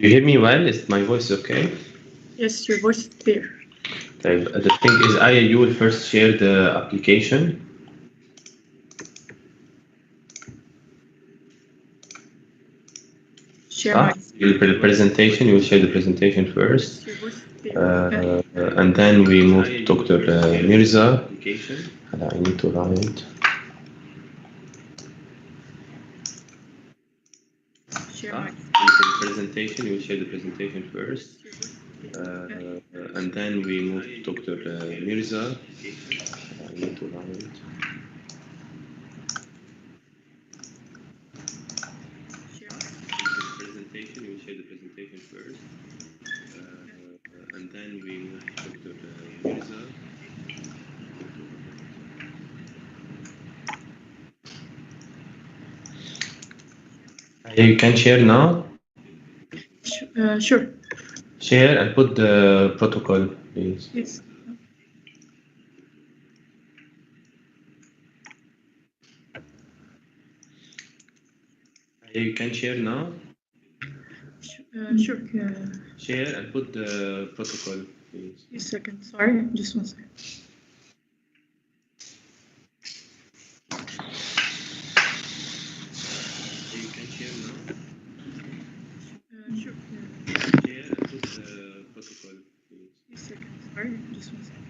you hear me well? Is my voice okay? Yes, your voice is clear. طيب, the thing is, Aya, you will first share the application. Share my The presentation, you will share the presentation first. your voice is clear. And then we move to Dr. Mirza. I need to write. Share my The presentation, you will share the presentation first. And then we move to Dr. Mirza. I need to write. The presentation, you will share the presentation first. And then we move to Dr. Mirza. You can share now. Sure. Share and put the protocol, please. Yes. You can share now. Sure. Share and put the protocol, please. A second. Sorry, just 1 second. You can share now. Sure. Share and put the protocol, please. A second. Sorry, just 1 second.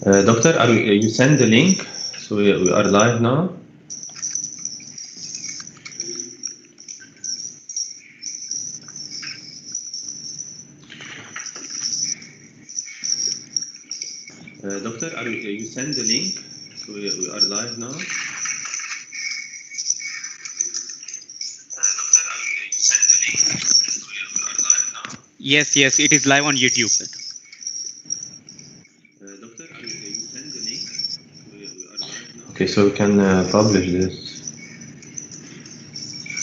Doctor, you send the link, so we are live now. Doctor, you send the link, so we are live now. Doctor, you send the link, so we are live now. Yes, it is live on YouTube. Doctor, you send the link, so we are live now. Okay, so we can publish this.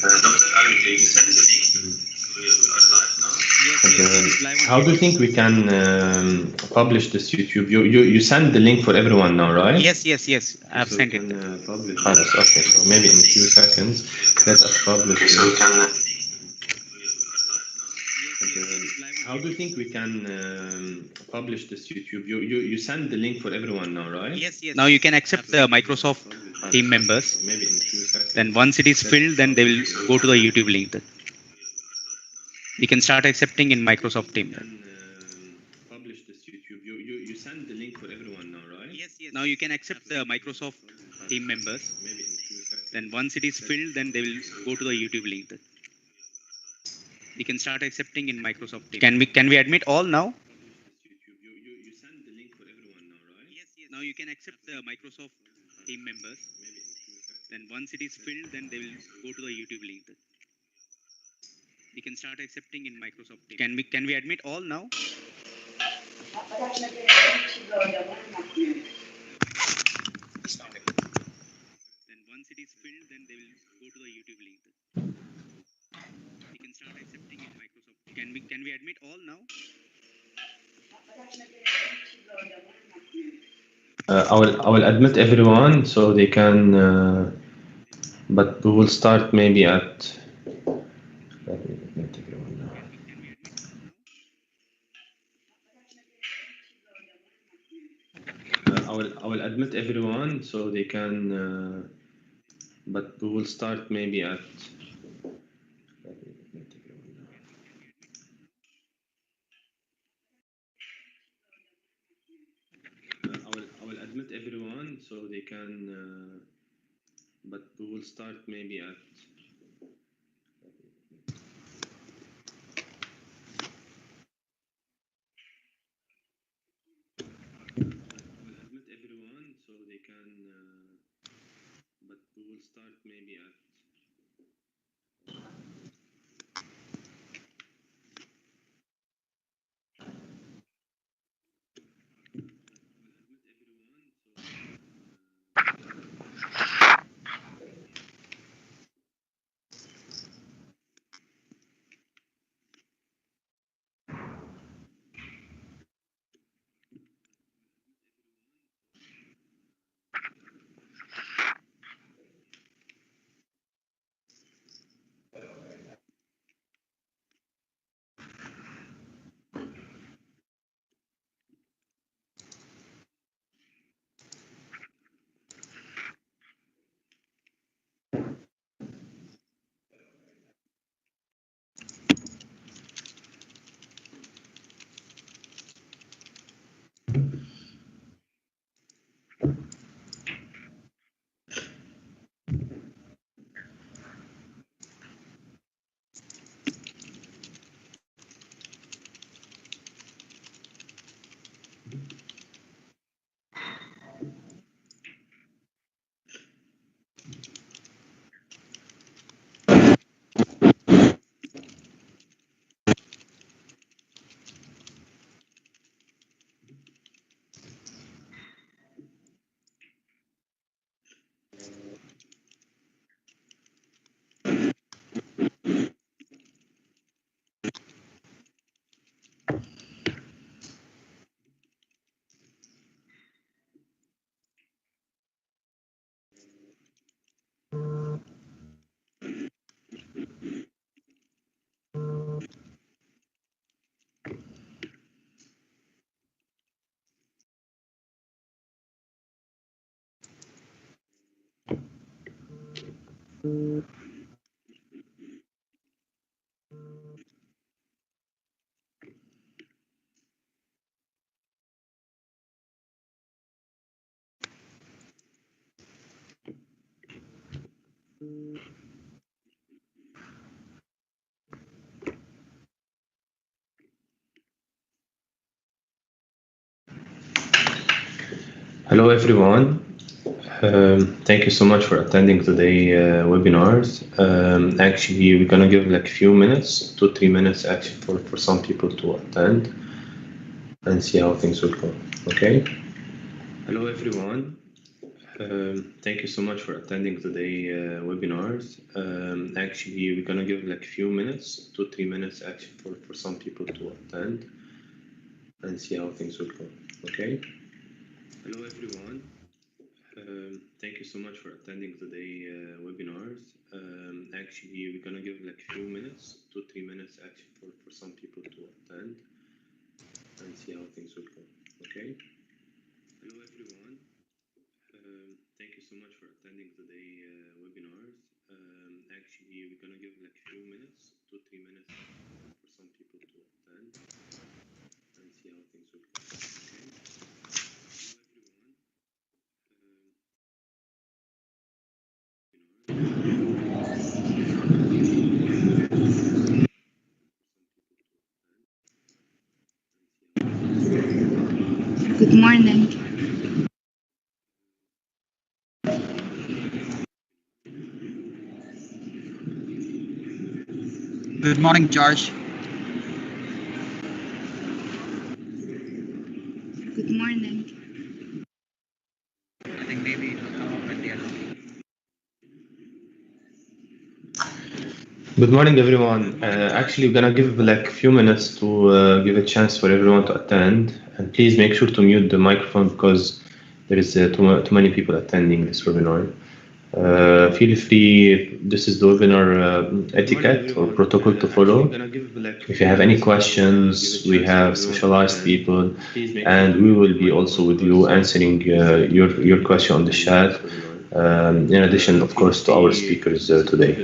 Doctor, you send the link, so we are live now. Yes, it is live on How do you YouTube. think we can publish this YouTube? You send the link for everyone now, right? Yes, I've So sent we it. can publish. Okay, so maybe in a few seconds, let us publish this. how do you think we can publish this YouTube? You send the link for everyone now, right? Yes. Now you can accept the Microsoft team members. Maybe in a few seconds. Then once it is filled, then they will go to the YouTube link. You can start accepting in Microsoft Team. Publish this YouTube. You send the link for everyone now, right? Yes. Now you can accept the Microsoft team members. Maybe in a few seconds. Then once it is filled, then they will go to the YouTube link. You can start accepting in Microsoft Team. Can we admit all now? You send the link for everyone now, right? Yes. Now you can accept the Microsoft team members. Then once it is filled, then they will go to the YouTube link. You can start accepting in Microsoft Team. Can we admit all now? Then once it is filled, then they will go to the YouTube link. You can start accepting in Microsoft Team. Can we admit all now? I will admit everyone so they can, but we will start maybe at. Let me admit everyone now. I will admit everyone so they can, but we will start maybe at. Let me admit everyone now. I will admit everyone so they can, but we will start maybe at. Admit everyone so they can, but we will start maybe at. Hello everyone. Thank you so much for attending today's webinars. Actually, we're gonna give like a few minutes, 2-3 minutes actually for some people to attend and see how things will go. Okay. Hello everyone. Thank you so much for attending today's webinars. Actually, we're gonna give like a few minutes, 2-3 minutes actually for some people to attend and see how things will go. Okay. Hello everyone. Thank you so much for attending today webinars. Actually, we're gonna give like a few minutes, 2-3 minutes actually for some people to attend and see how things will go. Okay. Hello everyone. Thank you so much for attending today webinars. Actually, we're gonna give like a few minutes, 2-3 minutes for some people to attend and see how things will go. Okay. Hello everyone. Good morning. Good morning, George. Good morning. I think maybe it will come up at the end. Good morning, everyone. Actually, we're gonna give like a few minutes to give a chance for everyone to attend, and please make sure to mute the microphone because there is too many people attending this webinar. Feel free. This is the webinar etiquette or protocol to follow. If you have any questions, we have specialized people, and we will be also with you answering your question on the chat. In addition, of course, to our speakers today.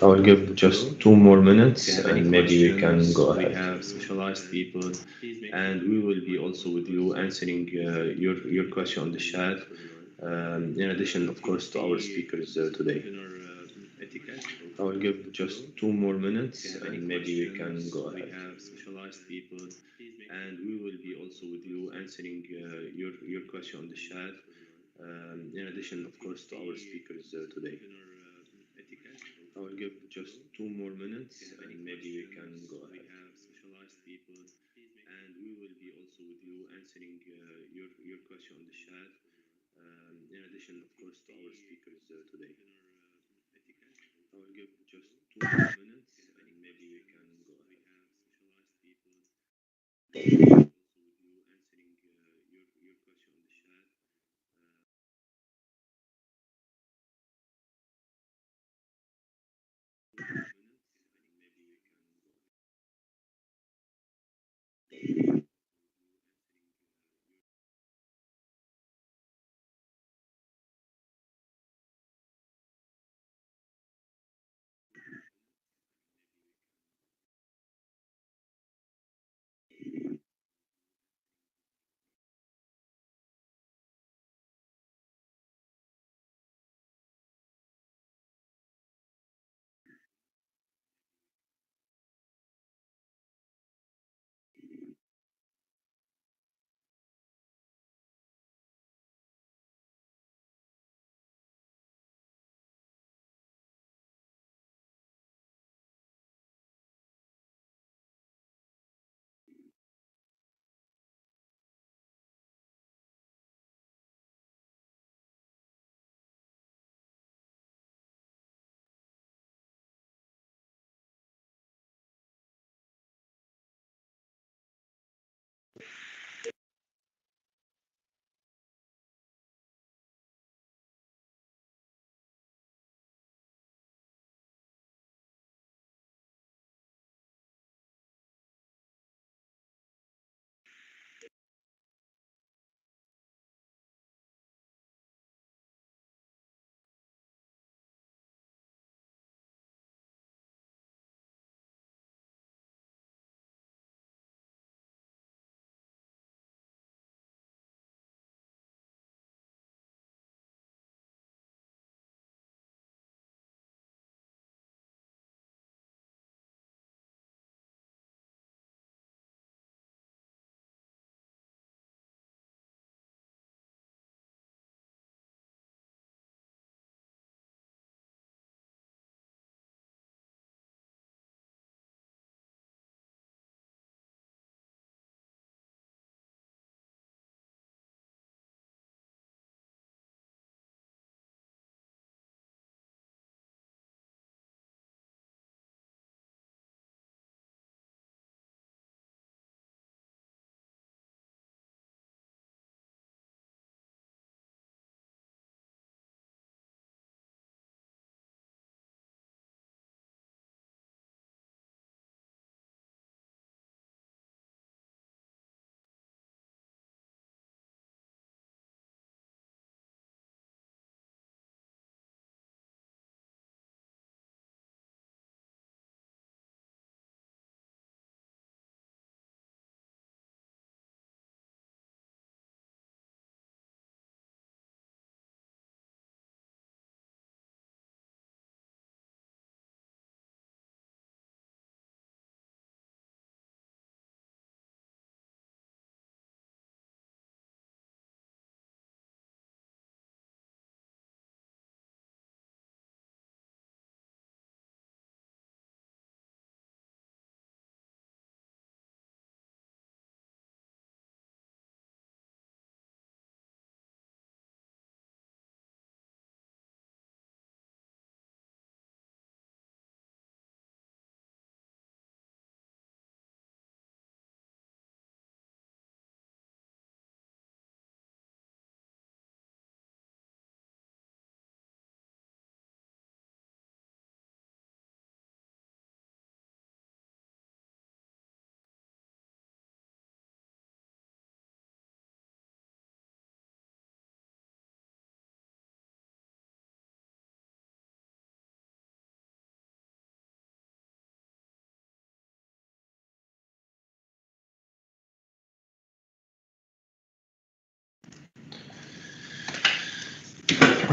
I will give just 2 more minutes and maybe we can go ahead. We have specialized people and we will be also with you answering your question on the chat. In addition, of course, to our speakers today. I will give just 2 more minutes and maybe we can go ahead. We have specialized people and we will be also with you answering your question on the chat. In addition, of course, to our speakers today. I will give just 2 more minutes and maybe we can go ahead. We have specialized people and we will be also with you answering your question on the chat. In addition, of course, to our speakers today. I will give just 2 more minutes and maybe we can go ahead. We have specialized people.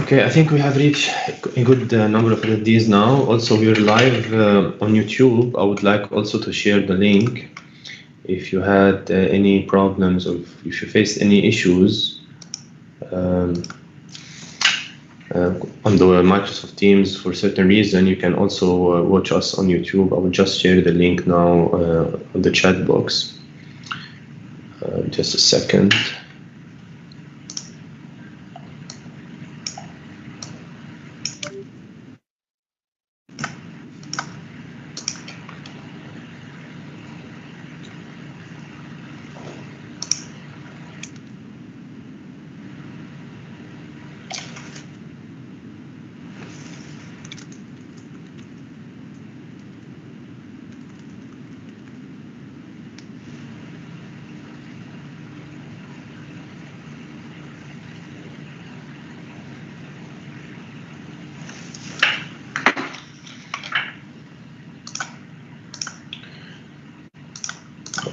Okay, I think we have reached a good number of attendees now. Also, we're live on YouTube. I would like also to share the link. If you had any problems or if you faced any issues on the Microsoft Teams for certain reason, you can also watch us on YouTube. I will just share the link now on the chat box. Just a second.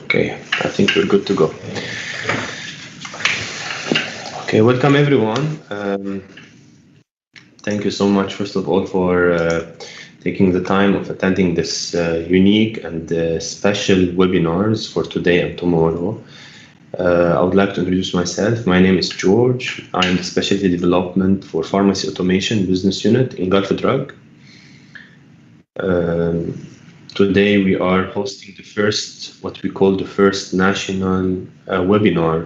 Okay, I think we're good to go. Okay, welcome everyone. Thank you so much, first of all, for taking the time of attending this unique and special webinars for today and tomorrow. I would like to introduce myself. My name is George. I am the Specialty Development for Pharmacy Automation Business Unit in Gulf Drug. Today we are hosting the first, what we call the first national webinar,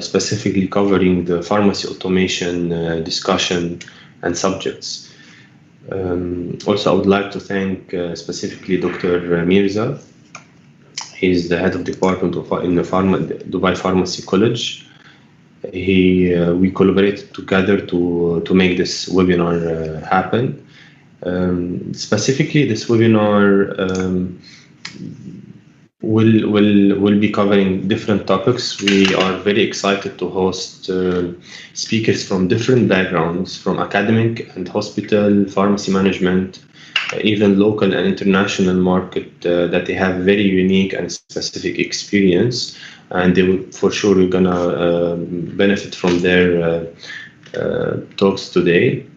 specifically covering the pharmacy automation discussion and subjects. Also, I would like to thank specifically Dr. Mirza. He's the head of department in the Dubai Pharmacy College. We collaborated together to make this webinar happen. Specifically, this webinar will be covering different topics. We are very excited to host speakers from different backgrounds, from academic and hospital, pharmacy management, even local and international market, that they have very unique and specific experience, and they will, for sure, we're gonna benefit from their talks today,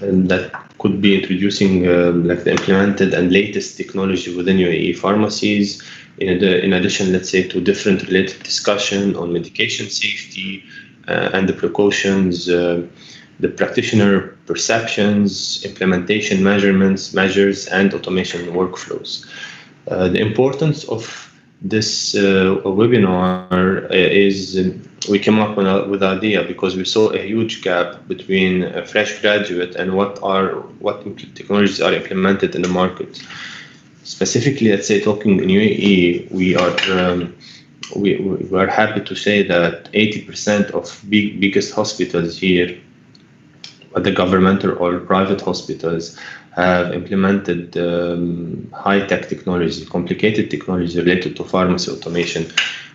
and that could be introducing like the implemented and latest technology within UAE pharmacies. In addition, let's say, to different related discussion on medication safety and the precautions, the practitioner perceptions, implementation measures, and automation workflows. The importance of this webinar is we came up with the idea because we saw a huge gap between a fresh graduate and what technologies are implemented in the market. Specifically, let's say, talking in UAE, we are happy to say that 80% of biggest hospitals here, whether governmental or private hospitals, have implemented high-tech technology, complicated technology related to pharmacy automation,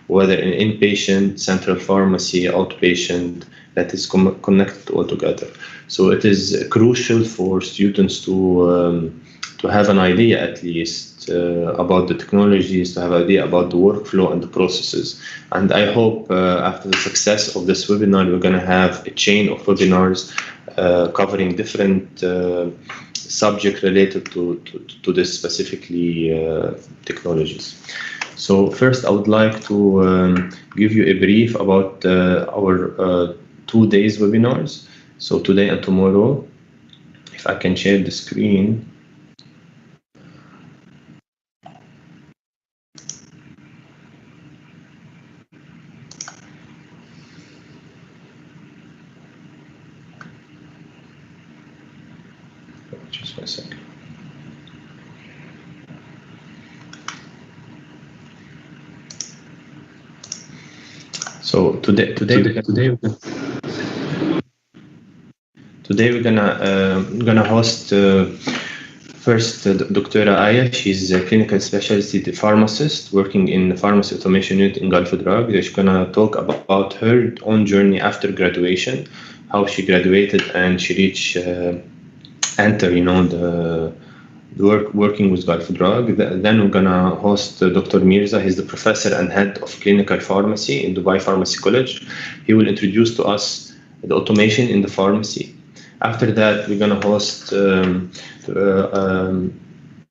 whether in inpatient, central pharmacy, outpatient, that is connected all together. So it is crucial for students to have an idea, at least, about the technologies, to have an idea about the workflow and the processes. And I hope after the success of this webinar, we're going to have a chain of webinars covering different subject related to this specifically technologies. So first, I would like to give you a brief about our 2 days webinars. So today and tomorrow, if I can share the screen. Just one second. So today we're gonna host first Dr. Aya. She's a clinical specialty pharmacist working in the pharmacy automation unit in Gulf Drug. She's gonna talk about her own journey after graduation, how she graduated and she reached enter, the working with Gulf Drug. Then we're gonna host Dr. Mirza. He's the professor and head of clinical pharmacy in Dubai Pharmacy College. He will introduce to us the automation in the pharmacy. After that, we're going to host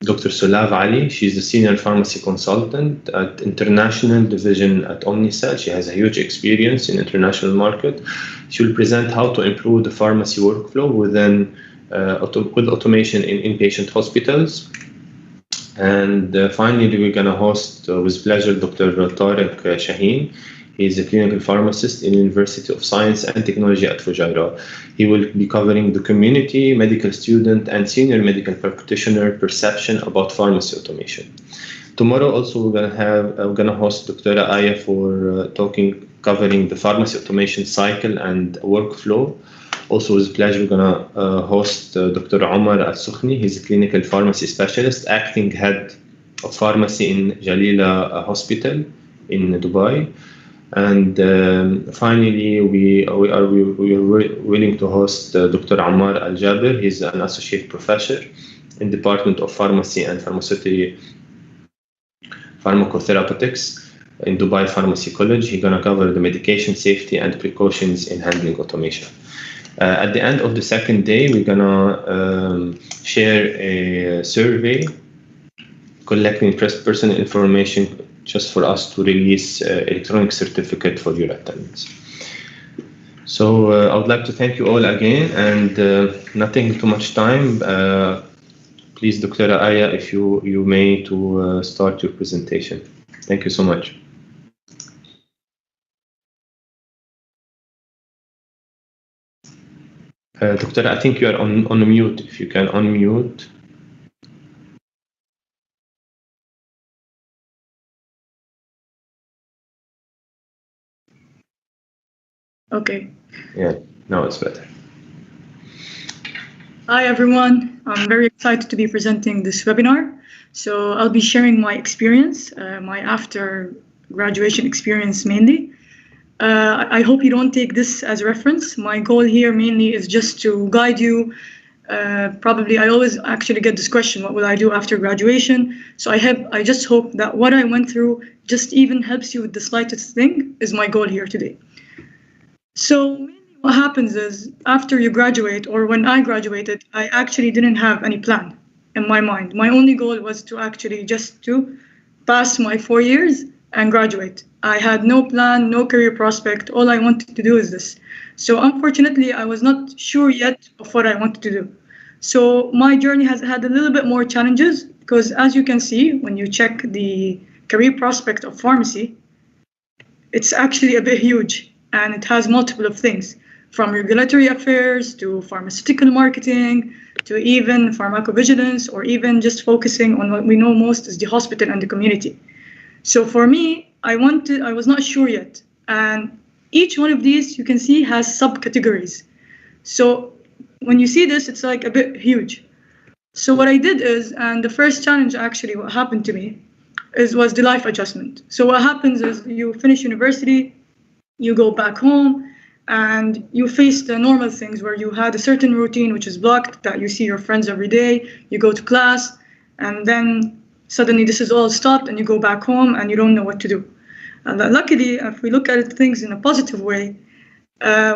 Dr. Sulav Ali. She's the senior pharmacy consultant at international division at Omnicell. She has a huge experience in international market. She will present how to improve the pharmacy workflow with automation in inpatient hospitals. And finally, we're going to host with pleasure Dr. Tariq Shaheen. He is a clinical pharmacist in University of Science and Technology at Fujairah. He will be covering the community, medical student, and senior medical practitioner perception about pharmacy automation. Tomorrow also we're gonna host Dr. Aya for covering the pharmacy automation cycle and workflow. Also with pleasure, we're gonna host Dr. Omar Al-Sukhni. He's a clinical pharmacy specialist, acting head of pharmacy in Jalila Hospital in Dubai. And finally, we are willing to host Dr. Ammar Al-Jabir. He's an associate professor in Department of Pharmacy and Pharmacotherapeutics in Dubai Pharmacy College. He's going to cover the medication safety and precautions in handling automation. At the end of the second day, we're going to share a survey collecting personal information just for us to release electronic certificate for your attendance. So I would like to thank you all again, and not taking too much time, please, Dr. Aya, if you may to start your presentation. Thank you so much. Doctor, I think you are on mute. If you can unmute. Okay. Yeah, now it's better. Hi, everyone. I'm very excited to be presenting this webinar. So I'll be sharing my experience, my after graduation experience mainly. I hope you don't take this as reference. My goal here mainly is just to guide you. Probably I always actually get this question, what will I do after graduation? So I just hope that what I went through just even helps you with the slightest thing is my goal here today. So mainly what happens is after you graduate, or when I graduated, I actually didn't have any plan in my mind. My only goal was to actually just to pass my 4 years and graduate. I had no plan, no career prospect. All I wanted to do is this. So unfortunately, I was not sure yet of what I wanted to do. So my journey has had a little bit more challenges because as you can see, when you check the career prospect of pharmacy, it's actually a bit huge. And it has multiple of things, from regulatory affairs to pharmaceutical marketing to even pharmacovigilance, or even just focusing on what we know most is the hospital and the community. So for me, I was not sure yet. And each one of these you can see has subcategories. So when you see this, it's like a bit huge. So what I did is, and the first challenge actually what happened to me was the life adjustment. So what happens is you finish university, you go back home, and you face the normal things where you had a certain routine which is blocked, that you see your friends every day, you go to class, and then suddenly this is all stopped and you go back home and you don't know what to do. And luckily, if we look at things in a positive way,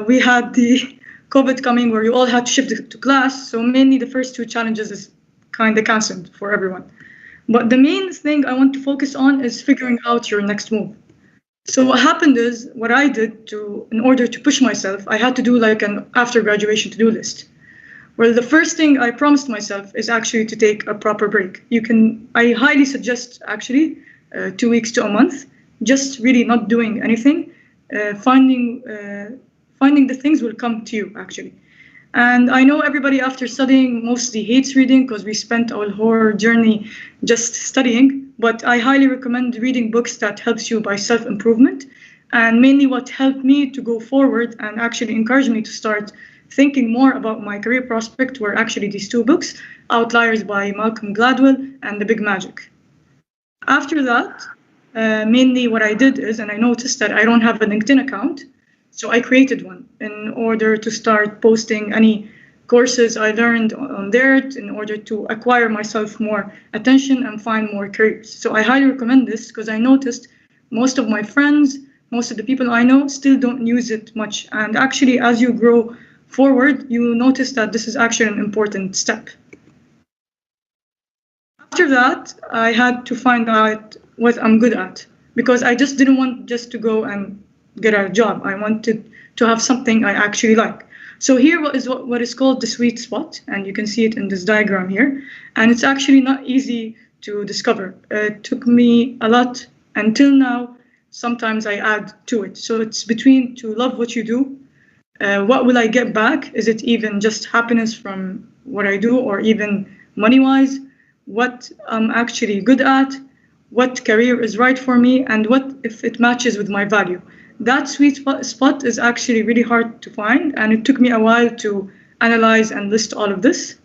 we had the COVID coming where you all had to shift to class. So mainly the first two challenges is kind of canceled for everyone. But the main thing I want to focus on is figuring out your next move. So what happened is, what I did in order to push myself, I had to do like an after graduation to-do list. Well, the first thing I promised myself is actually to take a proper break. I highly suggest actually 2 weeks to a month, just really not doing anything, finding the things will come to you actually. And I know everybody after studying mostly hates reading because we spent our whole journey just studying, but I highly recommend reading books that helps you by self-improvement. And mainly what helped me to go forward and actually encouraged me to start thinking more about my career prospect were actually these two books, Outliers by Malcolm Gladwell and The Big Magic. After that, mainly what I did is, and I noticed that I don't have a LinkedIn account, so I created one in order to start posting any courses I learned on there in order to acquire myself more attention and find more careers. So I highly recommend this because I noticed most of my friends, most of the people I know still don't use it much. And actually, as you grow forward, you notice that this is actually an important step. After that, I had to find out what I'm good at, because I just didn't want just to go and get a job. I wanted to have something I actually like. So here what is called the sweet spot, and you can see it in this diagram here. And it's actually not easy to discover. It took me a lot until now. Sometimes I add to it. So it's between to love what you do. What will I get back? Is it even just happiness from what I do, or even money-wise? What I'm actually good at? What career is right for me? And what if it matches with my value? That sweet spot is actually really hard to find, and it took me a while to analyze and list all of this.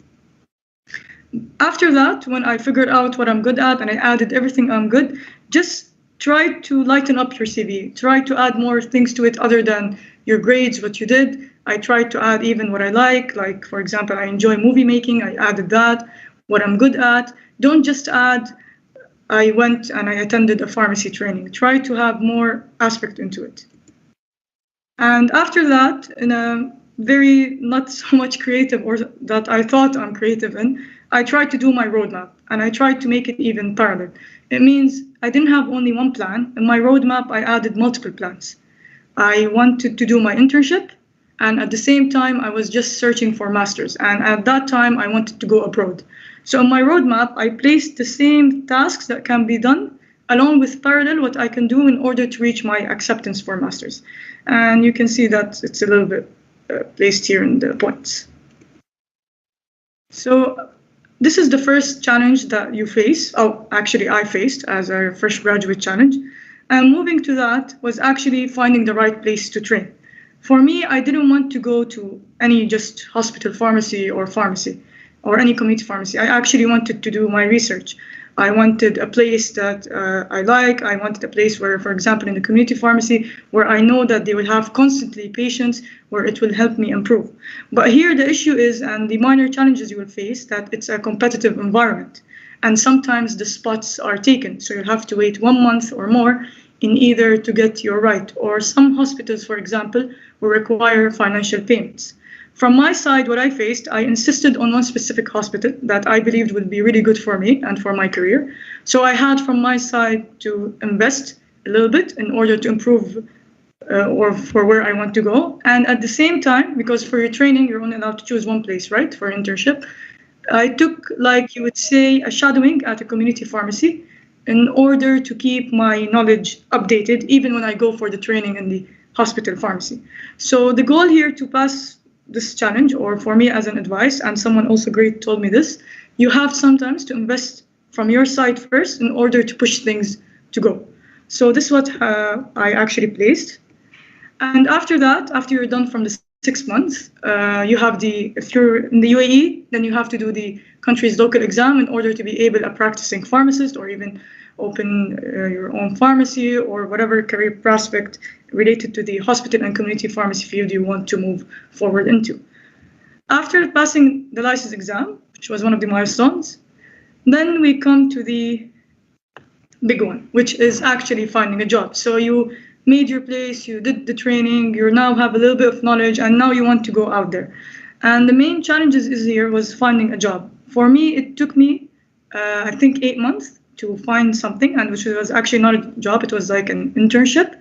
After that, when I figured out what I'm good at and I added everything I'm good, just try to lighten up your CV. Try to add more things to it other than your grades, what you did. I tried to add even what I like for example, I enjoy movie making, I added that, what I'm good at. Don't just add, I went and I attended a pharmacy training. Try to have more aspect into it. And after that, in a very not so much creative, or that I thought I'm creative in, I tried to do my roadmap, and I tried to make it even parallel. It means I didn't have only one plan. In my roadmap, I added multiple plans. I wanted to do my internship, and at the same time, I was just searching for masters. And at that time, I wanted to go abroad. So in my roadmap, I placed the same tasks that can be done, along with parallel what I can do in order to reach my acceptance for masters. And you can see that it's a little bit placed here in the points. So this is the first challenge that you face. Oh, actually, I faced as a fresh graduate challenge. And moving to that was actually finding the right place to train. For me, I didn't want to go to any just hospital pharmacy or any community pharmacy. I actually wanted to do my research. I wanted a place that I like. I wanted a place where, for example, in the community pharmacy, where I know that they will have constantly patients, where it will help me improve. But here the issue is, and the minor challenges you will face, that it's a competitive environment. And sometimes the spots are taken. So you'll have to wait 1 month or more in either to get your right. Or some hospitals, for example, will require financial payments. From my side, what I faced, I insisted on one specific hospital that I believed would be really good for me and for my career. So I had from my side to invest a little bit in order to improve or for where I want to go. And at the same time, because for your training, you're only allowed to choose one place, right, for internship, I took, like you would say, a shadowing at a community pharmacy in order to keep my knowledge updated, even when I go for the training in the hospital pharmacy. So the goal here to pass this challenge, or for me as an advice, and someone also great told me this, you have sometimes to invest from your side first in order to push things to go. So this is what I actually placed. And after that, after you're done from the 6 months, you have if you're in the UAE, then you have to do the country's local exam in order to be able a practicing pharmacist, or even open your own pharmacy, or whatever career prospect related to the hospital and community pharmacy field you want to move forward into. After passing the license exam, which was one of the milestones, then we come to the big one, which is actually finding a job. So you made your place, you did the training, you now have a little bit of knowledge, and now you want to go out there. And the main challenges here was finding a job. For me, it took me, I think, 8 months to find something, and which was actually not a job, it was like an internship.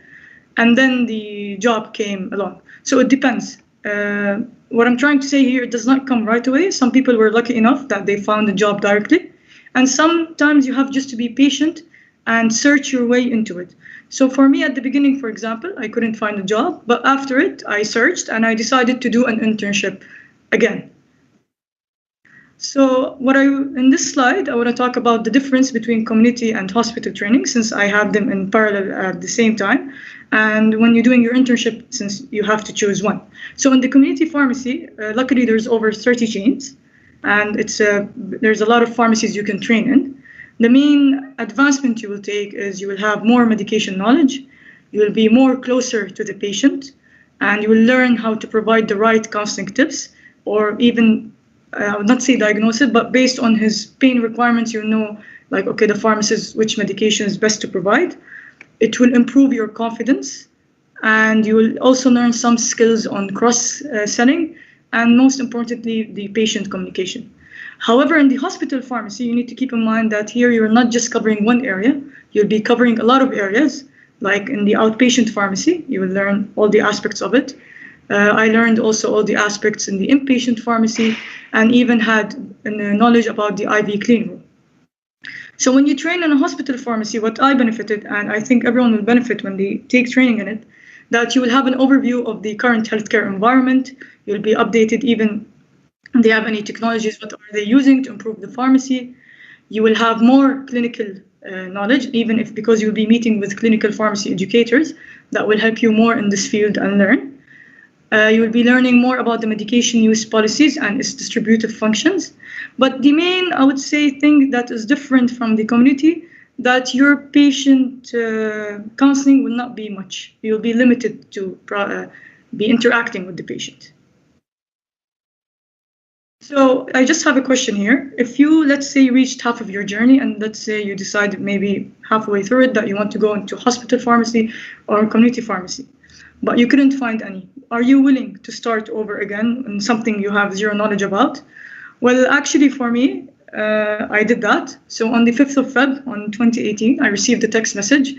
And then the job came along. So it depends. What I'm trying to say here, it does not come right away. Some people were lucky enough that they found a job directly. And sometimes you have just to be patient and search your way into it. So for me at the beginning, for example, I couldn't find a job, but after it, I searched and I decided to do an internship again. So in this slide, I want to talk about the difference between community and hospital training, since I have them in parallel at the same time. And when you're doing your internship, since you have to choose one. So in the community pharmacy, luckily there's over 30 chains, and there's a lot of pharmacies you can train in. The main advancement you will take is you will have more medication knowledge, you will be more closer to the patient, and you will learn how to provide the right counseling tips, or even, I would not say diagnose it, but based on his pain requirements, you know, like, okay, the pharmacist, which medication is best to provide. It will improve your confidence, and you will also learn some skills on cross-selling, and most importantly, the patient communication. However, in the hospital pharmacy, you need to keep in mind that here you're not just covering one area, you'll be covering a lot of areas. Like in the outpatient pharmacy, you will learn all the aspects of it. I learned also all the aspects in the inpatient pharmacy, and even had knowledge about the IV clean room. So when you train in a hospital pharmacy, what I benefited, and I think everyone will benefit when they take training in it, that you will have an overview of the current healthcare environment. You'll be updated even if they have any technologies, what are they using to improve the pharmacy. You will have more clinical knowledge, even if because you'll be meeting with clinical pharmacy educators that will help you more in this field and learn. You will be learning more about the medication use policies and its distributive functions. But the main, I would say, thing that is different from the community, that your patient counseling will not be much. You'll be limited to be interacting with the patient. So I just have a question here. If you, let's say, reached half of your journey, and let's say you decided maybe halfway through it that you want to go into hospital pharmacy or community pharmacy, but you couldn't find any, are you willing to start over again in something you have zero knowledge about? Well, actually for me, I did that. So on the 5th of Feb on 2018, I received a text message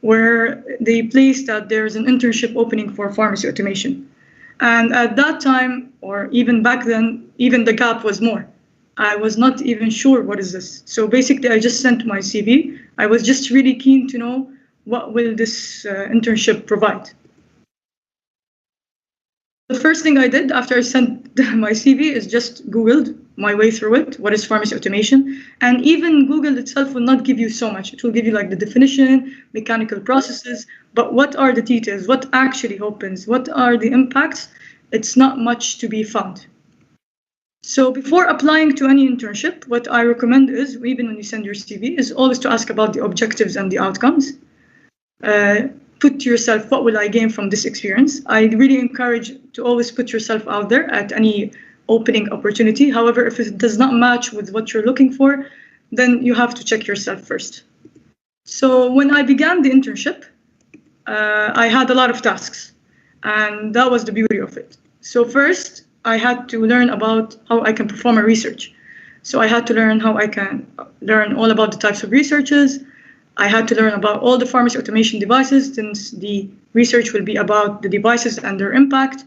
where they placed that there's an internship opening for pharmacy automation. And at that time, or even back then, even the gap was more. I was not even sure what is this. So basically, I just sent my CV. I was just really keen to know what will this internship provide. The first thing I did after I sent my CV is just Googled my way through it. What is pharmacy automation? And even Google itself will not give you so much. It will give you like the definition, mechanical processes, but what are the details? What actually happens? What are the impacts? It's not much to be found. So before applying to any internship, what I recommend is, even when you send your CV, is always to ask about the objectives and the outcomes. Put to yourself, what will I gain from this experience? I really encourage to always put yourself out there at any opening opportunity. However, if it does not match with what you're looking for, then you have to check yourself first. So when I began the internship, I had a lot of tasks, and that was the beauty of it. So first, I had to learn about how I can perform a research. So I had to learn how I can learn all about the types of researches. I had to learn about all the pharmacy automation devices, since the research will be about the devices and their impact.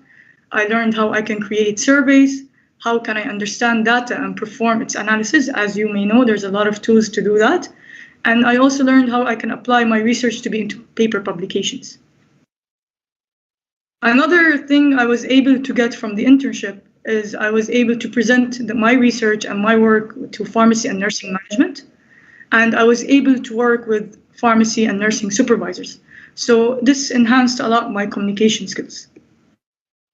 I learned how I can create surveys, how can I understand data and perform its analysis. As you may know, there's a lot of tools to do that. And I also learned how I can apply my research to be into paper publications. Another thing I was able to get from the internship is I was able to present my research and my work to pharmacy and nursing management. And I was able to work with pharmacy and nursing supervisors. So this enhanced a lot my communication skills.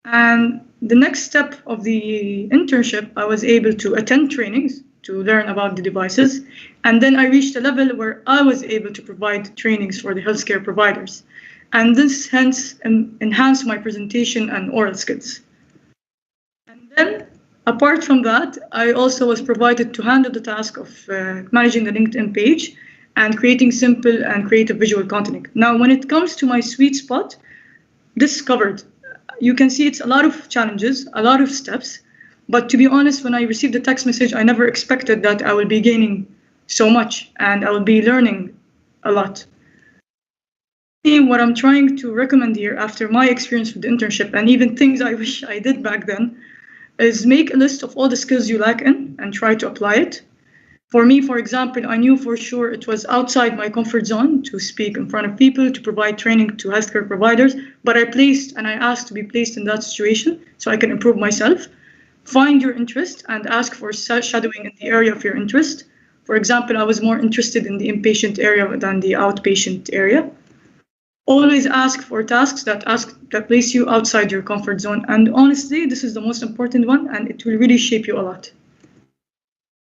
And the next step of the internship, I was able to attend trainings to learn about the devices. And then I reached a level where I was able to provide trainings for the healthcare providers. And this hence enhanced my presentation and oral skills. And then, apart from that, I also was provided to handle the task of managing the LinkedIn page and creating simple and creative visual content. Now, when it comes to my sweet spot, this covered. You can see it's a lot of challenges, a lot of steps. But to be honest, when I received the text message, I never expected that I will be gaining so much and I will be learning a lot. What I'm trying to recommend here after my experience with the internship, and even things I wish I did back then, is make a list of all the skills you lack in and try to apply it. For me, for example, I knew for sure it was outside my comfort zone to speak in front of people, to provide training to healthcare providers, but I asked to be placed in that situation so I can improve myself. Find your interest and ask for shadowing in the area of your interest. For example, I was more interested in the inpatient area than the outpatient area. Always ask for tasks that place you outside your comfort zone. And honestly, this is the most important one, and it will really shape you a lot.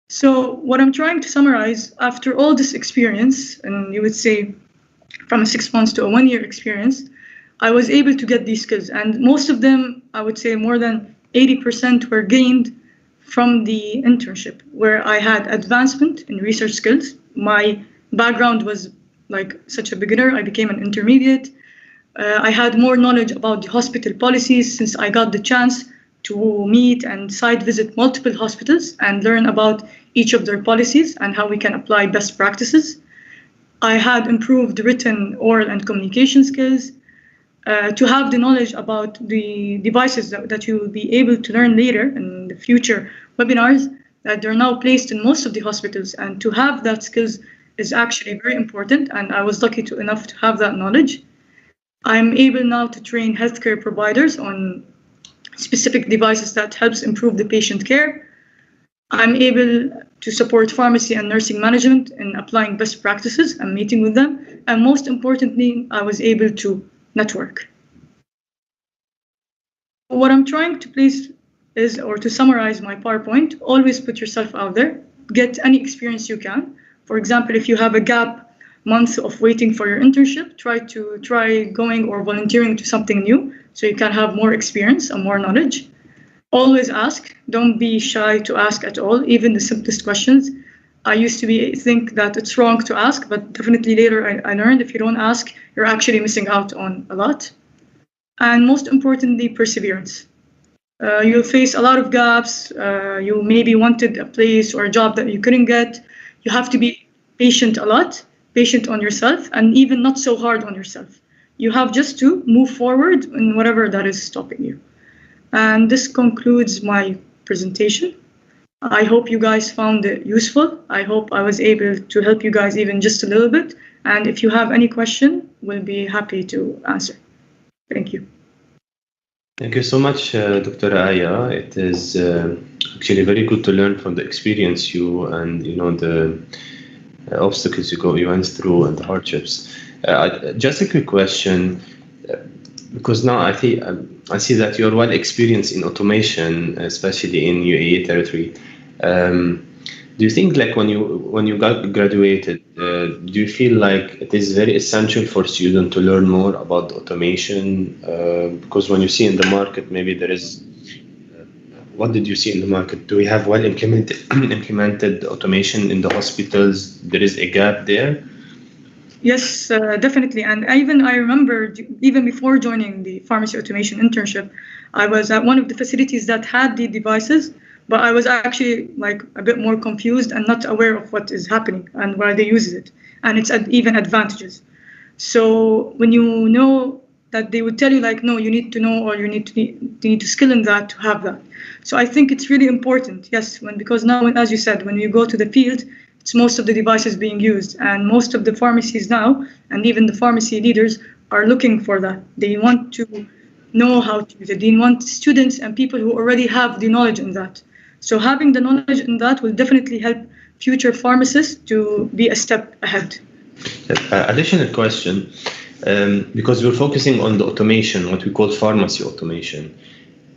So what I'm trying to summarize, after all this experience, and you would say from 6 months to a 1 year experience, I was able to get these skills. And most of them, I would say more than 80% were gained from the internship, where I had advancement in research skills. My background was like such a beginner. I became an intermediate. I had more knowledge about the hospital policies since I got the chance to meet and site visit multiple hospitals and learn about each of their policies and how we can apply best practices. I had improved written, oral, and communication skills. To have the knowledge about the devices that you will be able to learn later in the future webinars, that they're now placed in most of the hospitals, and to have that skills is actually very important, and I was lucky enough to have that knowledge. I'm able now to train healthcare providers on specific devices that helps improve the patient care. I'm able to support pharmacy and nursing management in applying best practices and meeting with them. And most importantly, I was able to network. What I'm trying to place is, or to summarize my PowerPoint, always put yourself out there, get any experience you can. For example, if you have a gap month of waiting for your internship, try going or volunteering to something new so you can have more experience and more knowledge. Always ask. Don't be shy to ask at all, even the simplest questions. I used to think that it's wrong to ask, but definitely later I learned if you don't ask, you're actually missing out on a lot. And most importantly, perseverance. You'll face a lot of gaps. You maybe wanted a place or a job that you couldn't get. You have to be patient a lot, patient on yourself, and even not so hard on yourself. You have just to move forward in whatever that is stopping you. And this concludes my presentation. I hope you guys found it useful. I hope I was able to help you guys even just a little bit. And if you have any question, we'll be happy to answer. Thank you. Thank you so much, Dr. Aya. It is actually very good to learn from the experience you and the obstacles you went through and the hardships. Just a quick question, because now I see that you're well experienced in automation, especially in UAE territory. Do you think, like, when you got graduated, do you feel like it is very essential for students to learn more about automation? Because when you see in the market, maybe there is. What did you see in the market? Do we have well implemented automation in the hospitals? There is a gap there. Yes, definitely. And I remember even before joining the pharmacy automation internship, I was at one of the facilities that had the devices, but I was actually like a bit more confused and not aware of what is happening and why they use it and its even advantages. So when you know that they would tell you like, no, you need to know, or you need to skill in that to have that. So I think it's really important, yes, because now, as you said, when you go to the field, it's most of the devices being used, and most of the pharmacies now, and even the pharmacy leaders are looking for that. They want to know how to use it. They want students and people who already have the knowledge in that. So having the knowledge in that will definitely help future pharmacists to be a step ahead. Additional question, because we're focusing on the automation, what we call pharmacy automation.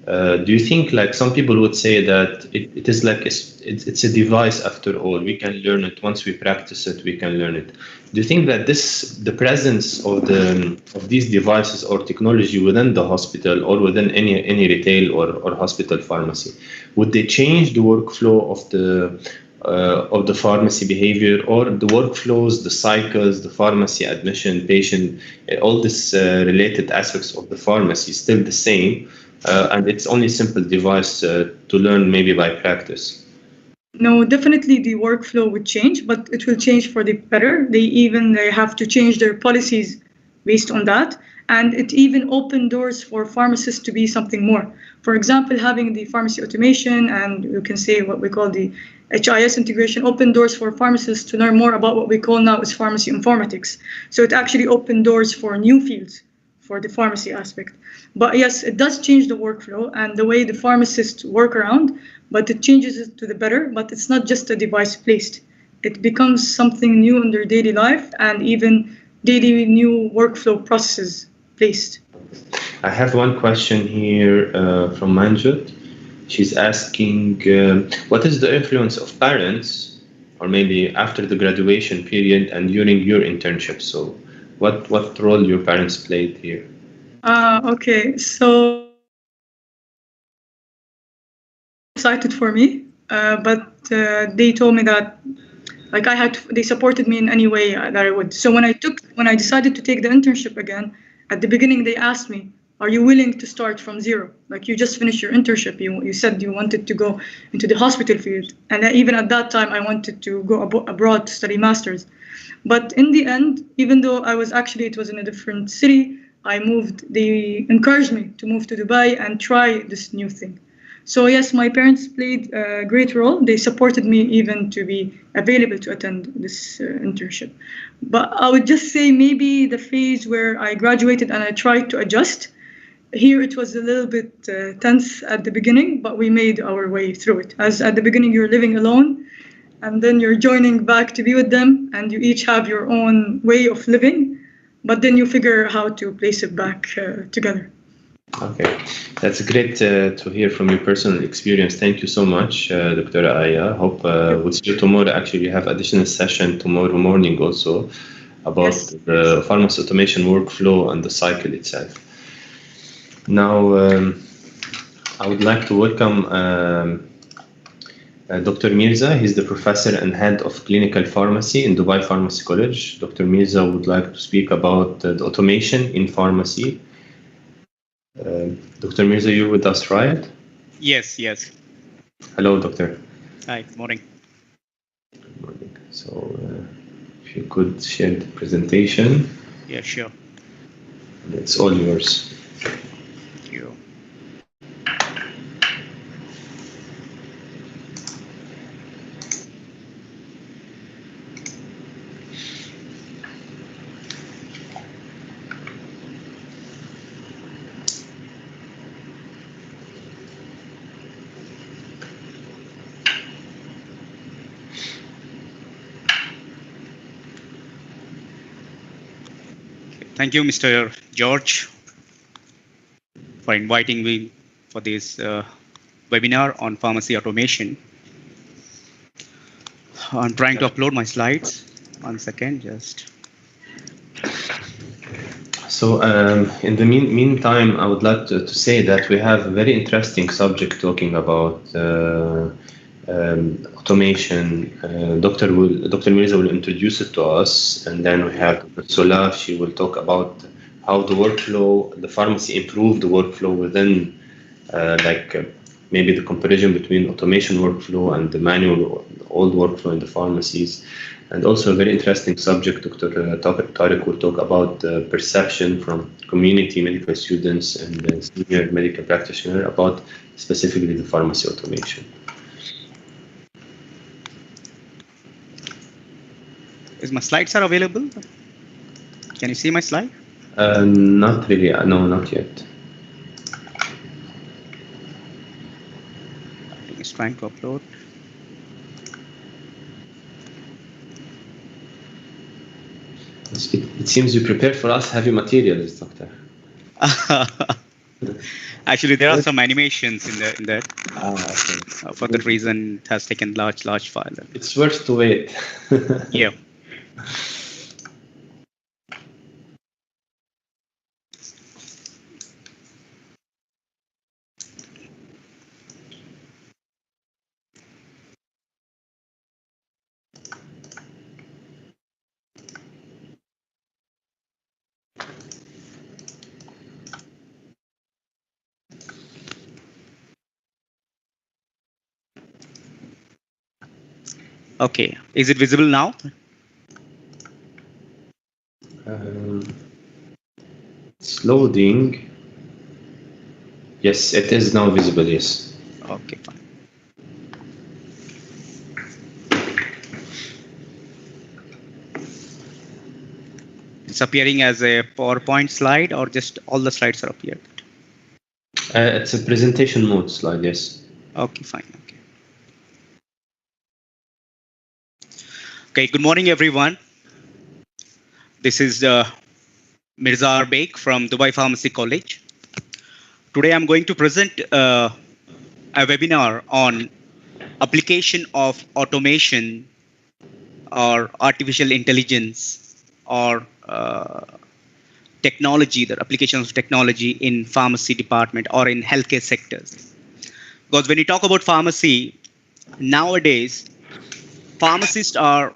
Do you think, like, some people would say that it is like it's a device after all? We can learn it once we practice it. We can learn it. Do you think that the presence of these devices or technology within the hospital or within any retail or hospital pharmacy, would they change the workflow of the pharmacy behavior, or the workflows, the cycles, the pharmacy admission, patient, all this related aspects of the pharmacy still the same? And it's only a simple device to learn maybe by practice. No, definitely the workflow would change, but it will change for the better. They have to change their policies based on that. And it even opened doors for pharmacists to be something more. For example, having the pharmacy automation, and you can say what we call the HIS integration, opened doors for pharmacists to learn more about what we call now is pharmacy informatics. So it actually opened doors for new fields for the pharmacy aspect. But yes, it does change the workflow and the way the pharmacists work around, but it changes it to the better. But it's not just a device placed. It becomes something new in their daily life and even daily new workflow processes placed. I have one question here from Manjut. She's asking, what is the influence of parents, or maybe after the graduation period and during your internship? So what role your parents played here? Okay, so excited for me, but they told me that they supported me in any way that I would. So when I decided to take the internship again, At the beginning, they asked me, are you willing to start from zero? Like, you just finished your internship. You said you wanted to go into the hospital field. And even at that time, I wanted to go abroad to study master's. But in the end, even though it was in a different city, I moved. They encouraged me to move to Dubai and try this new thing. So yes, my parents played a great role. They supported me even to be available to attend this internship. But I would just say maybe the phase where I graduated and I tried to adjust. Here it was a little bit tense at the beginning, but we made our way through it. As at the beginning you're living alone, and then you're joining back to be with them, and you each have your own way of living, but then you figure how to place it back together. Okay, that's great to hear from your personal experience. Thank you so much, Dr. Aya. Hope we'll see you tomorrow. Actually, we have additional session tomorrow morning also about the pharmacy automation workflow and the cycle itself. Now, I would like to welcome Dr. Mirza. He's the professor and head of clinical pharmacy in Dubai Pharmacy College. Dr. Mirza would like to speak about the automation in pharmacy. Dr. Mirza, you're with us, right? Yes, yes. Hello, doctor. Hi, good morning. Good morning. So, if you could share the presentation. Yeah, sure. It's all yours. Thank you. Thank you, Mr. George, for inviting me for this webinar on pharmacy automation. I'm trying to upload my slides. 1 second, just. So, in the meantime, I would like to say that we have a very interesting subject talking about automation. Dr. Mirza will introduce it to us, and then we have Dr. Sola. She will talk about how the pharmacy improved the workflow within, maybe the comparison between automation workflow and the manual, old workflow in the pharmacies. And also a very interesting subject, Dr. Tariq will talk about perception from community medical students and senior medical practitioner about specifically the pharmacy automation. Is my slides are available? Can you see my slide? Not really. No, not yet. It's trying to upload. It seems you prepared for us heavy materials, Doctor. Actually, there are some animations in that. Okay. For that reason, it has taken large file. It's worth to wait. Yeah. Okay, is it visible now? It's loading. Yes, it is now visible, yes. Okay, fine. It's appearing as a PowerPoint slide, or just all the slides are appeared? It's a presentation mode slide, yes. Okay, fine. Okay, good morning, everyone. This is Mirza Arbeek from Dubai Pharmacy College. Today, I'm going to present a webinar on application of automation or artificial intelligence or technology, the applications of technology in pharmacy department or in healthcare sectors. Because when you talk about pharmacy, nowadays, pharmacists are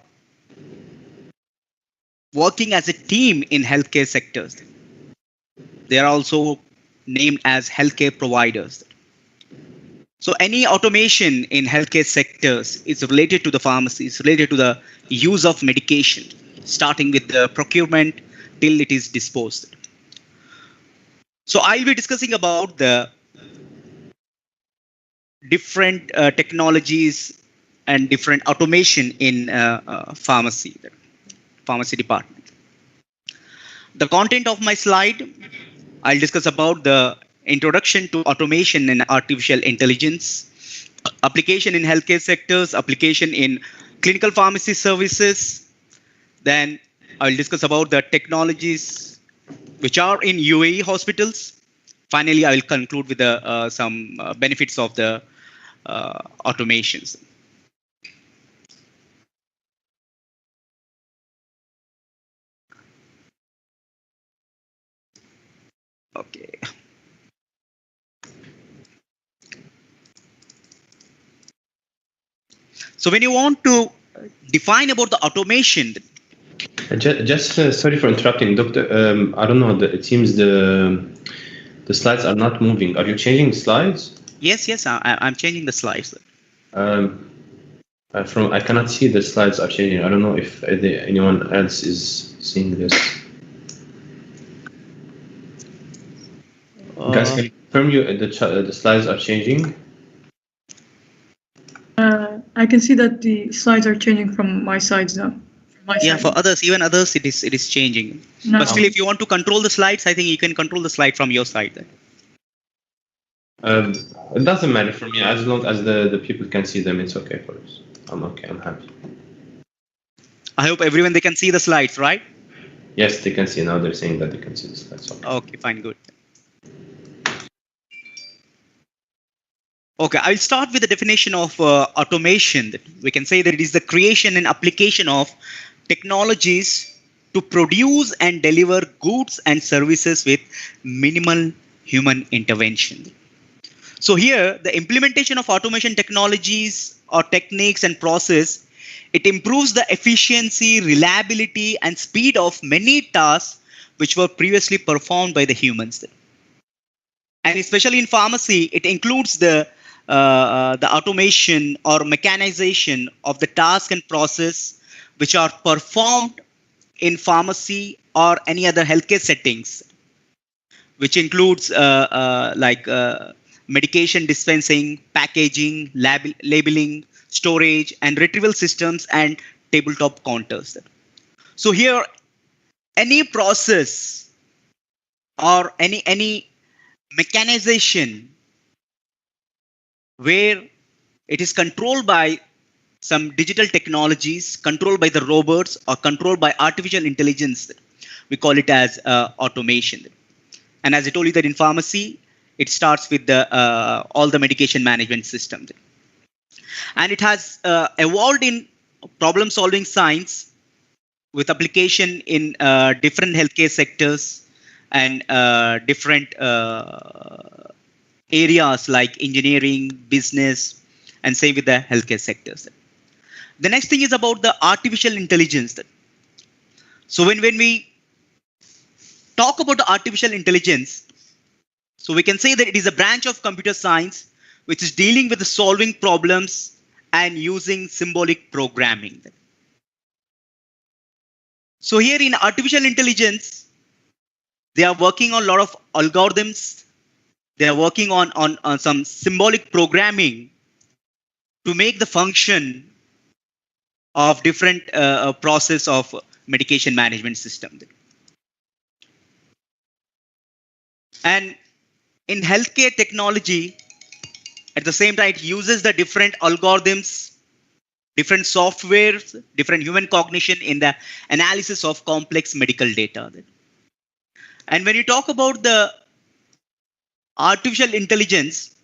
working as a team in healthcare sectors. They are also named as healthcare providers. So any automation in healthcare sectors is related to the pharmacy, is related to the use of medication, starting with the procurement till it is disposed. So I'll be discussing about the different technologies and different automation in pharmacy department. The content of my slide, I'll discuss about the introduction to automation and artificial intelligence, application in healthcare sectors, application in clinical pharmacy services. Then I'll discuss about the technologies which are in UAE hospitals. Finally, I will conclude with some benefits of the automations. Okay. So when you want to define about the automation, Just sorry for interrupting, Doctor. I don't know. It seems the slides are not moving. Are you changing slides? yes, I'm changing the slides. I cannot see the slides are changing. I don't know if anyone else is seeing this. Guys, can you confirm the slides are changing? I can see that the slides are changing from my sides now. Yeah, for others, even others, it is changing. No. But still, if you want to control the slides, I think you can control the slide from your side. Then. It doesn't matter for me as long as the people can see them. It's okay for us. I'm okay. I'm happy. I hope everyone they can see the slides, right? Yes, they can see now. They're saying that they can see the slides. Okay, fine, good. Okay, I'll start with the definition of automation. We can say that it is the creation and application of technologies to produce and deliver goods and services with minimal human intervention. So here, the implementation of automation technologies or techniques and process, it improves the efficiency, reliability, and speed of many tasks which were previously performed by the humans. And especially in pharmacy, it includes the automation or mechanization of the task and process which are performed in pharmacy or any other healthcare settings, which includes medication dispensing, packaging, labeling, storage, and retrieval systems and tabletop counters. So here, any process or any mechanization where it is controlled by some digital technologies, controlled by the robots or controlled by artificial intelligence, we call it as automation. And as I told you that in pharmacy, it starts with all the medication management systems. And it has evolved in problem-solving science with application in different healthcare sectors and different areas like engineering, business, and same with the healthcare sectors. The next thing is about the artificial intelligence. So when we talk about the artificial intelligence, so we can say that it is a branch of computer science which is dealing with the solving problems and using symbolic programming. So here in artificial intelligence, they are working on a lot of algorithms. They are working on some symbolic programming to make the function of different process of medication management system. And in healthcare technology, at the same time, it uses the different algorithms, different softwares, different human cognition in the analysis of complex medical data. And when you talk about the artificial intelligence,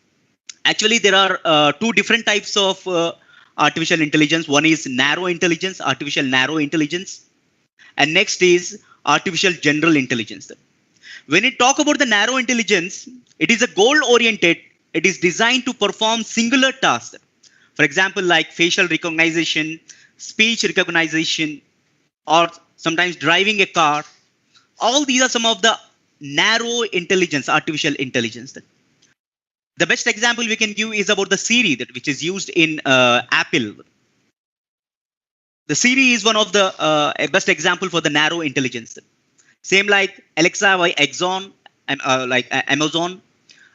actually there are two different types of artificial intelligence. One is narrow intelligence, artificial narrow intelligence, and next is artificial general intelligence. When you talk about the narrow intelligence, it is a goal-oriented. It is designed to perform singular tasks. For example, like facial recognition, speech recognition, or sometimes driving a car. All these are some of the narrow intelligence, artificial intelligence. The best example we can give is about the Siri, which is used in Apple. The Siri is one of the best example for the narrow intelligence. Same like Alexa by Exxon, like Amazon,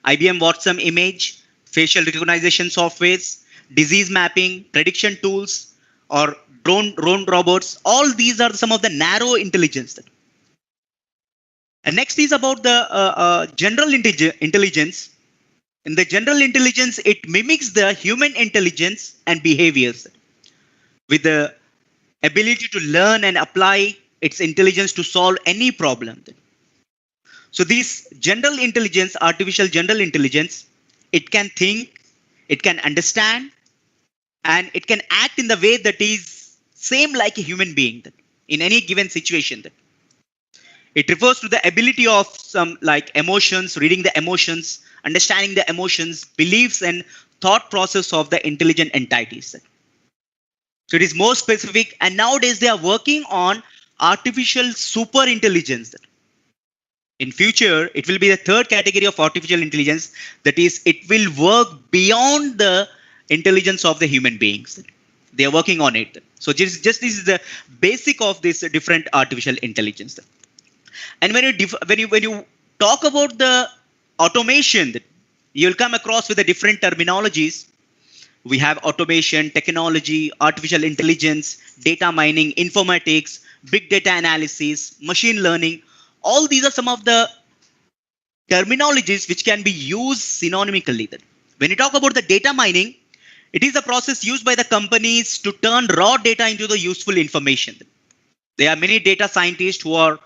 IBM Watson image, facial recognition softwares, disease mapping, prediction tools, or drone robots. All these are some of the narrow intelligence. And next is about the general intelligence. In the general intelligence, it mimics the human intelligence and behaviors with the ability to learn and apply its intelligence to solve any problem. So this general intelligence, artificial general intelligence, it can think, it can understand, and it can act in the way that is same like a human being in any given situation. It refers to the ability of some like emotions, reading the emotions, understanding the emotions, beliefs, and thought process of the intelligent entities. So it is more specific, and nowadays they are working on artificial super intelligence. In future, it will be the third category of artificial intelligence. That is, it will work beyond the intelligence of the human beings. They are working on it. So this is the basic of this different artificial intelligence. And when you talk about the automation, you'll come across with the different terminologies. We have automation, technology, artificial intelligence, data mining, informatics, big data analysis, machine learning. All these are some of the terminologies which can be used synonymically. When you talk about the data mining, it is a process used by the companies to turn raw data into the useful information. There are many data scientists who are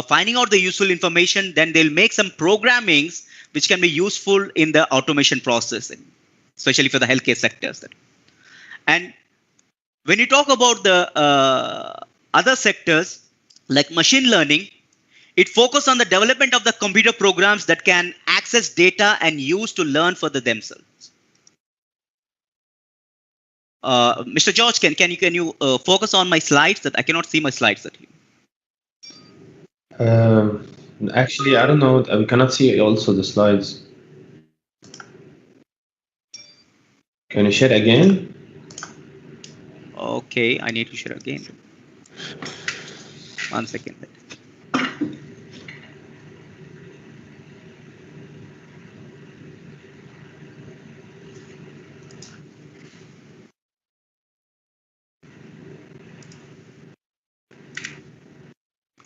finding out the useful information, then they'll make some programmings which can be useful in the automation process, especially for the healthcare sectors. And when you talk about the other sectors like machine learning, it focuses on the development of the computer programs that can access data and use to learn for themselves. Mr. George, can you focus on my slides? That I cannot see my slides. Actually, I don't know. We cannot see also the slides. Can you share again? Okay, I need to share again. 1 second.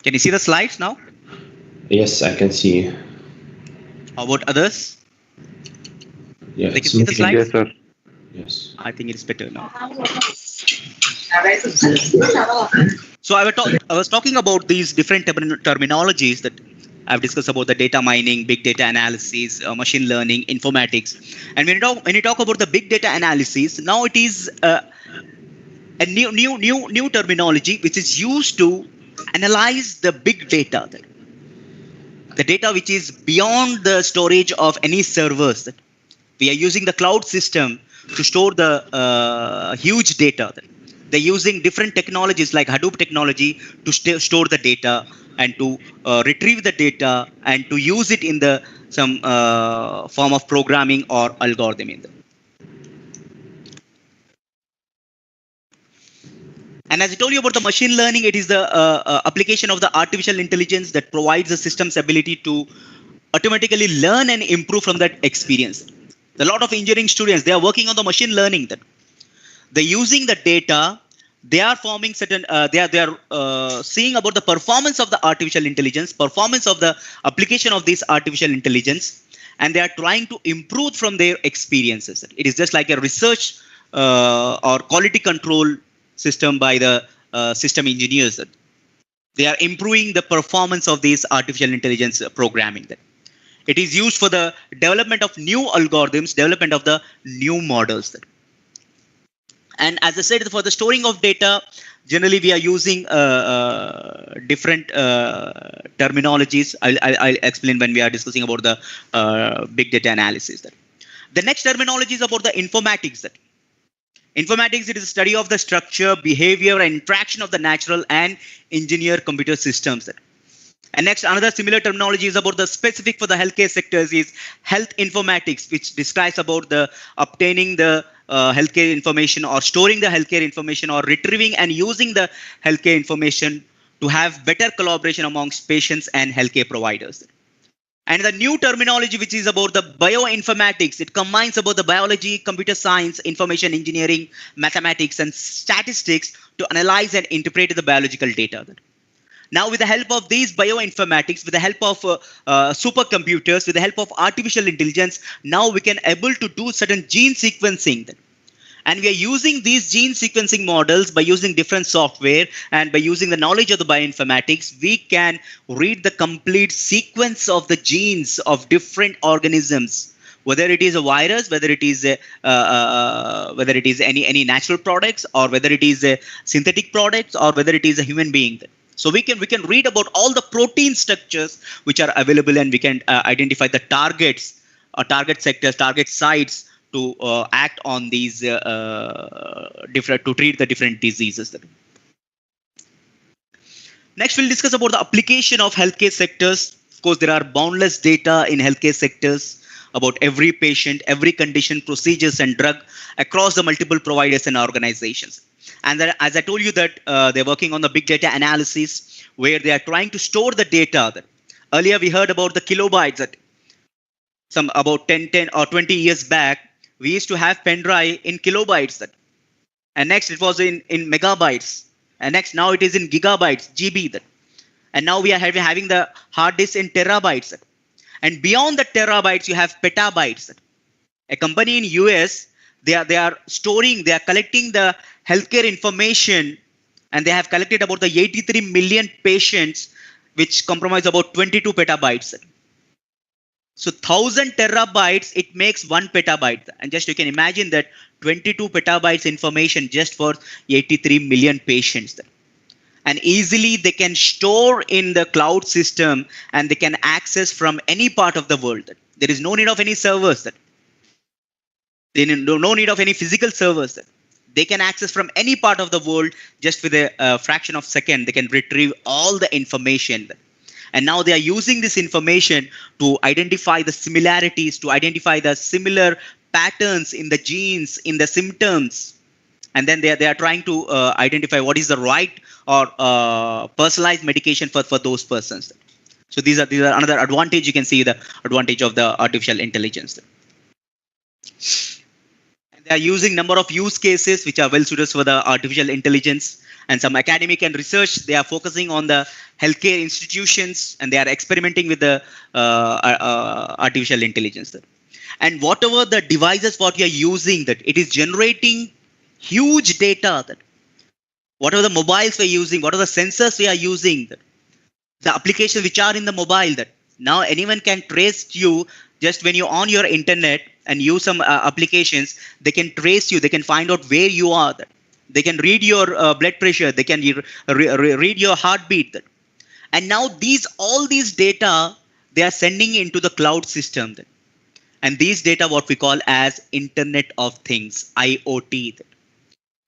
Can you see the slides now? Yes, I can see. How about others? Yeah, They can see the slides? Yes, sir. Yes. I think it's better now. So I was talking about these different terminologies that I've discussed about the data mining, big data analysis, machine learning, informatics. And when you talk about the big data analysis, now it is a new terminology which is used to analyze the big data, the data which is beyond the storage of any servers. We are using the cloud system to store the huge data. They're using different technologies like Hadoop technology to store the data and to retrieve the data and to use it in the some form of programming or algorithm in them. And as I told you about the machine learning, it is the application of the artificial intelligence that provides the system's ability to automatically learn and improve from that experience. A lot of engineering students, they are working on the machine learning. That they're using the data, they are forming certain, they are seeing about the performance of the artificial intelligence, performance of the application of this artificial intelligence, and they are trying to improve from their experiences. It is just like a research or quality control system by the system engineers. They are improving the performance of this artificial intelligence programming. It is used for the development of new algorithms, development of the new models. And as I said, for the storing of data, generally we are using different terminologies. I'll explain when we are discussing about the big data analysis. The next terminology is about the informatics. Informatics, it is a study of the structure, behavior, and interaction of the natural and engineered computer systems. And next, another similar terminology is about the specific for the healthcare sectors is health informatics, which describes about the obtaining the healthcare information or storing the healthcare information or retrieving and using the healthcare information to have better collaboration amongst patients and healthcare providers. And the new terminology, which is about the bioinformatics, it combines about the biology, computer science, information engineering, mathematics, and statistics to analyze and interpret the biological data. Now, with the help of these bioinformatics, with the help of supercomputers, with the help of artificial intelligence, now we can able to do certain gene sequencing. And we are using these gene sequencing models by using different software and by using the knowledge of the bioinformatics, we can read the complete sequence of the genes of different organisms, whether it is a virus, whether it is any natural products, or whether it is a synthetic products, or whether it is a human being. So we can read about all the protein structures which are available, and we can identify the targets or target sectors, target sites to act on these to treat the different diseases. Next, we'll discuss about the application of healthcare sectors. Of course, there are boundless data in healthcare sectors about every patient, every condition, procedures, and drug across the multiple providers and organizations. And that, as I told you, that they're working on the big data analysis where they are trying to store the data. Earlier, we heard about the kilobytes. That some about 10 or 20 years back, we used to have pen drive in kilobytes. And next, it was in megabytes. And next, now it is in gigabytes, GB. And now we are having the hard disk in terabytes. And beyond the terabytes, you have petabytes. A company in US, they are storing, they are collecting the healthcare information, and they have collected about the 83 million patients, which comprise about 22 petabytes. So 1000 terabytes, it makes 1 petabyte. And just you can imagine that 22 petabytes information just for 83 million patients. And easily they can store in the cloud system, and they can access from any part of the world. There is no need of any servers. There is no need of any physical servers. They can access from any part of the world just with a fraction of a second. They can retrieve all the information. And now they are using this information to identify the similarities, to identify the similar patterns in the genes, in the symptoms. And then they are trying to identify what is the right or personalized medication for those persons. So these are another advantage. You can see the advantage of the artificial intelligence. And they are using number of use cases which are well suited for the artificial intelligence. And some academic and research, they are focusing on the healthcare institutions, and they are experimenting with the artificial intelligence. And whatever the devices what you are using, that it is generating huge data. That whatever the mobiles we are using, what are the sensors we are using, the applications which are in the mobile, that now anyone can trace you just when you're on your internet and use some applications, they can trace you, they can find out where you are. That they can read your blood pressure, they can read your heartbeat. That. And now all these data, they are sending into the cloud system. That. And these data, what we call as Internet of Things, IoT. That.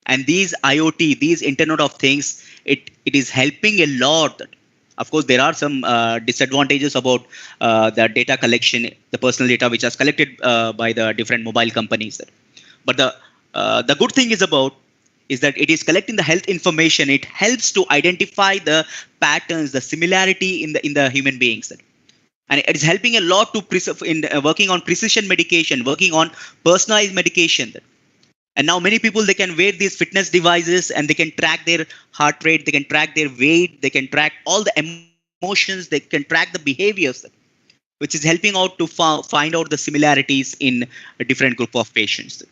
And these IoT, these Internet of Things, it is helping a lot. That. Of course, there are some disadvantages about the data collection, the personal data which is collected by the different mobile companies. That. But the good thing is that it is collecting the health information. It helps to identify the patterns, the similarity in the human beings. And it is helping a lot to working on precision medication, working on personalized medication. And now many people, they can wear these fitness devices, and they can track their heart rate, they can track their weight, they can track all the emotions, they can track the behaviors, which is helping out to find out the similarities in a different group of patients.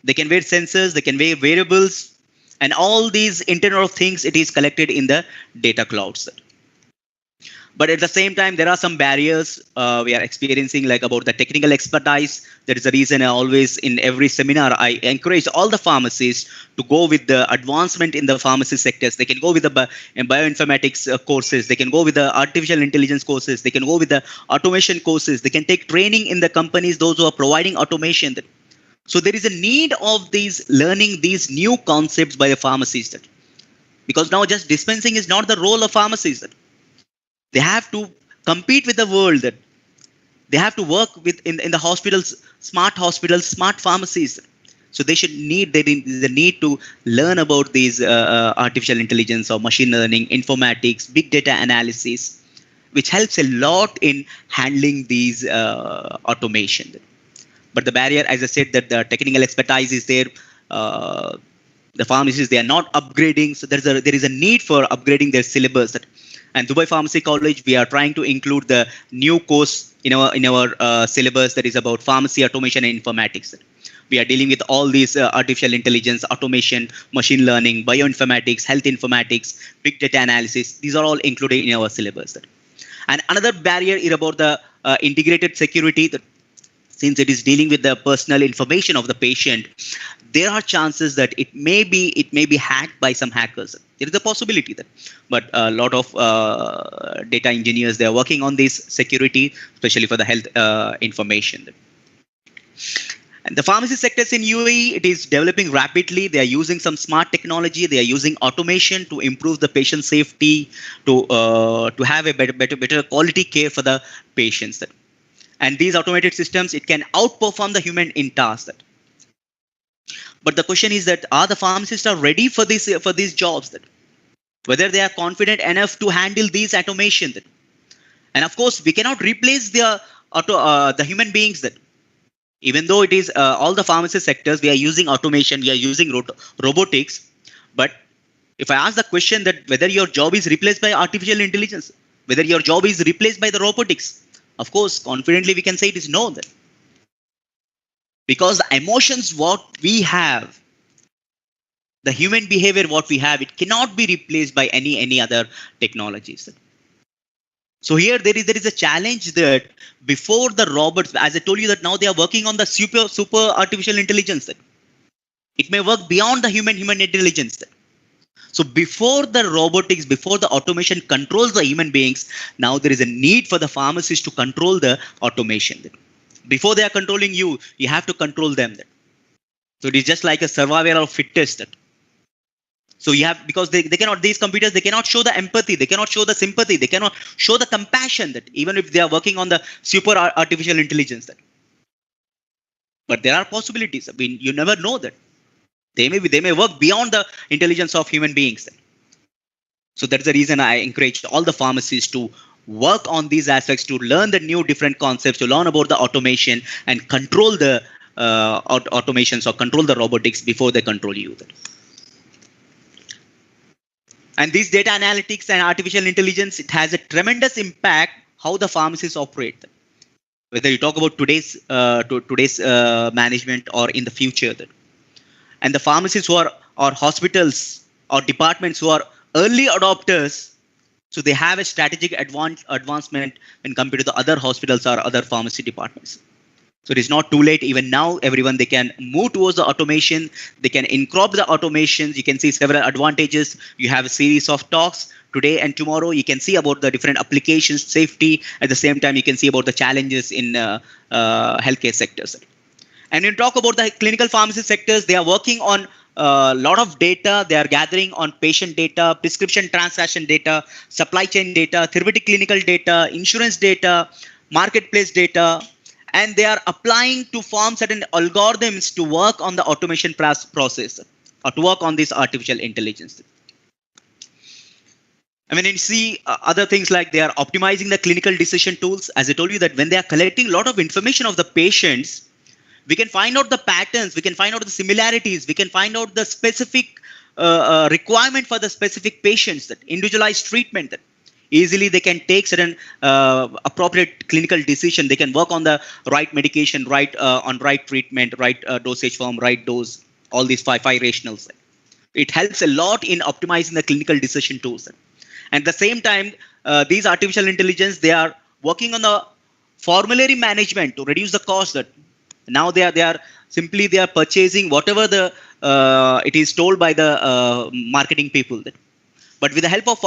They can wear sensors, they can wear wearables, and all these Internet of Things, it is collected in the data clouds. But at the same time, there are some barriers we are experiencing, like about the technical expertise. That is the reason I always, in every seminar, I encourage all the pharmacists to go with the advancement in the pharmacy sectors. They can go with the bioinformatics courses. They can go with the artificial intelligence courses. They can go with the automation courses. They can take training in the companies, those who are providing automation. So there is a need of learning these new concepts by the pharmacists. Because now just dispensing is not the role of pharmacists. They have to compete with the world. That they have to work with in the hospitals, smart pharmacies. So they should need they the need to learn about these artificial intelligence or machine learning, informatics, big data analysis, which helps a lot in handling these automation. But the barrier, as I said, that the technical expertise is there. The pharmacists, they are not upgrading, so there is a need for upgrading their syllabus. And Dubai Pharmacy College, we are trying to include the new course in our syllabus that is about pharmacy automation and informatics. We are dealing with all these artificial intelligence, automation, machine learning, bioinformatics, health informatics, big data analysis. These are all included in our syllabus. And another barrier is about the integrated security. That since it is dealing with the personal information of the patient, there are chances that it may be hacked by some hackers. There is a possibility that, but a lot of data engineers, they are working on this security, especially for the health information. And the pharmacy sectors in UAE, it is developing rapidly. They are using some smart technology. They are using automation to improve the patient safety, to have a better quality care for the patients. And these automated systems, it can outperform the human in tasks. But the question is that are the pharmacists are ready for these jobs? Whether they are confident enough to handle these automation. And of course, we cannot replace the human beings. Even though it is all the pharmacy sectors, we are using automation, we are using robotics. But if I ask the question that whether your job is replaced by artificial intelligence, whether your job is replaced by the robotics, of course, confidently we can say it is no. Because the emotions what we have, the human behavior what we have, it cannot be replaced by any other technologies. So here there is a challenge that before the robots, as I told you, that now they are working on the super artificial intelligence. It may work beyond the human intelligence. So before the robotics, before the automation controls the human beings, now there is a need for the pharmacists to control the automation. Before they are controlling you, you have to control them. So it is just like a survival of fittest. So you have, because they cannot, these computers, they cannot show the empathy, they cannot show the sympathy, they cannot show the compassion, that even if they are working on the super artificial intelligence. But there are possibilities. I mean, you never know that. They may work beyond the intelligence of human beings. So that's the reason I encourage all the pharmacists to work on these aspects, to learn the new different concepts, to learn about the automation and control the automations or control the robotics before they control you. And these data analytics and artificial intelligence, it has a tremendous impact how the pharmacies operate. Whether you talk about today's management or in the future. And the pharmacists who are, or hospitals or departments who are early adopters, so they have a strategic advancement when compared to the other hospitals or other pharmacy departments. So it is not too late. Even now, everyone, they can move towards the automation. They can incorporate the automations. You can see several advantages. You have a series of talks today and tomorrow. You can see about the different applications, safety. At the same time, you can see about the challenges in healthcare sectors. And when you talk about the clinical pharmacy sectors, they are working on a lot of data. They are gathering on patient data, prescription transaction data, supply chain data, therapeutic clinical data, insurance data, marketplace data. And they are applying to form certain algorithms to work on the automation process or to work on this artificial intelligence. I mean, you see other things like they are optimizing the clinical decision tools. As I told you that when they are collecting a lot of information of the patients, we can find out the patterns, we can find out the similarities, we can find out the specific requirement for the specific patients, that individualized treatment. That easily they can take certain appropriate clinical decision. They can work on the right medication, right treatment, right dosage form, right dose, all these five rationals. It helps a lot in optimizing the clinical decision tools. And at the same time, these artificial intelligence, they are working on the formulary management to reduce the cost. That now they are purchasing whatever the it is told by the marketing people. But with the help of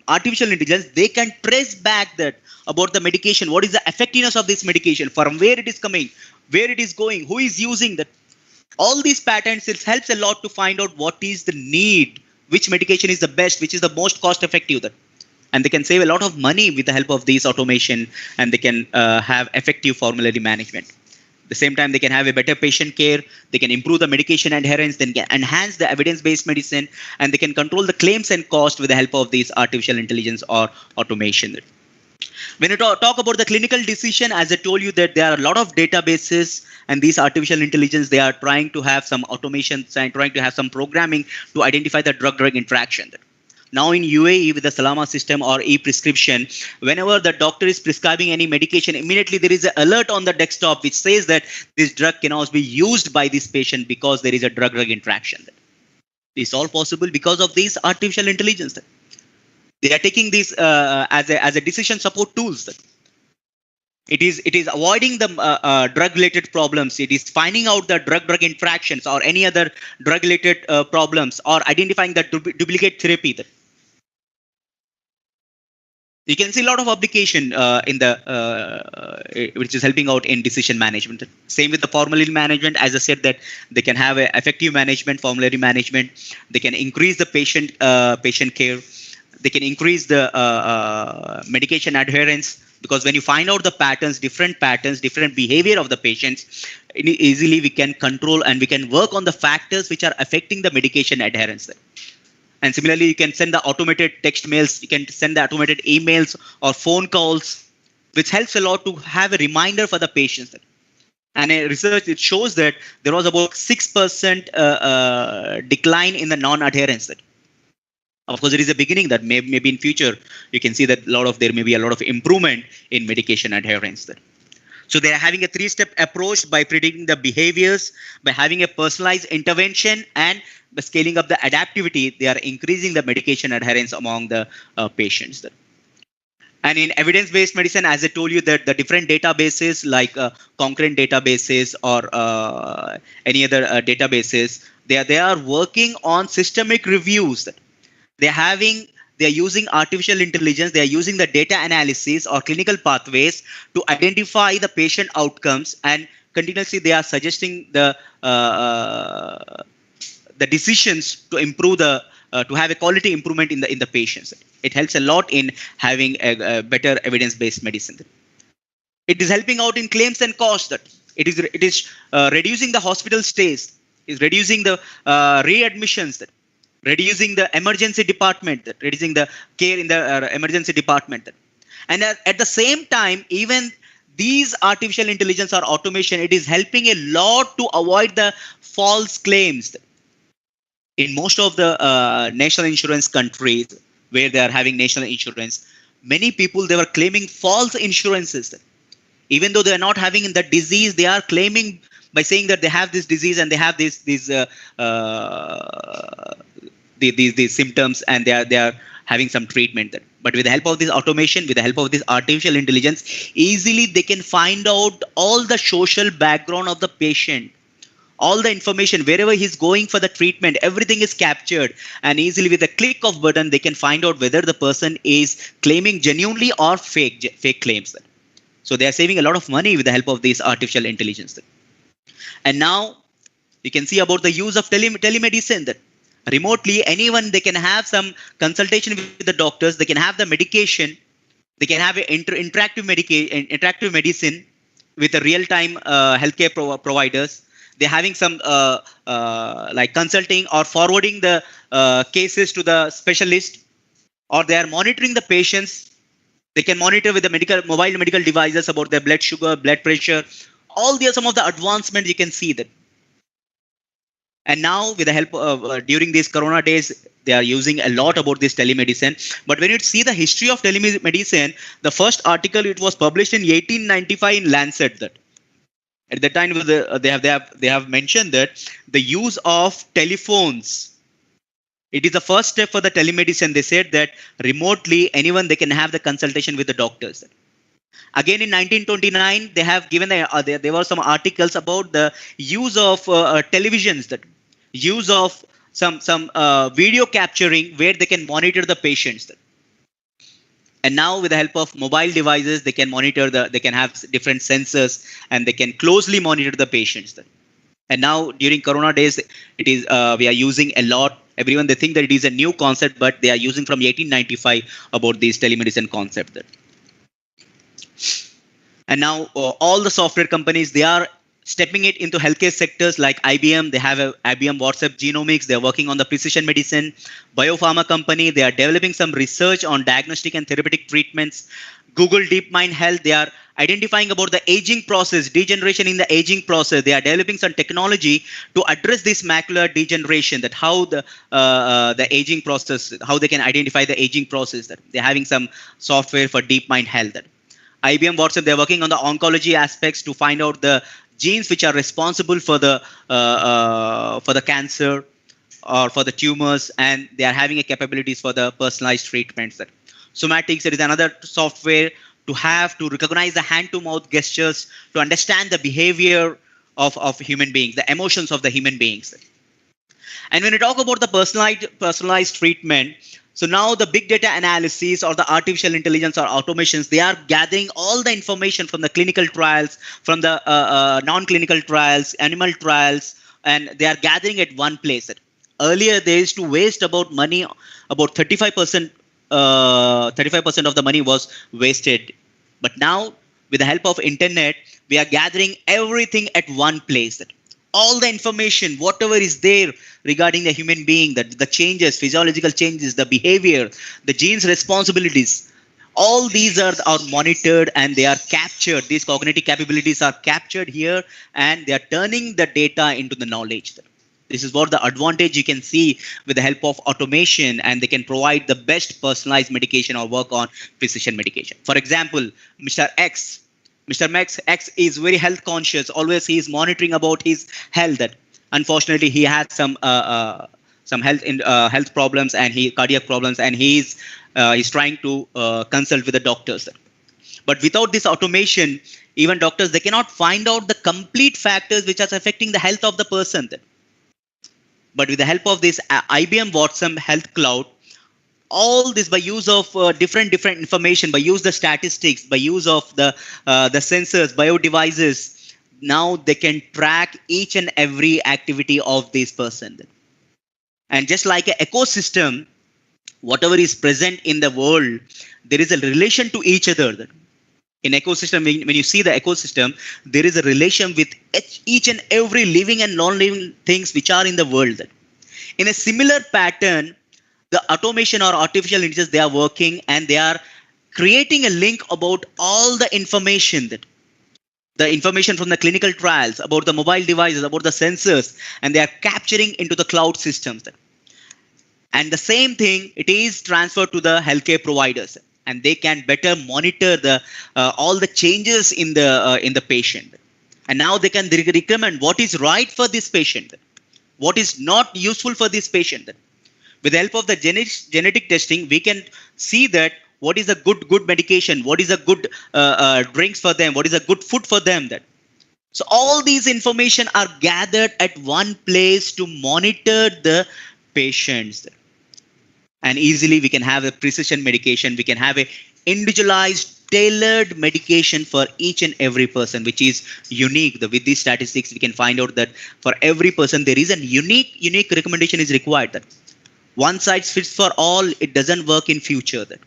artificial intelligence, they can trace back that about the medication. What is the effectiveness of this medication? From where it is coming, where it is going, who is using that? All these patterns, it helps a lot to find out what is the need, which medication is the best, which is the most cost effective. and they can save a lot of money with the help of these automation, and they can have effective formulary management. At the same time, they can have a better patient care, they can improve the medication adherence, then can enhance the evidence-based medicine, and they can control the claims and cost with the help of these artificial intelligence or automation. When you talk about the clinical decision, as I told you that there are a lot of databases, and these artificial intelligence, they are trying to have some automation and trying to have some programming to identify the drug-drug interaction. Now in UAE with the Salama system or e-prescription, whenever the doctor is prescribing any medication, immediately there is an alert on the desktop which says that this drug cannot be used by this patient because there is a drug-drug interaction. It's all possible because of these artificial intelligence. They are taking these as a decision support tools. It is avoiding the drug-related problems. It is finding out the drug-drug interactions or any other drug-related problems, or identifying the duplicate therapy. You can see a lot of application in the which is helping out in decision management. Same with the formulary management. As I said, that they can have a effective management, formulary management. They can increase the patient care. They can increase the medication adherence, because when you find out the patterns, different behavior of the patients, easily we can control and we can work on the factors which are affecting the medication adherence. And similarly, you can send the automated text mails, you can send the automated emails or phone calls, which helps a lot to have a reminder for the patients. And a research, it shows that there was about 6% decline in the non-adherence. Of course, it is a beginning that maybe in future you can see that there may be a lot of improvement in medication adherence. So they are having a 3-step approach by predicting the behaviors, by having a personalized intervention, and by scaling up the adaptivity. They are increasing the medication adherence among the patients. And in evidence-based medicine, as I told you, that the different databases like Cochrane databases or any other databases, they are working on systemic reviews. They are using artificial intelligence, they are using the data analysis or clinical pathways to identify the patient outcomes, and continuously they are suggesting the decisions to improve to have a quality improvement in the patients. It helps a lot in having a better evidence-based medicine. It is helping out in claims and costs. It is reducing the hospital stays, is reducing the readmissions, reducing the emergency department, reducing the care in the emergency department. And at the same time, even these artificial intelligence or automation, it is helping a lot to avoid the false claims. In most of the national insurance countries where they are having national insurance, many people, they were claiming false insurances. Even though they are not having the disease, they are claiming by saying that they have this disease and they have these symptoms, and they are having some treatment. But with the help of this automation, with the help of this artificial intelligence, easily they can find out all the social background of the patient, all the information, wherever he's going for the treatment, everything is captured, and easily with a click of button they can find out whether the person is claiming genuinely or fake claims. So they are saving a lot of money with the help of this artificial intelligence. And now you can see about the use of telemedicine. That remotely, anyone, they can have some consultation with the doctors, they can have the medication, they can have an interactive medicine with the real-time healthcare providers. They're having some like consulting or forwarding the cases to the specialist, or they are monitoring the patients. They can monitor with the mobile medical devices about their blood sugar, blood pressure. All these are some of the advancements you can see that. And now with the help of during these Corona days, they are using a lot about this telemedicine. But when you see the history of telemedicine, the first article, it was published in 1895 in Lancet. That at the time they have mentioned that the use of telephones, it is the first step for the telemedicine. They said that remotely anyone, they can have the consultation with the doctors. Again in 1929, they have given there were some articles about the use of televisions, that use of some video capturing where they can monitor the patients. And now with the help of mobile devices, they can monitor they can have different sensors and they can closely monitor the patients. And now during Corona days, it is we are using a lot Everyone, they think that it is a new concept, but they are using from 1895 about this telemedicine concept. That. And now all the software companies, they are stepping it into healthcare sectors like IBM. They have a IBM WhatsApp Genomics. They're working on the precision medicine. Biopharma company, they are developing some research on diagnostic and therapeutic treatments. Google DeepMind Health, they are identifying about the aging process, degeneration in the aging process. They are developing some technology to address this macular degeneration, that how the aging process, how they can identify the aging process. That they're having some software for DeepMind Health. That IBM Watson, they're working on the oncology aspects to find out the genes which are responsible for the cancer or for the tumors, and they are having a capabilities for the personalized treatments. That Somatics, there is another software to recognize the hand-to-mouth gestures, to understand the behavior of human beings, the emotions of the human beings. And when we talk about the personalized treatment, so now the big data analysis or the artificial intelligence or automations, they are gathering all the information from the clinical trials, from the non-clinical trials, animal trials, and they are gathering at one place. Earlier, they used to waste about money, about 35%. 35% of the money was wasted. But now, with the help of internet, we are gathering everything at one place. All the information, whatever is there regarding the human being, the changes, physiological changes, the behavior, the genes responsibilities, all these are monitored and they are captured. These cognitive capabilities are captured here, and they are turning the data into the knowledge. This is what the advantage you can see with the help of automation, and they can provide the best personalized medication or work on precision medication. For example, Mr. X is very health conscious. Always he is monitoring about his health. That unfortunately he has some health problems and cardiac problems, and he's trying to consult with the doctors. But without this automation, even doctors, they cannot find out the complete factors which are affecting the health of the person. But with the help of this IBM Watson Health Cloud, all this by use of different information, by use the statistics, by use of the sensors, bio devices, now they can track each and every activity of this person. And just like an ecosystem, whatever is present in the world, there is a relation to each other. In ecosystem, when you see the ecosystem, there is a relation with each and every living and non-living things which are in the world. In a similar pattern, the automation or artificial intelligence, they are working and they are creating a link about all the information, the information from the clinical trials, about the mobile devices, about the sensors, and they are capturing into the cloud systems. And the same thing, it is transferred to the healthcare providers, and they can better monitor the all the changes in the patient. And now they can recommend what is right for this patient, what is not useful for this patient. With the help of the genetic testing, we can see that what is a good medication, what is a good drinks for them, what is a good food for them. So all these information are gathered at one place to monitor the patients. And easily we can have a precision medication, we can have a individualized, tailored medication for each and every person, which is unique. With these statistics, we can find out that for every person, there is a unique recommendation is required. That one size fits for all, it doesn't work in future. That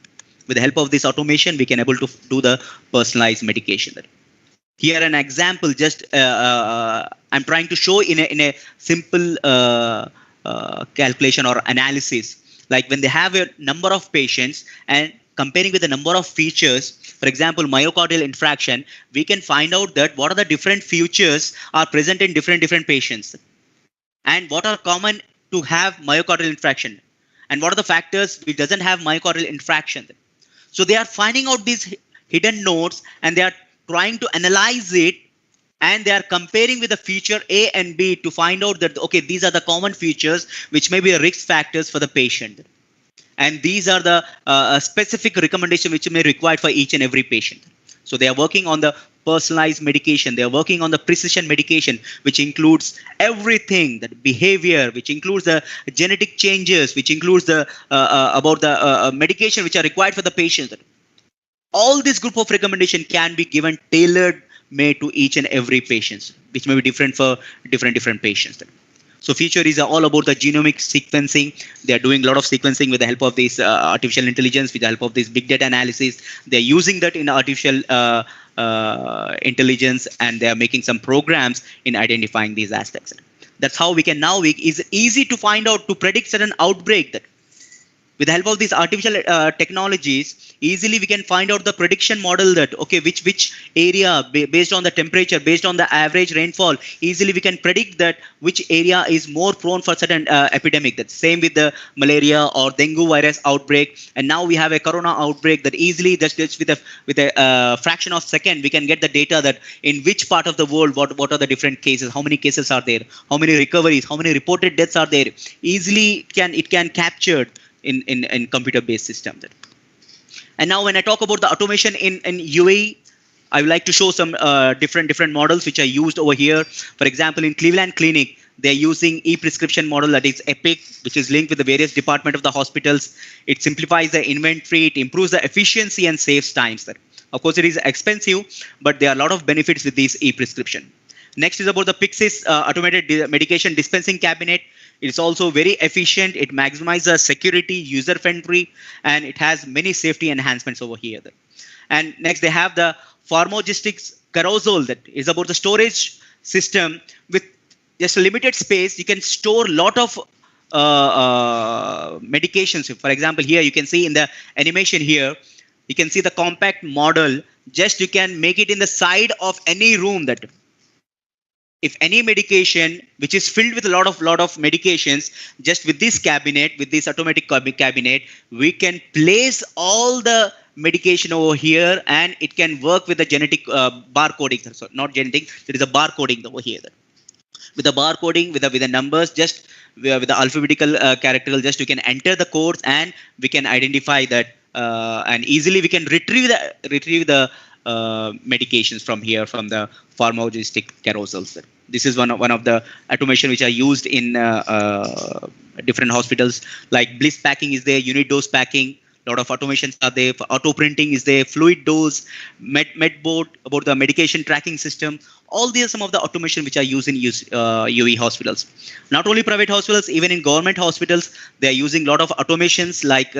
with the help of this automation, we can able to do the personalized medication. That here an example, just I'm trying to show in a simple calculation or analysis. Like when they have a number of patients and comparing with the number of features, for example, myocardial infarction, we can find out that what are the different features are present in different patients, and what are common to have myocardial infarction, and what are the factors which doesn't have myocardial infarction. So they are finding out these hidden nodes, and they are trying to analyze it, and they are comparing with the feature A and B to find out that, okay, these are the common features which may be risk factors for the patient. And these are the specific recommendations which may be required for each and every patient. So they are working on the personalized medication. They are working on the precision medication, which includes everything, that behavior, which includes the genetic changes, which includes the about the medication which are required for the patient. All this group of recommendation can be given tailored made to each and every patient, which may be different for different patients. So future is all about the genomic sequencing. They are doing a lot of sequencing with the help of this artificial intelligence, with the help of this big data analysis. They're using that in artificial intelligence, and they are making some programs in identifying these aspects. That's how we can now, it's easy to find out, to predict certain outbreak. That with the help of these artificial technologies, easily we can find out the prediction model that, okay, which area, based on the temperature, based on the average rainfall, easily we can predict that which area is more prone for certain epidemic. That's same with the malaria or dengue virus outbreak. And now we have a corona outbreak that easily, just with a fraction of second, we can get the data that in which part of the world, what are the different cases, how many cases are there, how many recoveries, how many reported deaths are there. Easily it can capture in computer-based system. And now when I talk about the automation in UAE, I would like to show some different models which are used over here. For example, in Cleveland Clinic, they're using e-prescription model, that is Epic, which is linked with the various departments of the hospitals. It simplifies the inventory, it improves the efficiency and saves times. Of course, it is expensive, but there are a lot of benefits with this e-prescription. Next is about the Pyxis automated medication dispensing cabinet. It's also very efficient. It maximizes security, user-friendly, and it has many safety enhancements over here. And next, they have the Pharmagistics Carousel, that is about the storage system. With just a limited space, you can store a lot of medications. For example, here you can see in the animation here, you can see the compact model. Just you can make it in the side of any room. That if any medication which is filled with a lot of medications, just with this cabinet, with this automatic cabinet, we can place all the medication over here, and it can work with the genetic barcoding. So not genetic, there is a barcoding over here. With the barcoding, with the numbers, just with the alphabetical character, just you can enter the codes, and we can identify that, and easily we can retrieve the medications from here, from the pharmagistic carousels. This is one of the automation which are used in different hospitals. Like Bliss packing is there, unit dose packing. A lot of automations are there. Auto printing is there. Fluid dose, Medboard, about the medication tracking system. All these are some of the automation which are used in UAE hospitals. Not only private hospitals, even in government hospitals, they are using a lot of automations like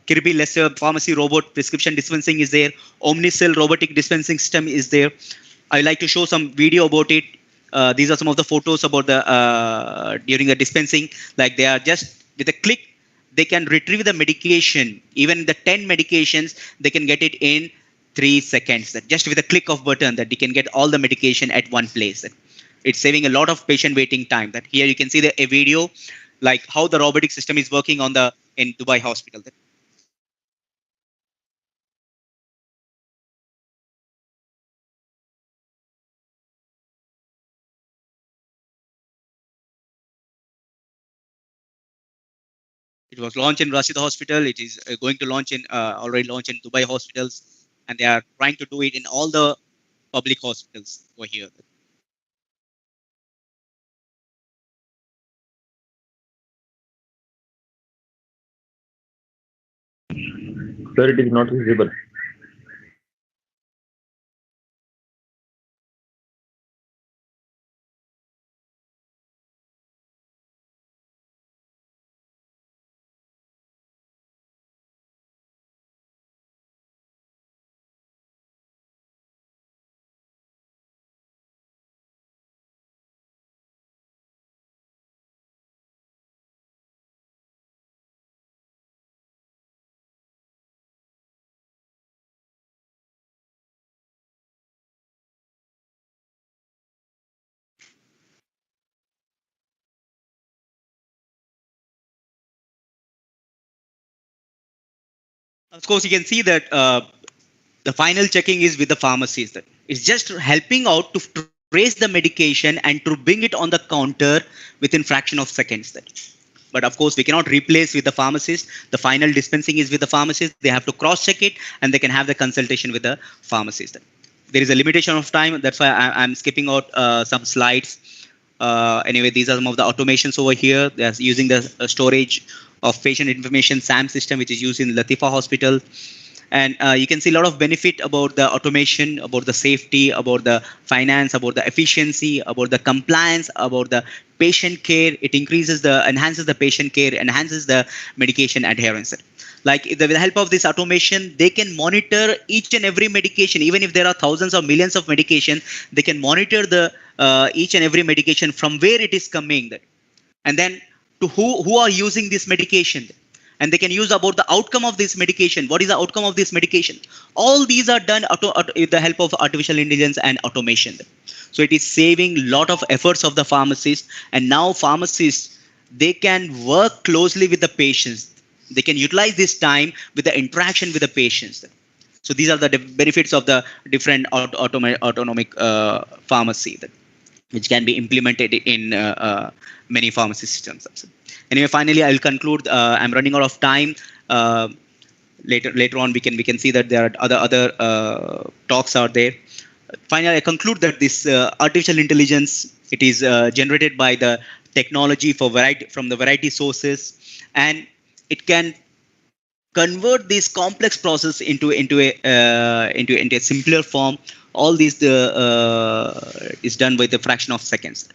Kirby Lesser pharmacy robot prescription dispensing is there. Omnicell robotic dispensing system is there. I like to show some video about it. These are some of the photos about the during the dispensing. Like they are just with a click, they can retrieve the medication. Even the 10 medications, they can get it in 3 seconds. That just with a click of button, that they can get all the medication at one place. It's saving a lot of patient waiting time. That here you can see a video like how the robotic system is working in Dubai hospital. It was launched in Rashida Hospital. It is going to launch already launched in Dubai hospitals, and they are trying to do it in all the public hospitals over here. Sir, it is not visible. Of course, you can see that the final checking is with the pharmacies. That it's just helping out to trace the medication and to bring it on the counter within fraction of seconds. But of course, we cannot replace with the pharmacist. The final dispensing is with the pharmacist. They have to cross-check it, and they can have the consultation with the pharmacist. There is a limitation of time. That's why I'm skipping out some slides. Anyway, these are some of the automations over here. They're using the storage of patient information SAM system, which is used in Latifa Hospital. And you can see a lot of benefit about the automation, about the safety, about the finance, about the efficiency, about the compliance, about the patient care. It enhances the patient care, enhances the medication adherence. Like with the help of this automation, they can monitor each and every medication. Even if there are thousands or millions of medication, they can monitor the each and every medication from where it is coming, and then to who are using this medication, and they can use about the outcome of this medication. What is the outcome of this medication? All these are done with the help of artificial intelligence and automation. So it is saving a lot of efforts of the pharmacist, and now pharmacists, they can work closely with the patients. They can utilize this time with the interaction with the patients. So these are the benefits of the different autonomic pharmacy which can be implemented in many pharmacy systems. Anyway, finally, I'll conclude. I'm running out of time. Later on, we can see that there are other talks out there. Finally, I conclude that this artificial intelligence, it is generated by the technology from the variety sources, and it can convert this complex process into a simpler form. All these is done with a fraction of seconds.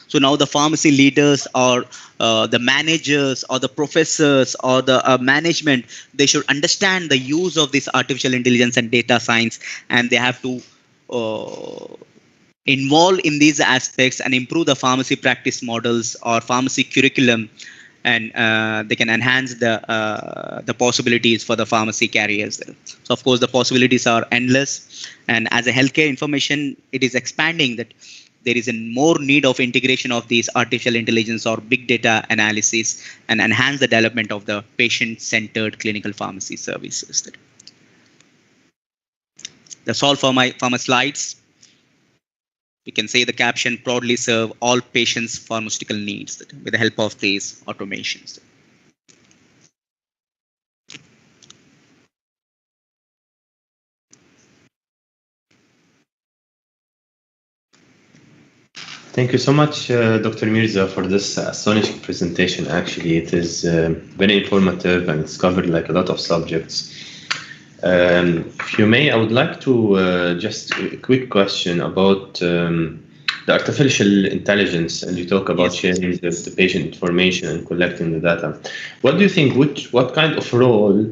So now the pharmacy leaders or the managers or the professors or the management, they should understand the use of this artificial intelligence and data science, and they have to involve in these aspects and improve the pharmacy practice models or pharmacy curriculum, and they can enhance the possibilities for the pharmacy carriers. So of course the possibilities are endless, and as a healthcare information, it is expanding that there is a more need of integration of these artificial intelligence or big data analysis and enhance the development of the patient-centered clinical pharmacy services. That's all for my slides. You can say the caption, proudly serve all patients' pharmaceutical needs with the help of these automations. Thank you so much, Dr. Mirza, for this astonishing presentation. Actually, it is very informative and it's covered like a lot of subjects. If you may, I would like to just a quick question about the artificial intelligence, and you talk about sharing the patient information and collecting the data. What do you think? What kind of role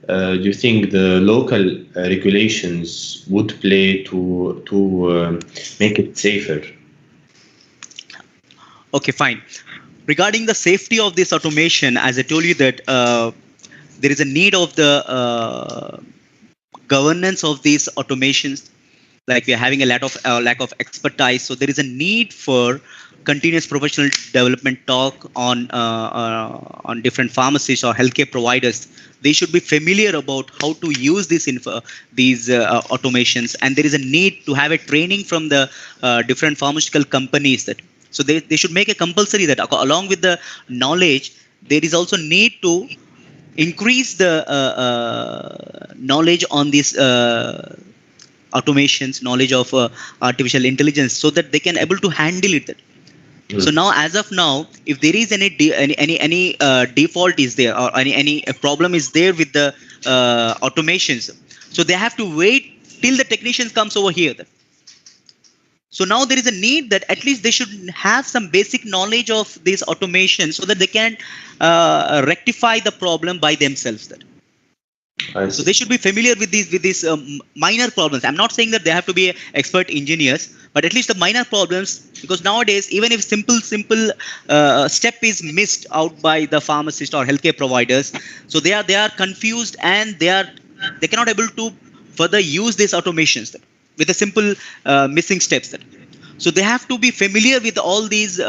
do you think the local regulations would play to make it safer? Okay, fine. Regarding the safety of this automation, as I told you that there is a need of the governance of these automations. Like we are having a lack of expertise, so there is a need for continuous professional development talk on different pharmacies or healthcare providers. They should be familiar about how to use these automations, and there is a need to have a training from the different pharmaceutical companies. So they should make a compulsory that along with the knowledge, there is also need to increase the knowledge on these automations, knowledge of artificial intelligence, so that they can able to handle it. So now, as of now, if there is any default is there or any problem is there with the automations, so they have to wait till the technician comes over here. So now there is a need that at least they should have some basic knowledge of this automation so that they can rectify the problem by themselves. So they should be familiar with these minor problems. I'm not saying that they have to be expert engineers, but at least the minor problems, because nowadays, even if simple step is missed out by the pharmacist or healthcare providers, so they are confused and they cannot able to further use these automations with the simple missing steps. So they have to be familiar with all these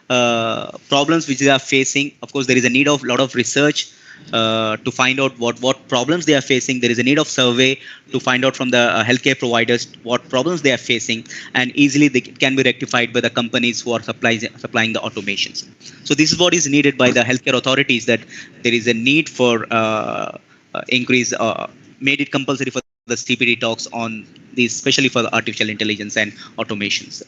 problems which they are facing. Of course, there is a need of a lot of research to find out what problems they are facing. There is a need of survey to find out from the healthcare providers what problems they are facing, and easily they can be rectified by the companies who are supplying the automations. So this is what is needed by the healthcare authorities, that there is a need for increase, made it compulsory for the CPD talks on these, especially for the artificial intelligence and automations.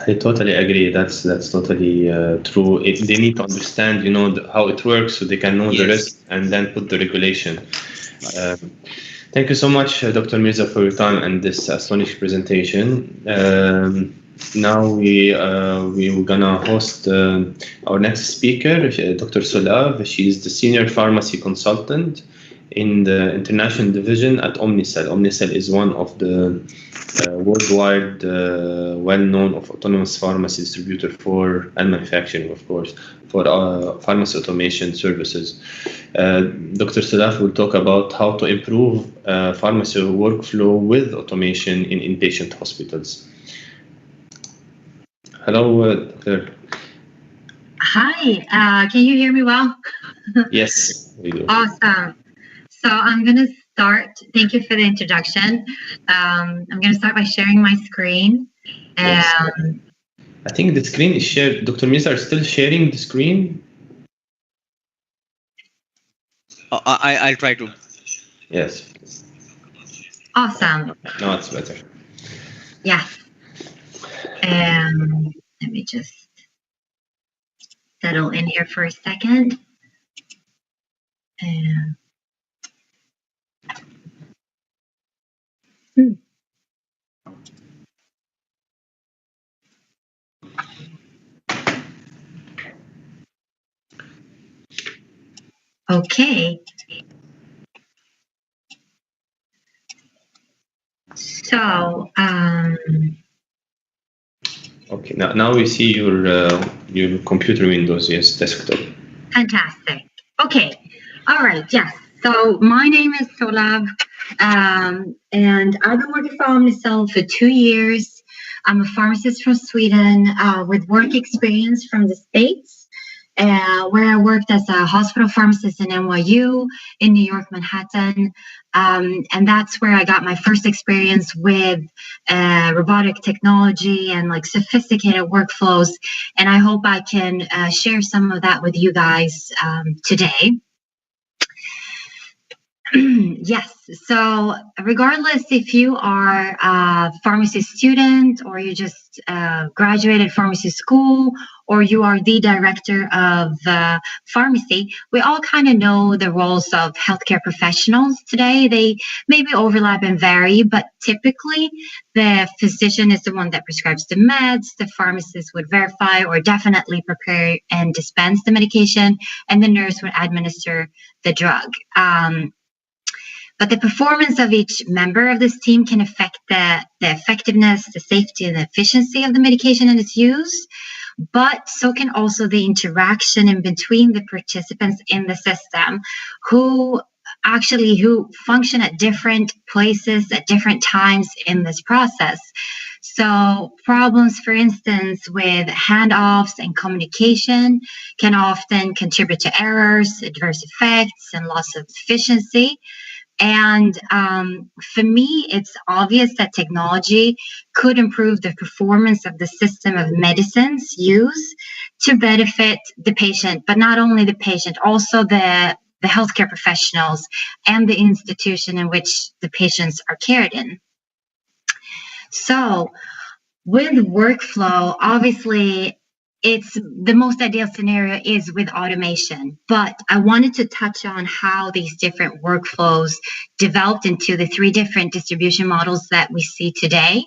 I totally agree. That's totally true. They need to understand, how it works, so they can know the risk and then put the regulation. Thank you so much, Dr. Mirza, for your time and this astonishing presentation. Now we're gonna host our next speaker, Dr. Solav. She's the senior pharmacy consultant in the international division at Omnicell. Omnicell is one of the worldwide well-known of autonomous pharmacy distributor for and manufacturing, of course, for pharmacy automation services. Dr. Solav will talk about how to improve pharmacy workflow with automation in inpatient hospitals. Hello, Dr. Hi, can you hear me well? Yes, we do. Awesome. So I'm going to start. Thank you for the introduction. I'm going to start by sharing my screen. Yes. I think the screen is shared. Dr. Mirza, are still sharing the screen? I'll try to. Yes. Awesome. Now it's better. Yes. Let me just settle in here for a second. Okay. So, okay, now we see your computer windows, yes, desktop. fantastic. Okay. All right. Yes. So my name is Solav, and I've been working for Omnicell for 2 years. I'm a pharmacist from Sweden with work experience from the States, where I worked as a hospital pharmacist in NYU in New York, Manhattan. And that's where I got my first experience with robotic technology and like sophisticated workflows. And I hope I can share some of that with you guys today. Yes. So regardless if you are a pharmacy student or you just graduated pharmacy school or you are the director of pharmacy, we all kind of know the roles of healthcare professionals today. They maybe overlap and vary, but typically the physician is the one that prescribes the meds, the pharmacist would verify or definitely prepare and dispense the medication, and the nurse would administer the drug. But the performance of each member of this team can affect the effectiveness, the safety, and the efficiency of the medication and its use. But so can also the interaction in between the participants in the system who function at different places at different times in this process. So problems, for instance, with handoffs and communication can often contribute to errors, adverse effects, and loss of efficiency. And for me, it's obvious that technology could improve the performance of the system of medicines used to benefit the patient, but not only the patient, also the healthcare professionals and the institution in which the patients are cared in. So with workflow, obviously, it's the most ideal scenario is with automation, but I wanted to touch on how these different workflows developed into the 3 different distribution models that we see today.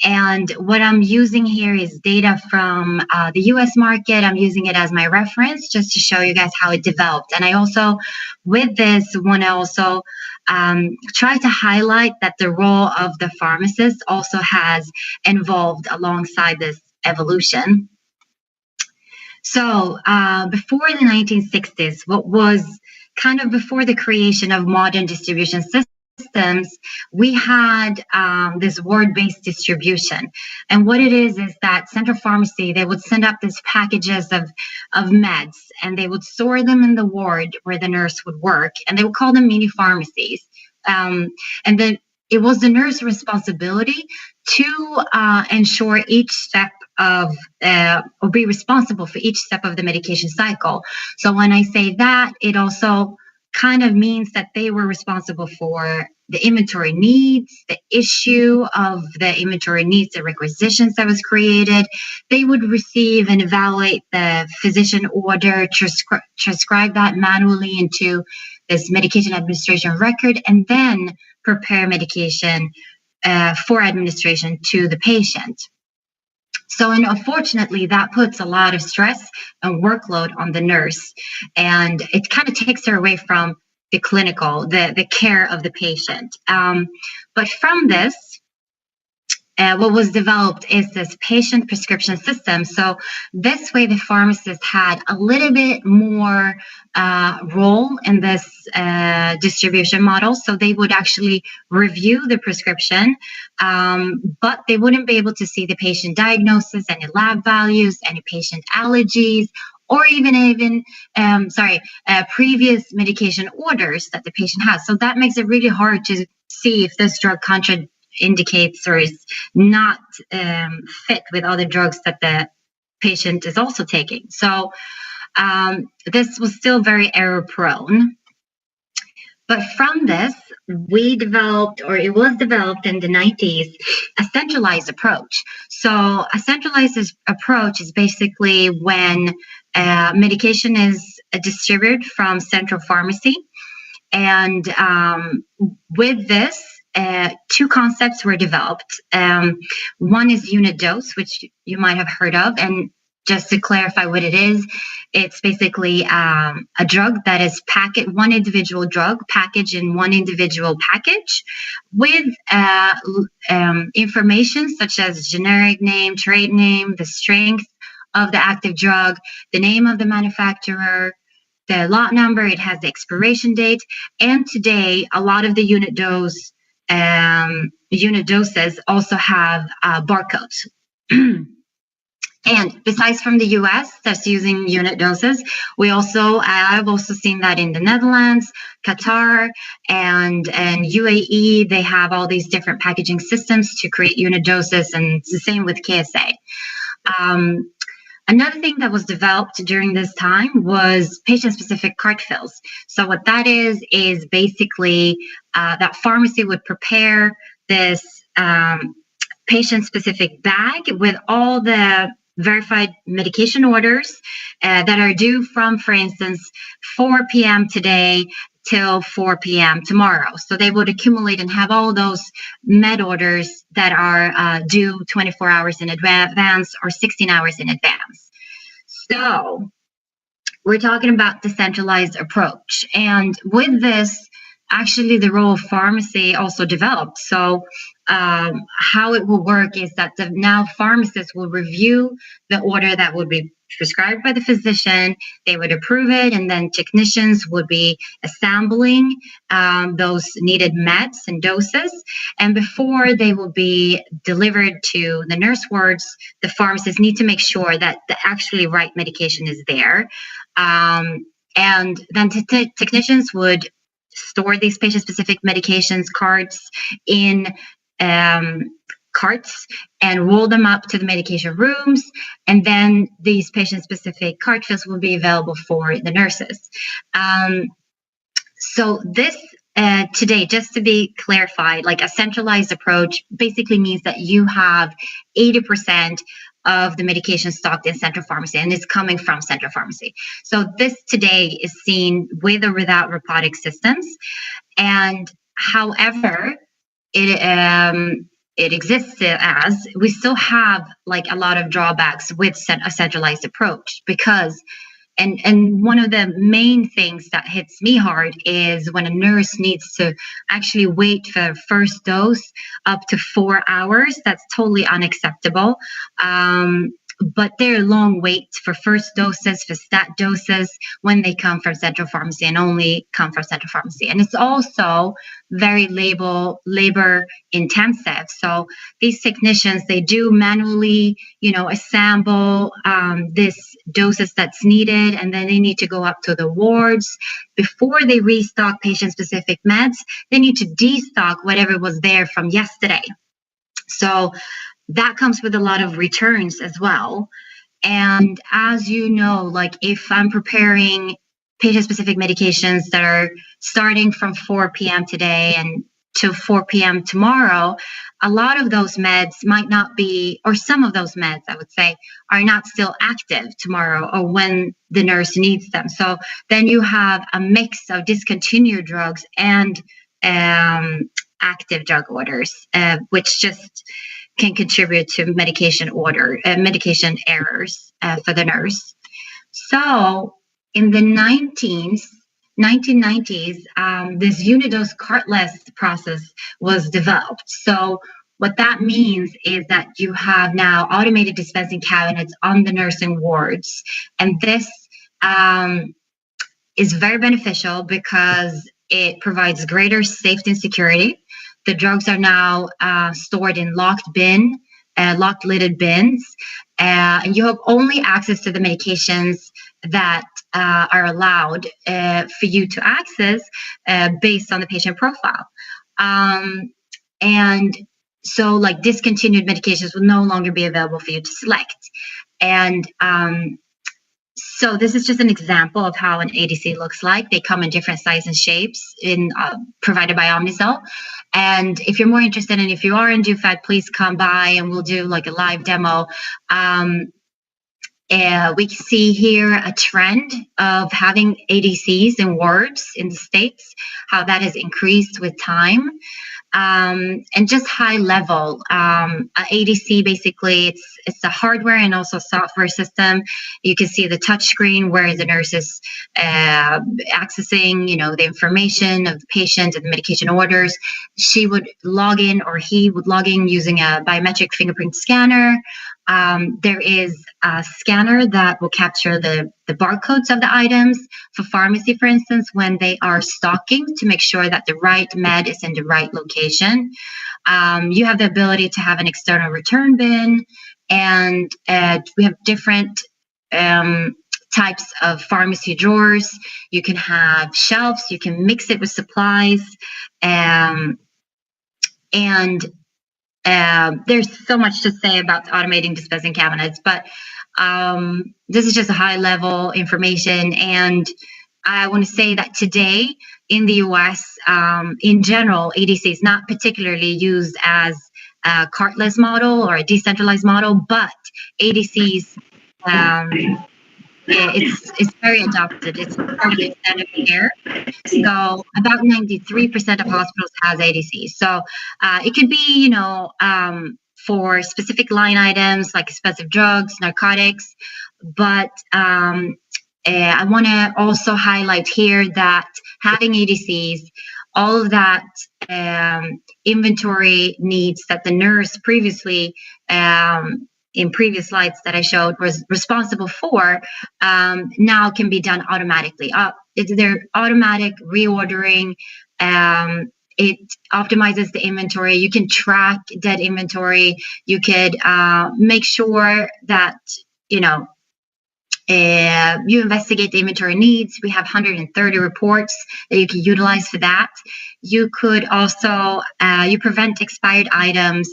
And what I'm using here is data from the US market. I'm using it as my reference just to show you guys how it developed. And I also, with this, want to also try to highlight that the role of the pharmacist also has evolved alongside this evolution. So before the 1960s, what was kind of before the creation of modern distribution systems, we had this ward-based distribution. And what it is that central pharmacy, they would send up these packages of meds, and they would store them in the ward where the nurse would work, and they would call them mini pharmacies. And then it was the nurse's responsibility to ensure each step of or be responsible for each step of the medication cycle. So when I say that, it also kind of means that they were responsible for the inventory needs, the issue of the inventory needs, the requisitions that was created. They would receive and evaluate the physician order, transcribe that manually into this medication administration record, and then prepare medication for administration to the patient. So, and unfortunately, that puts a lot of stress and workload on the nurse, and it kind of takes her away from the clinical, the care of the patient. But from this, what was developed is this patient prescription system. So this way, the pharmacist had a little bit more role in this distribution model. So they would actually review the prescription, but they wouldn't be able to see the patient diagnosis, any lab values, any patient allergies, or even previous medication orders that the patient has. So that makes it really hard to see if this drug indicates or is not fit with other drugs that the patient is also taking. So this was still very error prone. But from this, we developed, or it was developed in the 90s, a centralized approach. So a centralized approach is basically when medication is distributed from central pharmacy. And with this, two concepts were developed. One is unit dose, which you might have heard of. And just to clarify what it is, it's basically a drug that is one individual drug packaged in one individual package with information such as generic name, trade name, the strength of the active drug, the name of the manufacturer, the lot number, it has the expiration date. And today, a lot of the unit doses also have barcodes. And besides from the US that's using unit doses, I've also seen that in the Netherlands, Qatar, and UAE. They have all these different packaging systems to create unit doses, and it's the same with KSA. Another thing that was developed during this time was patient-specific cart fills. So what that is basically that pharmacy would prepare this patient-specific bag with all the verified medication orders that are due from, for instance, 4 p.m. today till 4 p.m. tomorrow. So they would accumulate and have all those med orders that are due 24 hours in advance or 16 hours in advance. So we're talking about the centralized approach. And with this, actually the role of pharmacy also developed. So how it will work is that now pharmacists will review the order that would be prescribed by the physician, they would approve it, and then technicians would be assembling those needed meds and doses. And before they will be delivered to the nurse wards, the pharmacists need to make sure that the actually right medication is there. And then technicians would store these patient-specific medications cards in carts and roll them up to the medication rooms, and then these patient-specific cart fills will be available for the nurses. So this today, just to be clarified, like a centralized approach basically means that you have 80% of the medication stocked in central pharmacy, and it's coming from central pharmacy. So this today is seen with or without robotic systems. And however, it exists as, we still have like a lot of drawbacks with a centralized approach, because and one of the main things that hits me hard is when a nurse needs to actually wait for the first dose up to 4 hours. That's totally unacceptable. But there are long waits for first doses, for stat doses, when they come from central pharmacy and only come from central pharmacy. And it's also very labor intensive. So these technicians, they do manually, assemble this doses that's needed, and then they need to go up to the wards. Before they restock patient-specific meds, they need to destock whatever was there from yesterday. So that comes with a lot of returns as well. And as you know, like if I'm preparing patient-specific medications that are starting from 4 p.m. today and to 4 p.m. tomorrow, a lot of those meds might not be, or some of those meds, I would say, are not still active tomorrow or when the nurse needs them. So then you have a mix of discontinued drugs and active drug orders, which just can contribute to medication errors for the nurse. So in the 1990s, this unidose cartless process was developed. So what that means is that you have now automated dispensing cabinets on the nursing wards. And this is very beneficial because it provides greater safety and security. The drugs are now stored in locked lidded bins, and you have only access to the medications that are allowed for you to access based on the patient profile. And so like discontinued medications will no longer be available for you to select. And so this is just an example of how an ADC looks like. They come in different sizes and shapes provided by Omnicell. And if you're more interested and if you are in DUFAT, please come by and we'll do like a live demo. We see here a trend of having ADCs in wards in the States, how that has increased with time. And just high level, ADC basically it's a hardware and also software system. You can see the touch screen where the nurse is accessing, the information of the patient and the medication orders. She would log in or he would log in using a biometric fingerprint scanner. There is a scanner that will capture the barcodes of the items for pharmacy, for instance, when they are stocking to make sure that the right med is in the right location. You have the ability to have an external return bin, and we have different types of pharmacy drawers. You can have shelves, you can mix it with supplies, and there's so much to say about automating dispensing cabinets, but this is just a high level information. And I want to say that today in the US, in general, ADC is not particularly used as a cartless model or a decentralized model, but ADCs, it's very adopted. It's probably standard of care. So about 93% of hospitals has ADC. So it could be, for specific line items like expensive drugs, narcotics. But I want to also highlight here that having ADCs, all of that inventory needs that the nurse previously in previous slides that I showed was responsible for, now can be done automatically. They're automatic reordering. It optimizes the inventory. You can track dead inventory. You could make sure that, you investigate the inventory needs. We have 130 reports that you can utilize for that. You could also, you prevent expired items.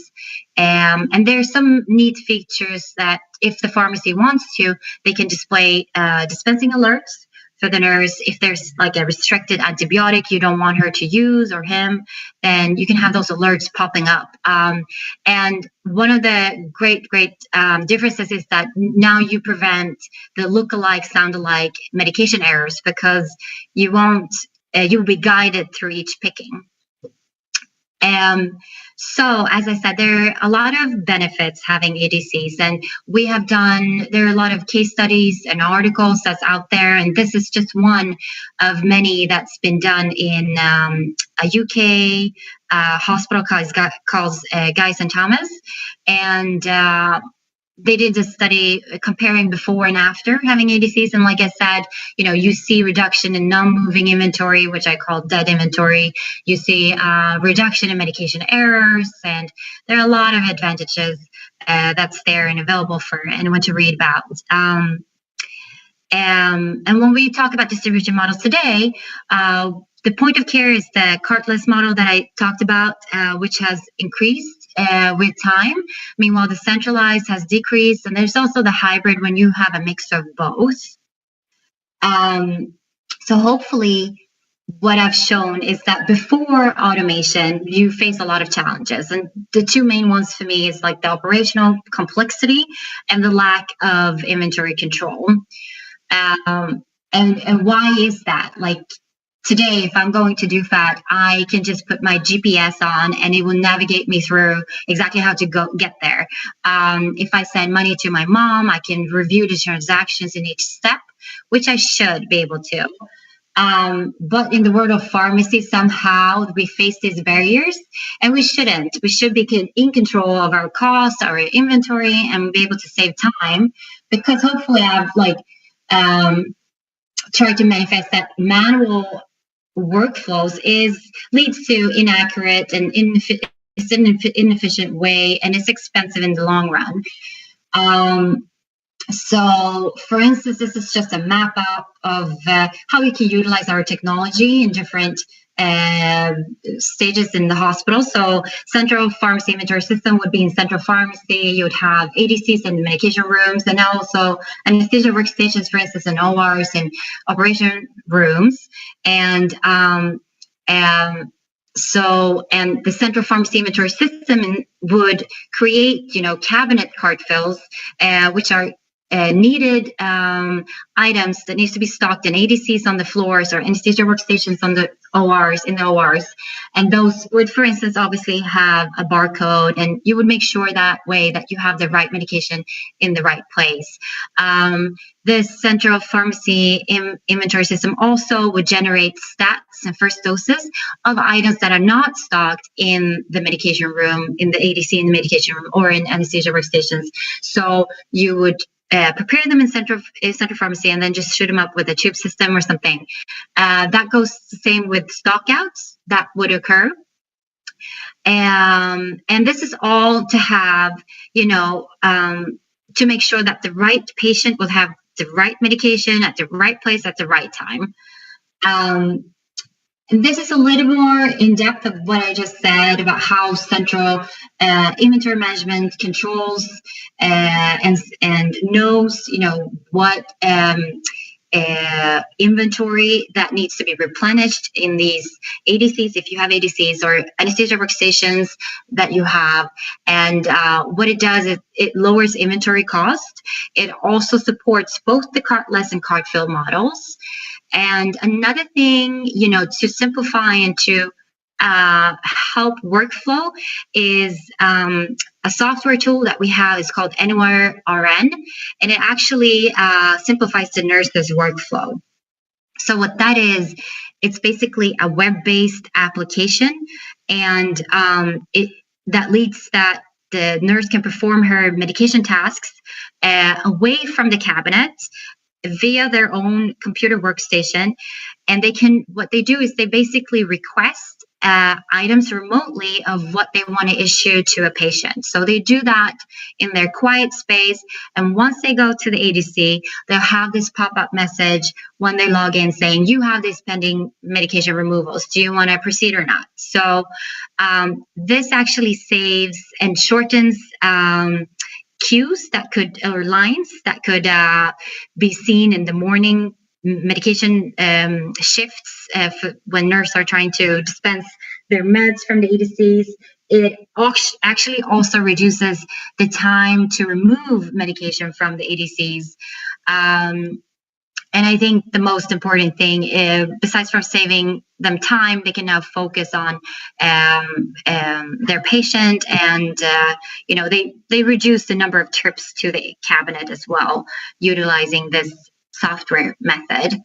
And there's some neat features that if the pharmacy wants to, they can display dispensing alerts for the nurse. If there's like a restricted antibiotic you don't want her to use or him, then you can have those alerts popping up. And one of the great differences is that now you prevent the look-alike, sound-alike medication errors because you won't, you'll be guided through each picking. So as I said, there are a lot of benefits having ADCs, and there are a lot of case studies and articles that's out there, and this is just one of many that's been done in a UK hospital called Guy's and Thomas, and they did a study comparing before and after having ADCs. And like I said, you see reduction in non-moving inventory, which I call dead inventory. You see reduction in medication errors. And there are a lot of advantages that's there and available for anyone to read about. And when we talk about distribution models today, the point of care is the cartless model that I talked about, which has increased with time. Meanwhile, the centralized has decreased, and there's also the hybrid when you have a mix of both. So hopefully what I've shown is that before automation, you face a lot of challenges. And the two main ones for me is like the operational complexity and the lack of inventory control. And why is that? Like, today, if I'm going to DoFat, I can just put my GPS on and it will navigate me through exactly how to go get there. If I send money to my mom, I can review the transactions in each step, which I should be able to. But in the world of pharmacy, somehow we face these barriers, and we shouldn't. We should be in control of our costs, our inventory, and be able to save time, because hopefully I've tried to manifest that manual workflows leads to inaccurate and inefficient way, and it's expensive in the long run. So, for instance, this is just a map up of how we can utilize our technology in different stages in the hospital. So, central pharmacy inventory system would be in central pharmacy. You would have ADCs in the medication rooms, and also anesthesia workstations, for instance, in ORs and operation rooms. And the central pharmacy inventory system would create, cabinet cart fills, which are needed items that needs to be stocked in ADCs on the floors or anesthesia workstations on the ORs, and those would, for instance, obviously have a barcode, and you would make sure that way that you have the right medication in the right place. This central pharmacy inventory system also would generate stats and first doses of items that are not stocked in the medication room, in the ADC in the medication room, or in anesthesia workstations. So you would prepare them in central pharmacy and then just shoot them up with a tube system or something. That goes the same with stockouts that would occur. And this is all to have, to make sure that the right patient will have the right medication at the right place at the right time. And this is a little more in depth of what I just said about how central inventory management controls and knows, what inventory that needs to be replenished in these ADCs, if you have ADCs or anesthesia workstations that you have. And what it does is it lowers inventory cost. It also supports both the cartless and cart fill models. And another thing, to simplify and to help workflow is a software tool that we have is called Anywhere RN, and it actually simplifies the nurse's workflow. So what that is, it's basically a web-based application, and that leads that the nurse can perform her medication tasks away from the cabinet via their own computer workstation. And what they do is they basically request items remotely of what they want to issue to a patient. So they do that in their quiet space. And once they go to the ADC, they'll have this pop-up message when they log in saying, you have these pending medication removals. Do you want to proceed or not? So this actually saves and shortens queues or lines that could be seen in the morning medication shifts when nurses are trying to dispense their meds from the ADCs. It actually also reduces the time to remove medication from the ADCs. And I think the most important thing, besides from saving them time, they can now focus on their patient, and they reduce the number of trips to the cabinet as well, utilizing this software method.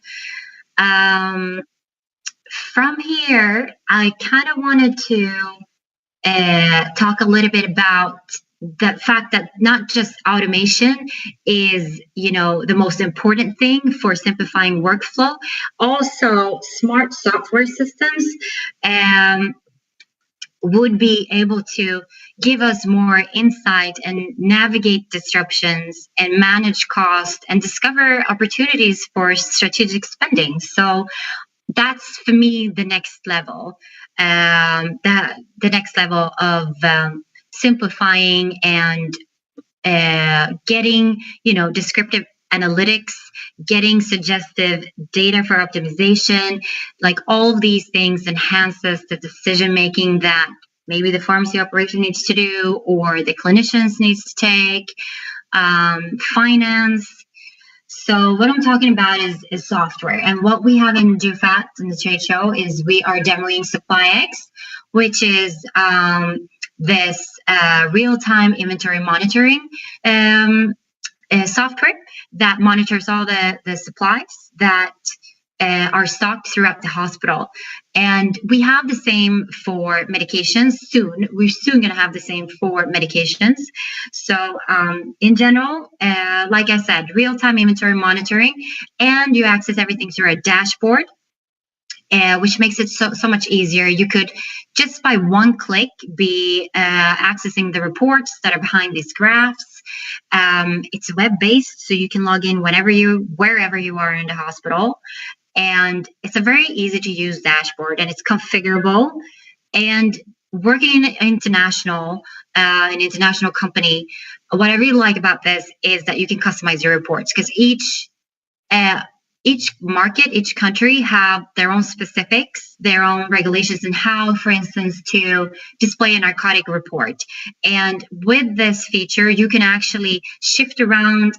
From here, I kind of wanted to talk a little bit about the fact that not just automation is, the most important thing for simplifying workflow. Also, smart software systems would be able to give us more insight and navigate disruptions and manage cost and discover opportunities for strategic spending. So that's, for me, the next level. The next level of simplifying and getting, descriptive analytics, getting suggestive data for optimization, like all of these things enhances the decision making that maybe the pharmacy operation needs to do, or the clinicians needs to take, finance. So what I'm talking about is software. And what we have in DoFat in the trade show is we are demoing SupplyX, which is this real-time inventory monitoring software that monitors all the supplies that are stocked throughout the hospital. And we have the same for medications soon. We're soon going to have the same for medications. So in general, like I said, real-time inventory monitoring, and you access everything through a dashboard, which makes it so much easier. You could just by one click be accessing the reports that are behind these graphs. It's web-based, so you can log in wherever you are in the hospital. And it's a very easy to use dashboard, and it's configurable. And working in an international company, what I really like about this is that you can customize your reports, because each market, each country have their own specifics, their own regulations, and how, for instance, to display a narcotic report. And with this feature, you can actually shift around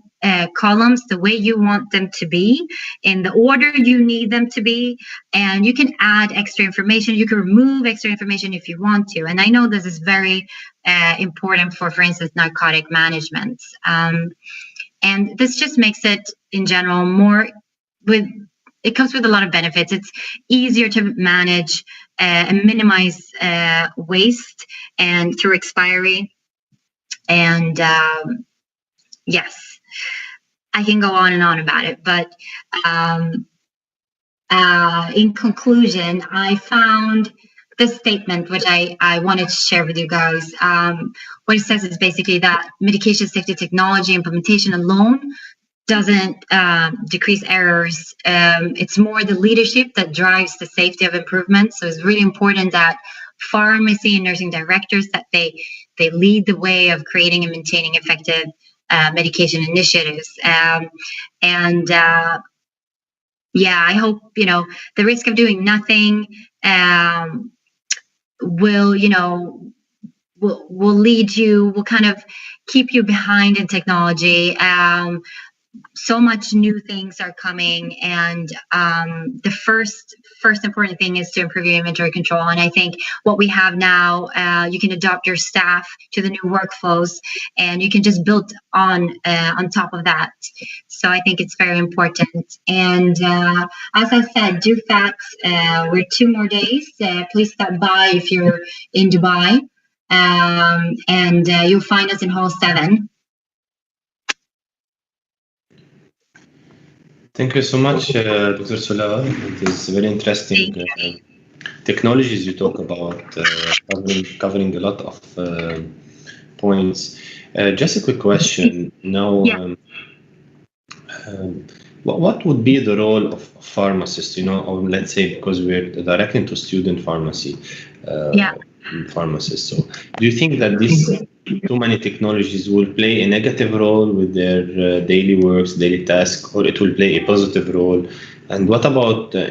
columns the way you want them to be, in the order you need them to be, and you can add extra information. You can remove extra information if you want to. And I know this is very important for instance, narcotic management. And this just makes it, in general, it comes with a lot of benefits. It's easier to manage and minimize waste and through expiry. And yes, I can go on and on about it. But in conclusion, I found this statement, which I wanted to share with you guys. What it says is basically that medication safety technology implementation alone doesn't decrease errors. It's more the leadership that drives the safety of improvement. So it's really important that pharmacy and nursing directors, that they lead the way of creating and maintaining effective medication initiatives. Yeah, I hope, the risk of doing nothing will lead you, will kind of keep you behind in technology. So much new things are coming, and the first important thing is to improve your inventory control. And I think what we have now, you can adopt your staff to the new workflows, and you can just build on top of that. So I think it's very important. And as I said, DoFat, we're 2 more days. Please stop by if you're in Dubai, and you'll find us in Hall 7. Thank you so much, Dr. Solar. It is very interesting technologies you talk about, covering a lot of points. Just a quick question. Now, what would be the role of pharmacists, or let's say, because we're directing to student pharmacy, pharmacists. So do you think that these too many technologies will play a negative role with their daily works, daily tasks, or it will play a positive role? And what about the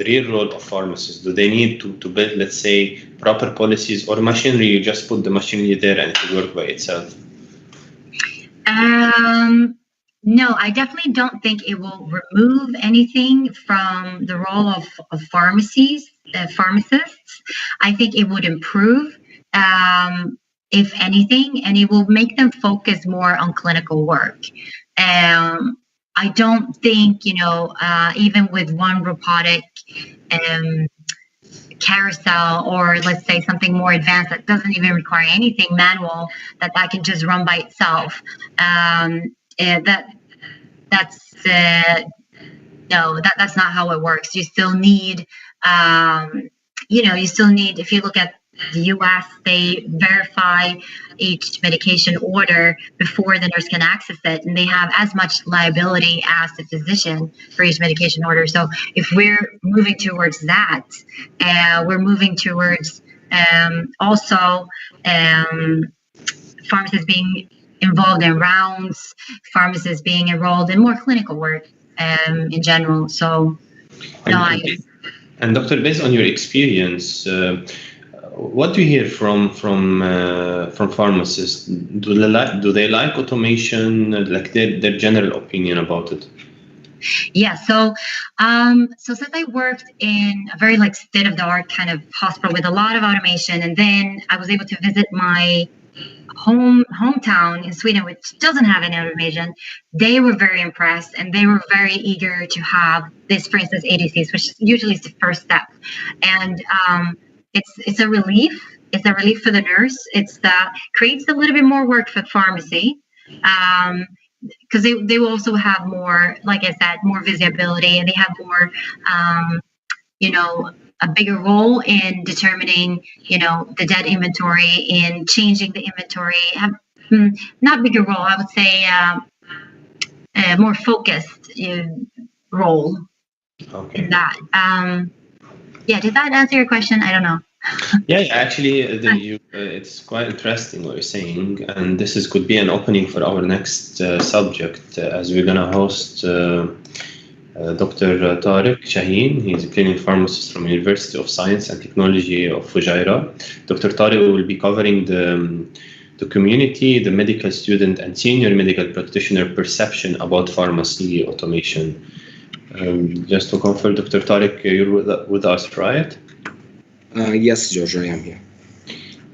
real role of pharmacists? Do they need to build, let's say, proper policies, or machinery? You just put the machinery there and it will work by itself? No, I definitely don't think it will remove anything from the role of pharmacists. I think it would improve, if anything, and it will make them focus more on clinical work. I don't think, even with one robotic carousel, or let's say something more advanced that doesn't even require anything manual, that can just run by itself. That's not how it works. You still need, if you look at the US, they verify each medication order before the nurse can access it, and they have as much liability as the physician for each medication order. So if we're moving towards that, we're moving towards also pharmacists being involved in rounds, pharmacists being enrolled in more clinical work in general. So, and Doctor, based on your experience, what do you hear from pharmacists? Do they like automation? Like their general opinion about it? Yeah, so since I worked in a very like state-of-the-art kind of hospital with a lot of automation, and then I was able to visit my hometown in Sweden, which doesn't have any automation, they were very impressed and they were very eager to have this, for instance, ADCs, which usually is the first step. And it's a relief. It's a relief for the nurse. It's creates a little bit more work for pharmacy. Because they will also have more, like I said, more visibility, and they have more, a bigger role in determining, the dead inventory, in changing the inventory. Not bigger role, I would say, more focused role. Okay. In that. Yeah, did that answer your question? I don't know. Yeah, actually, it's quite interesting what you're saying, and this could be an opening for our next subject, as we're gonna host Dr. Tariq Shaheen. He's a clinical pharmacist from University of Science and Technology of Fujairah. Dr. Tariq will be covering the community, the medical student, and senior medical practitioner perception about pharmacy automation. Just to confirm, Dr. Tariq, you're with us, right? Yes, George, I am here.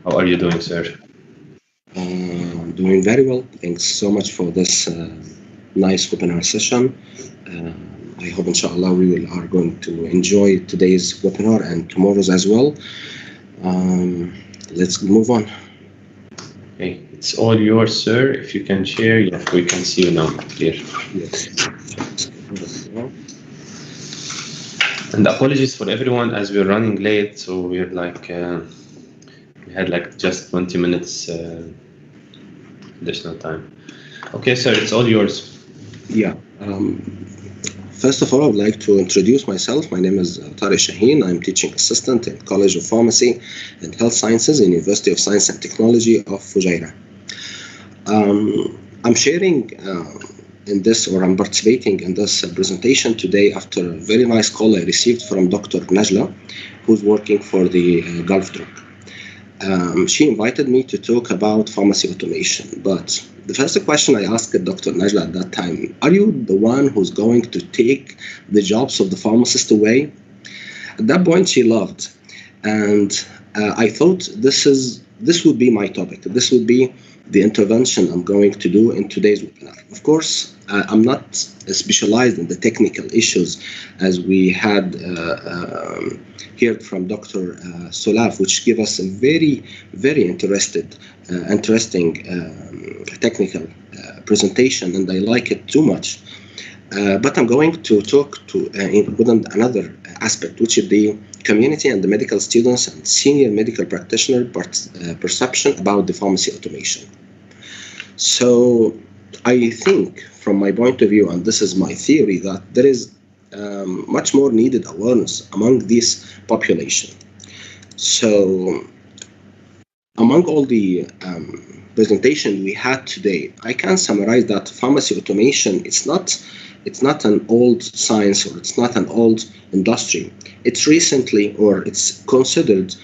How are you doing, sir? I'm doing very well. Thanks so much for this nice webinar session. I hope, inshallah, we are going to enjoy today's webinar and tomorrow's as well. Let's move on. Okay, it's all yours, sir. If you can share, yeah, we can see you now clear. Yes. And apologies for everyone as we're running late, so we're like we had like just 20 minutes additional time. Okay, sir, it's all yours. Yeah. First of all, I would like to introduce myself. My name is Tariq Shaheen. I'm teaching assistant in College of Pharmacy and Health Sciences in University of Science and Technology of Fujairah. I'm sharing I'm participating in this presentation today after a very nice call I received from Dr. Najla, who's working for the Gulf Drug. She invited me to talk about pharmacy automation, but the first question I asked Dr. Najla at that time, are you the one who's going to take the jobs of the pharmacist away? At that point, she laughed, and I thought this would be my topic. This would be the intervention I'm going to do in today's webinar. Of course, I'm not specialized in the technical issues as we had heard from Dr. Solaf, which gave us a very, very interesting technical presentation, and I like it too much. But I'm going to talk within another aspect, which is the community and the medical students and senior medical practitioner perception about the pharmacy automation. So I think, from my point of view, and this is my theory, that there is much more needed awareness among this population. So among all the presentation we had today, I can summarize that pharmacy automation, it's not an old science, or it's not an old industry. It's recently, or it's considered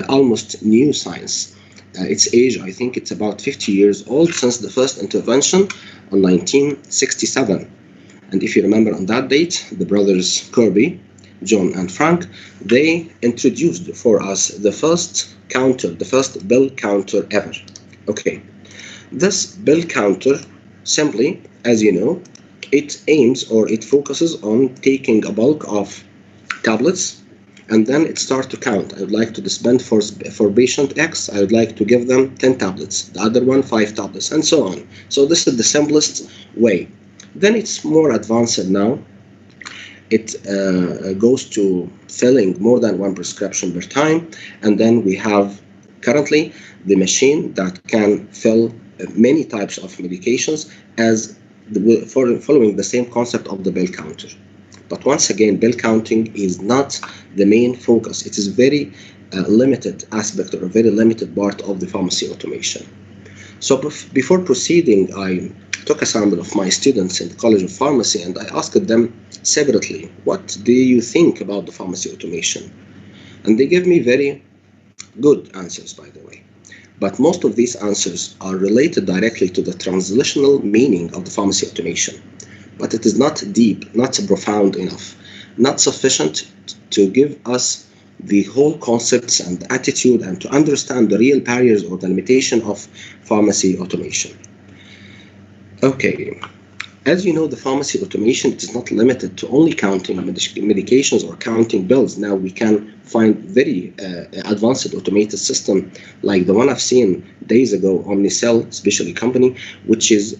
almost new science. Its age, I think it's about 50 years old since the first intervention in 1967. And if you remember on that date, the brothers Kirby, John and Frank, they introduced for us the first counter, the first bill counter ever. Okay, this bill counter simply, as you know, it aims, or it focuses on taking a bulk of tablets, and then it starts to count. I would like to dispense for patient X, I would like to give them 10 tablets, the other one 5 tablets, and so on. So this is the simplest way. Then it's more advanced now. It goes to filling more than one prescription per time, and then we have currently the machine that can fill many types of medications as following the same concept of the bill counter. But once again, bill counting is not the main focus. It is very limited aspect, or a very limited part of the pharmacy automation. So before proceeding, I took a sample of my students in the College of Pharmacy, and I asked them separately, what do you think about the pharmacy automation? And they gave me very good answers, by the way. But most of these answers are related directly to the translational meaning of the pharmacy automation. But it is not deep, not profound enough, not sufficient to give us the whole concepts and attitude and to understand the real barriers or the limitation of pharmacy automation. Okay, as you know, the pharmacy automation is not limited to only counting medications or counting bills. Now we can find very advanced automated system like the one I've seen days ago, Omnicell, especially company, which is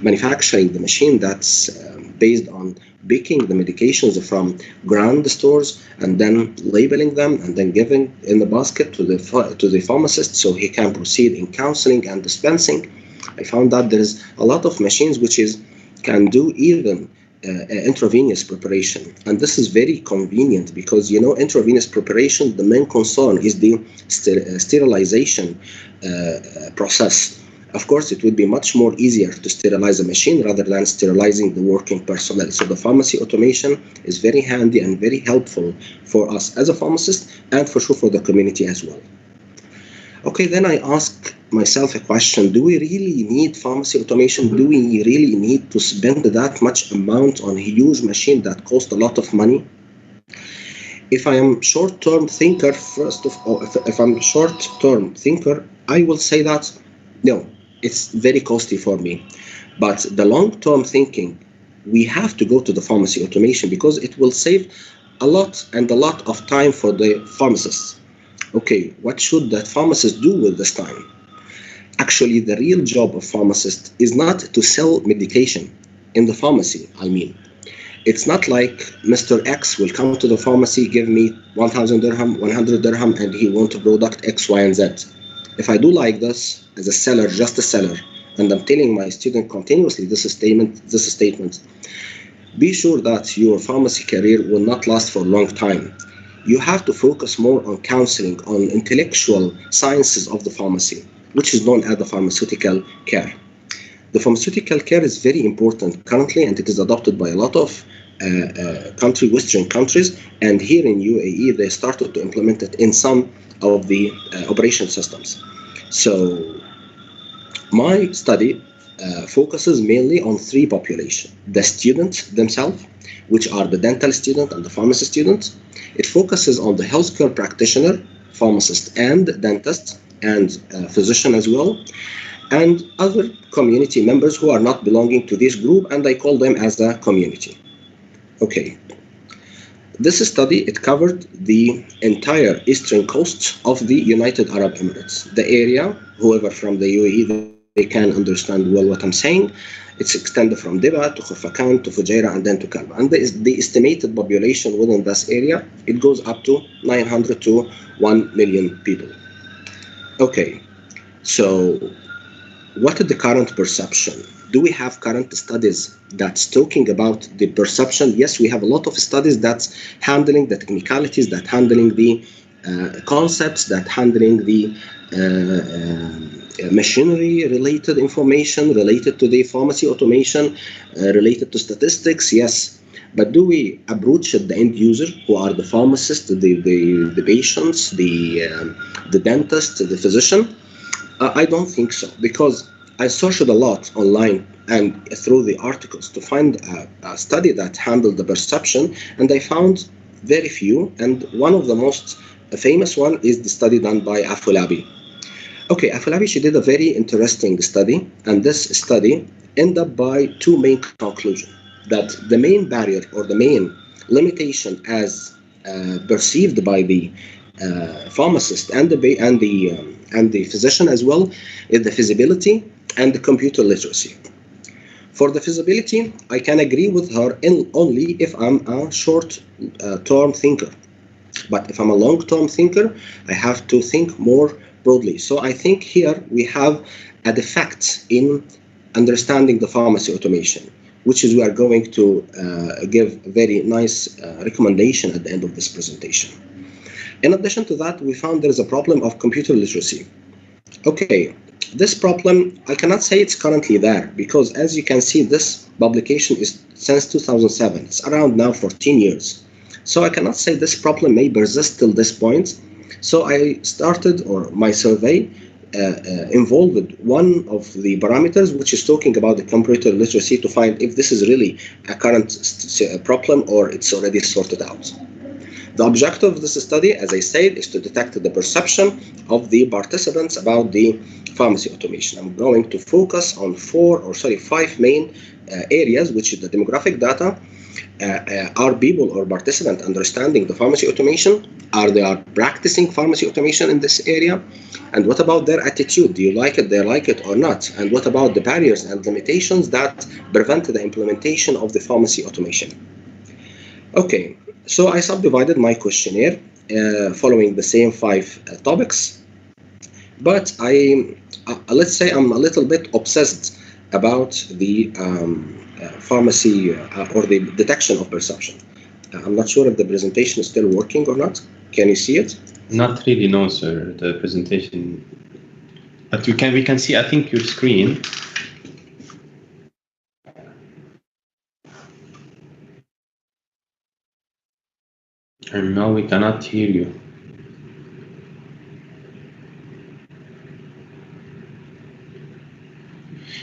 manufacturing the machine that's based on picking the medications from ground stores and then labeling them and then giving in the basket to the pharmacist so he can proceed in counseling and dispensing. I found that there's a lot of machines which can do even intravenous preparation, and this is very convenient because intravenous preparation, the main concern is the sterilization process. Of course, it would be much more easier to sterilize a machine rather than sterilizing the working personnel. So the pharmacy automation is very handy and very helpful for us as a pharmacist and for sure for the community as well. Okay, then I ask myself a question. Do we really need pharmacy automation? Do we really need to spend that much amount on a huge machine that costs a lot of money? If I am short-term thinker, first of all, if I'm short-term thinker, I will say that, no, it's very costly for me. But the long-term thinking, we have to go to the pharmacy automation because it will save a lot of time for the pharmacists. Okay, what should that pharmacist do with this time? Actually, the real job of pharmacist is not to sell medication in the pharmacy, I mean. It's not like Mr. X will come to the pharmacy, give me 1,000 dirham, 100 dirham, and he wants a product X, Y, and Z. If I do like this as a seller, just a seller, and I'm telling my student continuously this statement, be sure that your pharmacy career will not last for a long time. You have to focus more on counseling, on intellectual sciences of the pharmacy, which is known as the pharmaceutical care. The pharmaceutical care is very important currently, and it is adopted by a lot of Western countries. And here in UAE, they started to implement it in some of the operation systems. So my study focuses mainly on three populations: the students themselves, which are the dental student and the pharmacy student. It focuses on the healthcare practitioner, pharmacist and dentist, and physician as well, and other community members who are not belonging to this group, and I call them as the community. Okay. This study, it covered the entire eastern coast of the United Arab Emirates. The area, whoever from the UAE, they can understand well what I'm saying. It's extended from Dibba to Khuffakan to Fujairah and then to Kalba. And the estimated population within this area, it goes up to 900 to 1 million people. Okay, so what is the current perception? Do we have current studies that's talking about the perception? Yes, we have a lot of studies that's handling the technicalities, that handling the concepts, that handling the machinery-related information, related to the pharmacy automation, related to statistics, yes. But do we approach the end user, who are the pharmacists, the patients, the dentist, the physician? I don't think so, because I searched a lot online and through the articles to find a study that handled the perception, and I found very few. And one of the most famous one is the study done by Afolabi. Okay, Afolabi, she did a very interesting study, and this study ended up by two main conclusions: that the main barrier or the main limitation as perceived by the pharmacist and the physician as well is the feasibility and the computer literacy. For the feasibility, I can agree with her only if I'm a short-term thinker. But if I'm a long-term thinker, I have to think more broadly. So I think here we have a defect in understanding the pharmacy automation, which is we are going to give a very nice recommendation at the end of this presentation. In addition to that, we found there is a problem of computer literacy. Okay, this problem, I cannot say it's currently there, because as you can see, this publication is since 2007. It's around now 14 years. So I cannot say this problem may persist till this point, So I started, or my survey involved one of the parameters, which is talking about the computer literacy, to find if this is really a current problem or it's already sorted out. The objective of this study, as I said, is to detect the perception of the participants about the pharmacy automation. I'm going to focus on five main areas, which is the demographic data. Are people or participants understanding the pharmacy automation? Are they practicing pharmacy automation in this area? And what about their attitude? Do you like it, they like it or not? And what about the barriers and limitations that prevent the implementation of the pharmacy automation? Okay, so I subdivided my questionnaire following the same five topics, but let's say I'm a little bit obsessed about the pharmacy or the detection of perception. I'm not sure if the presentation is still working or not. Can you see it? Not really, no, sir. The presentation, but we can see, I think, your screen. And now we cannot hear you.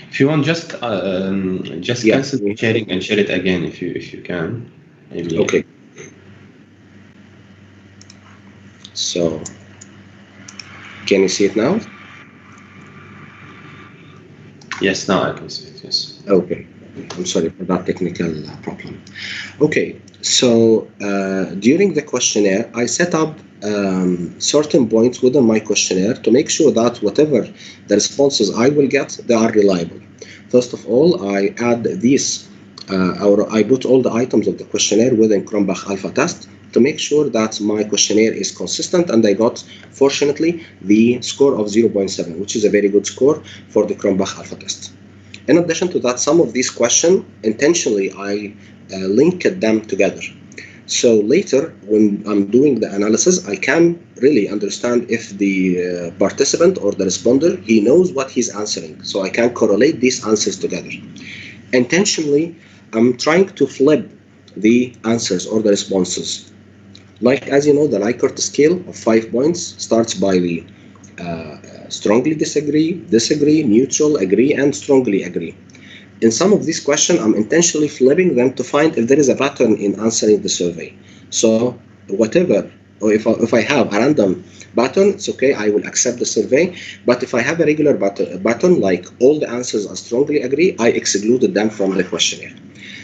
If you want, just cancel the sharing and share it again if you can. Maybe. Okay. So, can you see it now? Yes, now I can see it. Yes. Okay. I'm sorry for that technical problem. Okay. So during the questionnaire, I set up certain points within my questionnaire to make sure that whatever the responses I will get, they are reliable. First of all, I add these, or I put all the items of the questionnaire within Cronbach Alpha test to make sure that my questionnaire is consistent, and I got, fortunately, the score of 0.7, which is a very good score for the Cronbach Alpha test. In addition to that, some of these questions, intentionally, I linked them together. So later, when I'm doing the analysis, I can really understand if the participant or the responder, he knows what he's answering. So I can correlate these answers together. Intentionally, I'm trying to flip the answers or the responses. Like, as you know, the Likert scale of 5 points starts by the strongly disagree, neutral, agree, and strongly agree. In some of these questions, I'm intentionally flipping them to find if there is a pattern in answering the survey. So whatever, or if I have a random pattern, it's okay, I will accept the survey. But if I have a regular pattern, like all the answers are strongly agree, I excluded them from the questionnaire.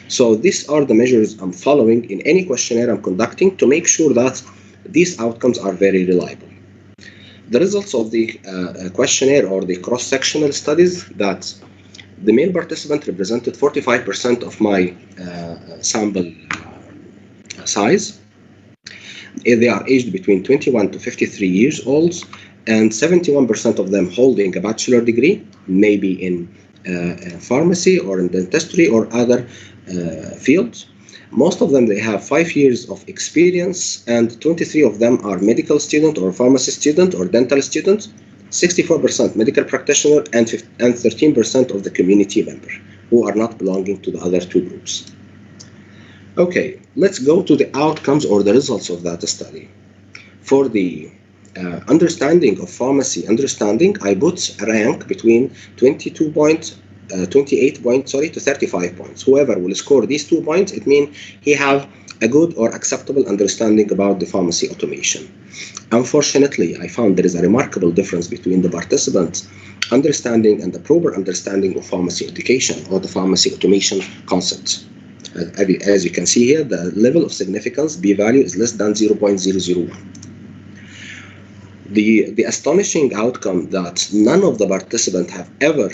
So these are the measures I'm following in any questionnaire I'm conducting to make sure that these outcomes are very reliable. The results of the questionnaire or the cross-sectional studies, that the male participant represented 45% of my sample size. They are aged between 21 to 53 years old, and 71% of them holding a bachelor degree, maybe in pharmacy or in dentistry or other fields. Most of them, they have 5 years of experience, and 23 of them are medical student or pharmacy student or dental student. 64% medical practitioner, and 13% of the community member who are not belonging to the other two groups. Okay, let's go to the outcomes or the results of that study. For the understanding of pharmacy understanding, I put a rank between 28 points to 35 points. Whoever will score these 2 points, it means he have a good or acceptable understanding about the pharmacy automation. Unfortunately, I found there is a remarkable difference between the participants' understanding and the proper understanding of pharmacy education or the pharmacy automation concept. As you can see here, the level of significance, p-value, is less than 0.001. The astonishing outcome that none of the participants have ever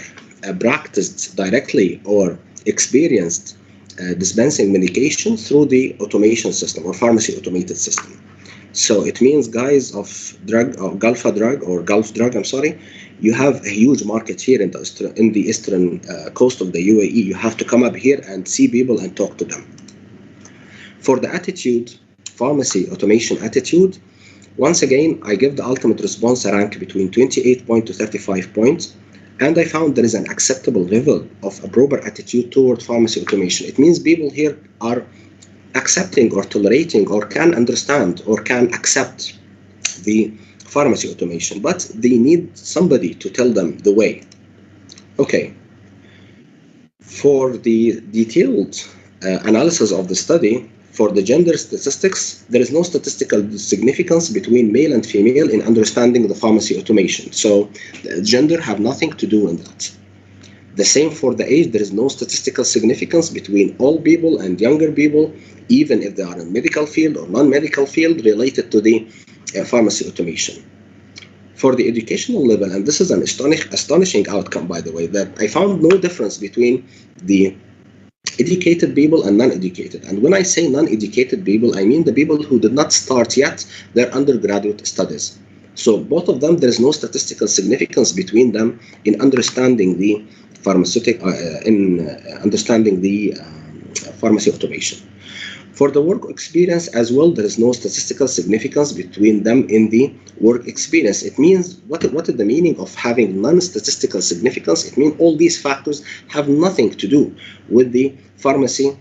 practiced directly or experienced dispensing medication through the automation system or pharmacy automated system. So it means, guys, of Gulf drug, you have a huge market here in the eastern coast of the UAE. You have to come up here and see people and talk to them. For the attitude, pharmacy automation attitude, once again, I give the ultimate response a rank between 28 points to 35 points. And I found there is an acceptable level of a proper attitude toward pharmacy automation. It means people here are accepting or tolerating or can understand or can accept the pharmacy automation, but they need somebody to tell them the way. Okay. For the detailed analysis of the study, for the gender statistics, there is no statistical significance between male and female in understanding the pharmacy automation. So gender have nothing to do in that. The same for the age, there is no statistical significance between old people and younger people, even if they are in medical field or non-medical field related to the pharmacy automation. For the educational level, and this is an astonishing outcome, by the way, that I found no difference between the educated people and non-educated. And when I say non-educated people, I mean the people who did not start yet their undergraduate studies. So both of them, there is no statistical significance between them in understanding the pharmacy automation. For the work experience as well, there is no statistical significance between them in the work experience. It means, what is the meaning of having non-statistical significance? It means all these factors have nothing to do with the pharmacy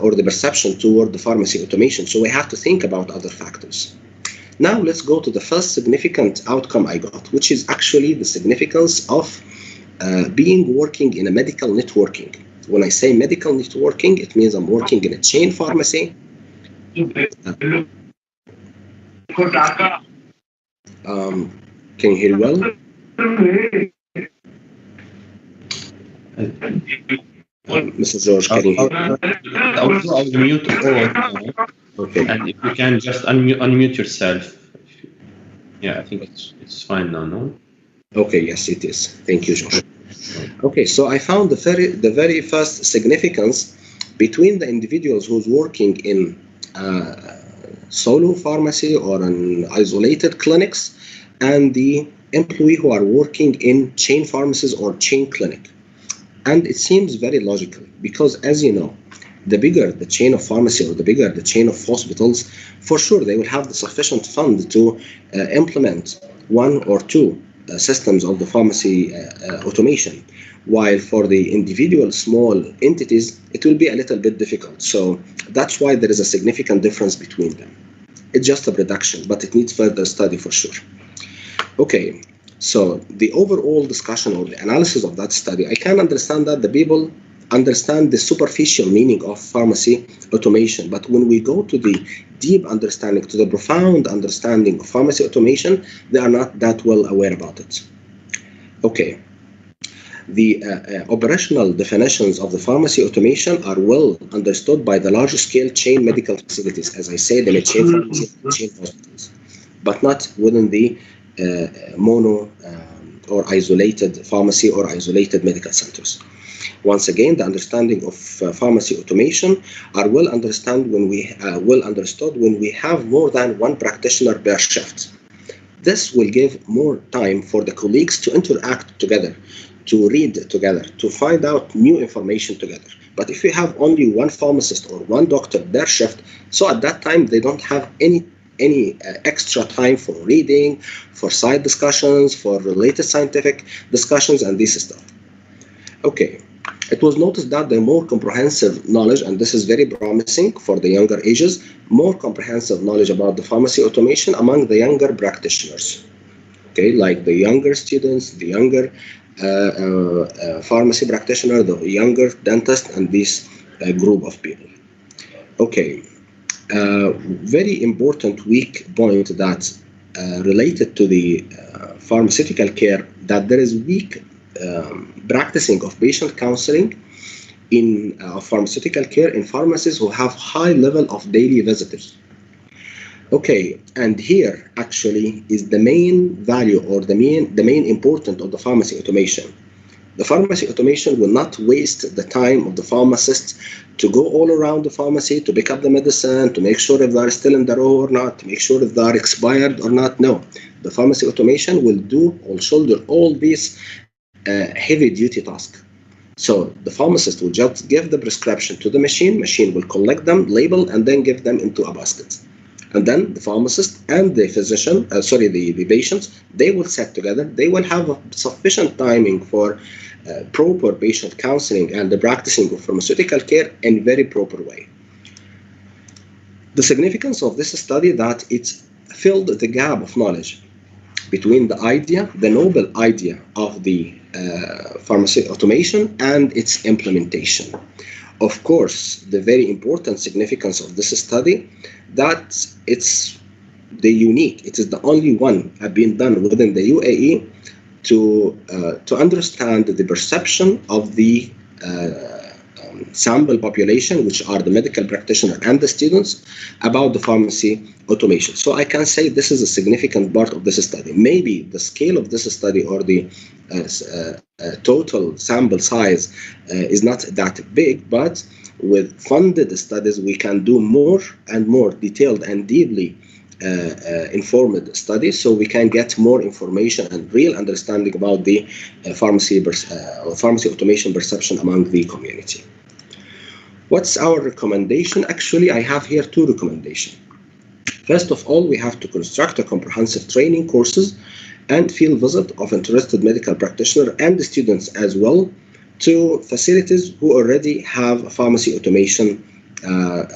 or the perception toward the pharmacy automation. So we have to think about other factors. Now let's go to the first significant outcome I got, which is actually the significance of working in a medical networking. When I say medical networking, it means I'm working in a chain pharmacy. Can you hear well? Mr. George, can you hear? I'll mute all. Okay. And if you can just unmute yourself. Yeah, I think it's fine now, no? Okay, yes, it is. Thank you, George. Okay, so I found the very first significance between the individuals who's working in solo pharmacy or in isolated clinics and the employee who are working in chain pharmacies or chain clinic. And it seems very logical because, as you know, the bigger the chain of pharmacy or the bigger the chain of hospitals, for sure they will have the sufficient fund to implement one or two systems of the pharmacy automation, while for the individual small entities, it will be a little bit difficult. So that's why there is a significant difference between them. It's just a reduction, but it needs further study for sure. Okay, so the overall discussion or the analysis of that study, I can understand that the people understand the superficial meaning of pharmacy automation, but when we go to the deep understanding, to the profound understanding of pharmacy automation, they are not that well aware about it. Okay, the operational definitions of the pharmacy automation are well understood by the large-scale chain medical facilities, as I said, in a chain pharmacy, chain hospitals, but not within the mono or isolated pharmacy or isolated medical centers. Once again, the understanding of pharmacy automation are well understood when we have more than one practitioner per shift. This will give more time for the colleagues to interact together, to read together, to find out new information together. But if you have only one pharmacist or one doctor per shift, so at that time they don't have any extra time for reading, for side discussions, for related scientific discussions, and this stuff. Okay. It was noticed that the more comprehensive knowledge, and this is very promising for the younger ages, more comprehensive knowledge about the pharmacy automation among the younger practitioners. Okay, like the younger students, the younger pharmacy practitioner, the younger dentist, and this group of people. Okay, very important weak point that related to the pharmaceutical care, that there is weak practicing of patient counseling in pharmaceutical care in pharmacies who have high level of daily visitors. Okay, and here actually is the main value or the main importance of the pharmacy automation. The pharmacy automation will not waste the time of the pharmacist to go all around the pharmacy to pick up the medicine, to make sure if they are still in the row or not, to make sure if they are expired or not. No, the pharmacy automation will do or shoulder all these heavy duty task. So the pharmacist will just give the prescription to the machine will collect them, label, and then give them into a basket. And then the pharmacist and the physician, the patients, they will sit together. They will have sufficient timing for proper patient counseling and the practicing of pharmaceutical care in very proper way. The significance of this study that it's filled the gap of knowledge between the idea, the noble idea of the pharmacy automation and its implementation. Of course, the very important significance of this study that it's it is the only one have been done within the UAE to understand the perception of the sample population, which are the medical practitioner and the students, about the pharmacy automation. So I can say this is a significant part of this study. Maybe the scale of this study or the total sample size is not that big, but with funded studies, we can do more and more detailed and deeply informed studies, so we can get more information and real understanding about the pharmacy automation perception among the community. What's our recommendation? Actually, I have here two recommendations. First of all, we have to construct a comprehensive training courses and field visit of interested medical practitioner and the students as well to facilities who already have pharmacy automation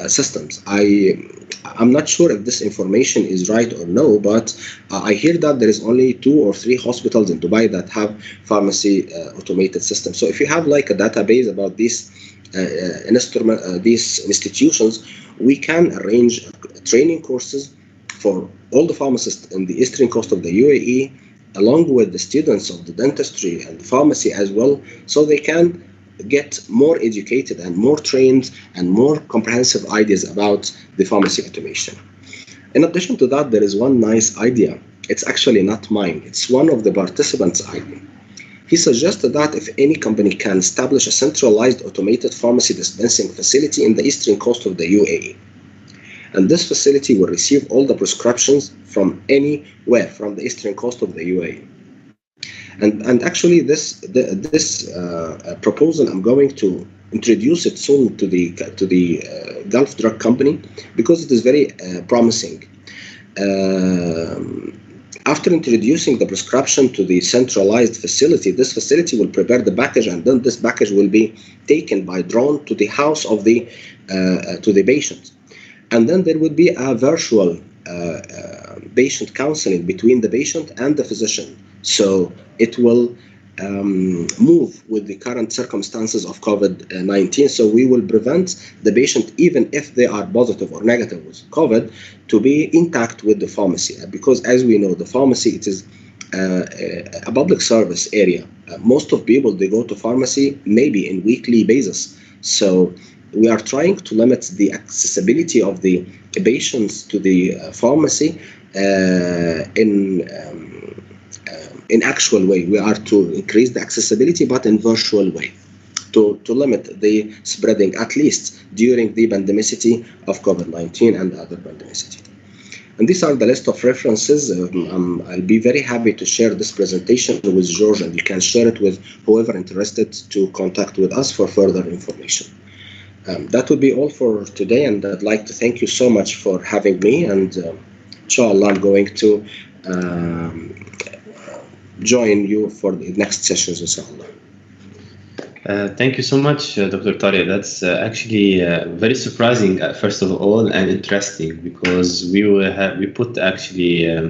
systems. I'm not sure if this information is right or no, but I hear that there is only 2 or 3 hospitals in Dubai that have pharmacy automated systems. So if you have like a database about these these institutions, we can arrange training courses for all the pharmacists in the eastern coast of the UAE, along with the students of the dentistry and the pharmacy as well, so they can get more educated and more trained and more comprehensive ideas about the pharmacy automation. In addition to that, there is one nice idea. It's actually not mine. It's one of the participants' idea. He suggested that if any company can establish a centralized automated pharmacy dispensing facility in the eastern coast of the UAE, and this facility will receive all the prescriptions from anywhere from the eastern coast of the UAE. And actually, this proposal, I'm going to introduce it soon to the Gulf Drug Company because it is very promising. After introducing the prescription to the centralized facility, this facility will prepare the package, and then this package will be taken by drone to the house of the to the patient, and then there would be a virtual patient counseling between the patient and the physician. So it will move with the current circumstances of COVID-19. So we will prevent the patient, even if they are positive or negative with COVID, to be intact with the pharmacy. Because as we know, the pharmacy, it is a public service area. Most of people, they go to pharmacy maybe in weekly basis. So we are trying to limit the accessibility of the patients to the pharmacy in actual way. We are to increase the accessibility, but in virtual way, to limit the spreading, at least during the pandemicity of COVID-19 and other pandemicity. And these are the list of references. I'll be very happy to share this presentation with George, and you can share it with whoever interested to contact with us for further information. That would be all for today, and I'd like to thank you so much for having me, and inshallah I'm going to join you for the next sessions, inshallah. Thank you so much, Dr. Tariq. That's actually very surprising, first of all, and interesting, because we put actually a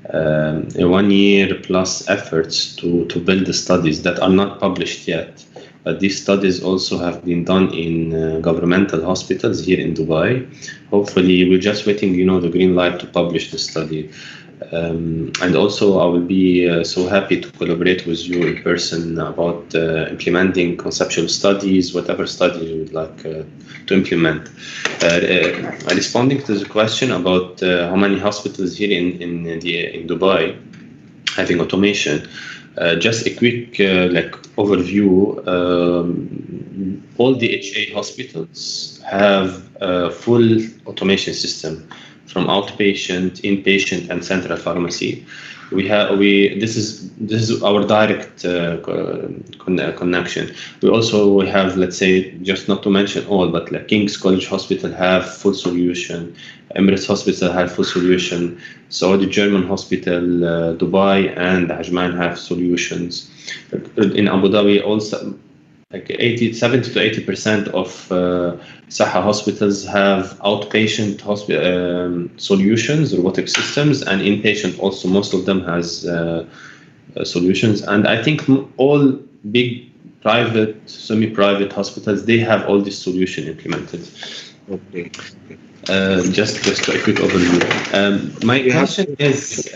1 year plus efforts to build the studies that are not published yet. But these studies also have been done in governmental hospitals here in Dubai. Hopefully, we're just waiting, the green light to publish the study. And also, I will be so happy to collaborate with you in person about implementing conceptual studies, whatever study you would like to implement. Responding to the question about how many hospitals here in Dubai having automation, just a quick overview. All the HA hospitals have a full automation system, from outpatient, inpatient, and central pharmacy. This is our direct connection. We also have, let's say, just not to mention all, but like King's College Hospital have full solution, Emirates Hospital have full solution, Saudi German Hospital, Dubai and Ajman have solutions. In Abu Dhabi also, like 70 to 80% of Saha hospitals have outpatient solutions, robotic systems, and inpatient also. Most of them has solutions, and I think all big private, semi-private hospitals, they have all this solution implemented. Okay. Just a quick overview. My question is,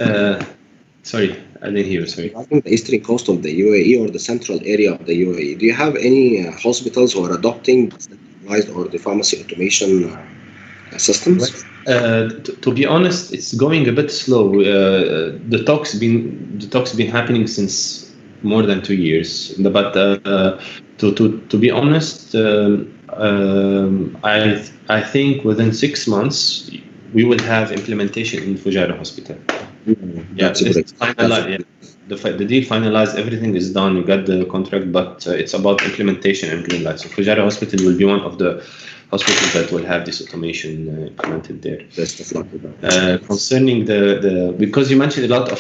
sorry, I didn't hear. Sorry. Regarding the eastern coast of the UAE or the central area of the UAE, do you have any hospitals who are adopting centralized or the pharmacy automation systems? To be honest, it's going a bit slow. The talks been happening since more than 2 years. But to be honest, I think within 6 months we will have implementation in Fujairah Hospital. That's great. The deal finalized, everything is done, we got the contract, but it's about implementation and green light. So Fujairah Hospital will be one of the hospitals that will have this automation implemented there. Best of luck with that. Concerning because you mentioned a lot of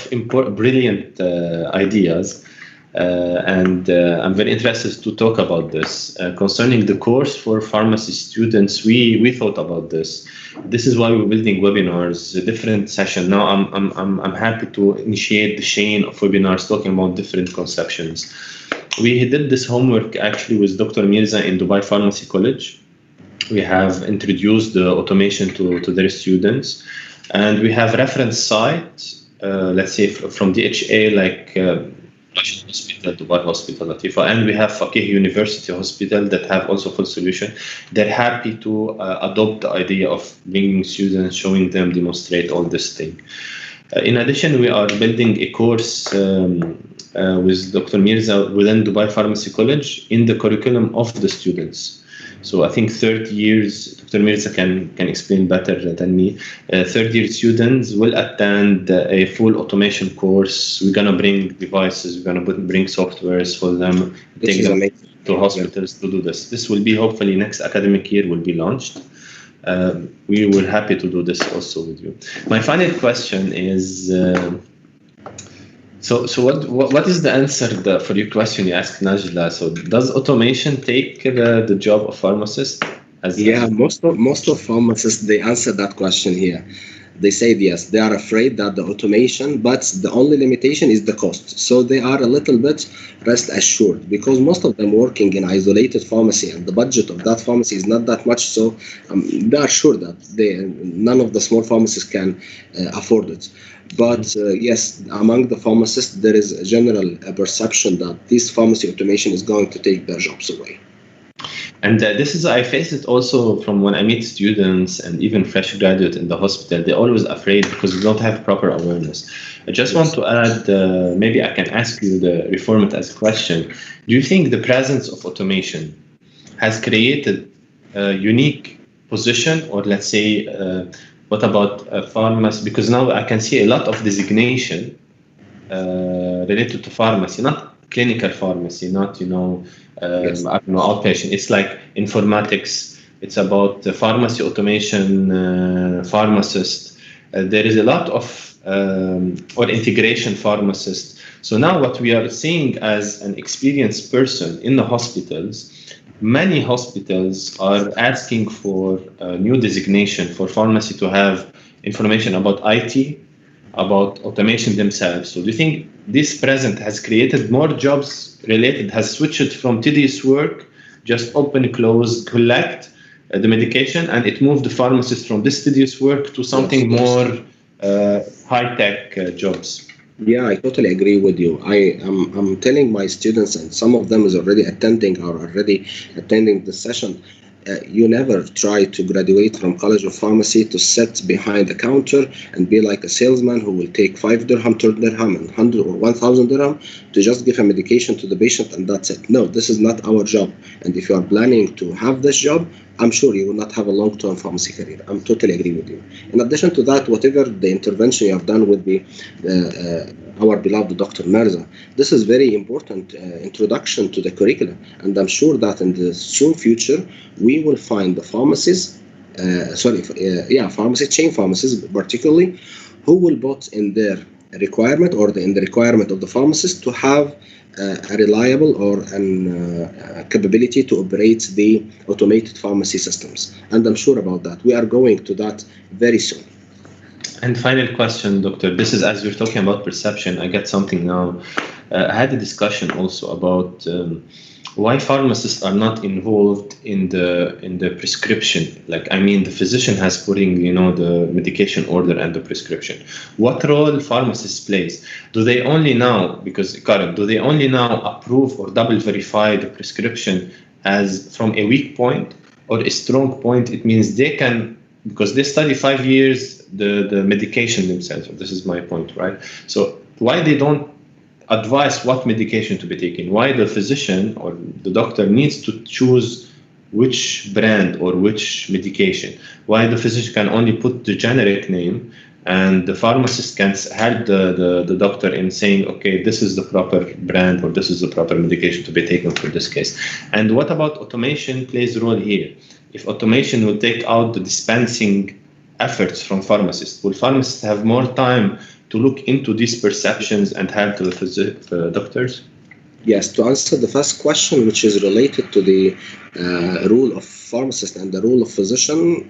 brilliant ideas, and I'm very interested to talk about this. Concerning the course for pharmacy students, we thought about this. This is why we're building webinars, a different session. Now I'm happy to initiate the chain of webinars talking about different conceptions. We did this homework actually with Dr. Mirza in Dubai Pharmacy College. We have introduced the automation to their students, and we have reference sites, let's say from DHA, like Hospital, Dubai Hospital, Latifa, and we have Faqih University Hospital that have also full solution. They're happy to adopt the idea of bringing students, showing them, demonstrate all this thing. In addition, we are building a course with Dr. Mirza within Dubai Pharmacy College in the curriculum of the students. So I think third years, Dr. Mirza can explain better than me. Third year students will attend a full automation course. We're gonna bring devices, we're gonna bring softwares for them, take them to hospitals to do this. This will be hopefully next academic year will be launched. We were happy to do this also with you. My final question is, so what is the answer for your question you asked, Najla? So does automation take the job of pharmacist? Most of pharmacists, they answer that question here. They said yes, they are afraid that the automation, but the only limitation is the cost. So they are a little bit rest assured, because most of them working in isolated pharmacy and the budget of that pharmacy is not that much. So they are sure that none of the small pharmacies can afford it. But yes, among the pharmacists, there is a general perception that this pharmacy automation is going to take their jobs away. And I face it also from when I meet students and even fresh graduates in the hospital. They're always afraid because we don't have proper awareness. I just want to add, maybe I can ask you reform it as a question. Do you think the presence of automation has created a unique position, or let's say, what about pharmacy? Because now I can see a lot of designation related to pharmacy, not clinical pharmacy, not, yes. I don't know, outpatient. It's like informatics. It's about pharmacy automation, pharmacist. There is a lot of, or integration pharmacist. So now what we are seeing as an experienced person in the hospitals, many hospitals are asking for a new designation for pharmacy to have information about IT, about automation themselves. So do you think this present has created more jobs related, has switched from tedious work, just open, close, collect the medication, and it moved the pharmacist from this tedious work to something more high-tech jobs? Yeah, I totally agree with you. I'm telling my students, and some of them is already attending the session. You never try to graduate from College of Pharmacy to sit behind the counter and be like a salesman who will take 5 dirham, 2 dirham, and 100 or 1,000 dirham to just give a medication to the patient and that's it. No, this is not our job. And if you are planning to have this job, I'm sure you will not have a long-term pharmacy career. I'm totally agree with you. In addition to that, whatever the intervention you have done with our beloved Dr. Mirza, this is very important introduction to the curriculum. And I'm sure that in the soon future, we will find the pharmacies, chain pharmacies particularly, who will put in their requirement or in the requirement of the pharmacist to have a reliable or capability to operate the automated pharmacy systems. And I'm sure about that. We are going to that very soon. And final question, Doctor. This is as you're talking about perception. I get something now. I had a discussion also about why pharmacists are not involved in the prescription. Like, I mean, the physician has putting, the medication order and the prescription. What role pharmacist plays? Do they only now, because Karan, do they only now approve or double verify the prescription as from a weak point or a strong point? It means they can, because they study 5 years the medication themselves. This is my point, right? So why they don't advise what medication to be taken? Why the physician or the doctor needs to choose which brand or which medication? Why the physician can only put the generic name and the pharmacist can help the doctor in saying, okay, this is the proper brand or this is the proper medication to be taken for this case? And what about automation plays a role here? If automation will take out the dispensing efforts from pharmacists, will pharmacists have more time to look into these perceptions and help the doctors? Yes, to answer the first question, which is related to the role of pharmacist and the role of physician,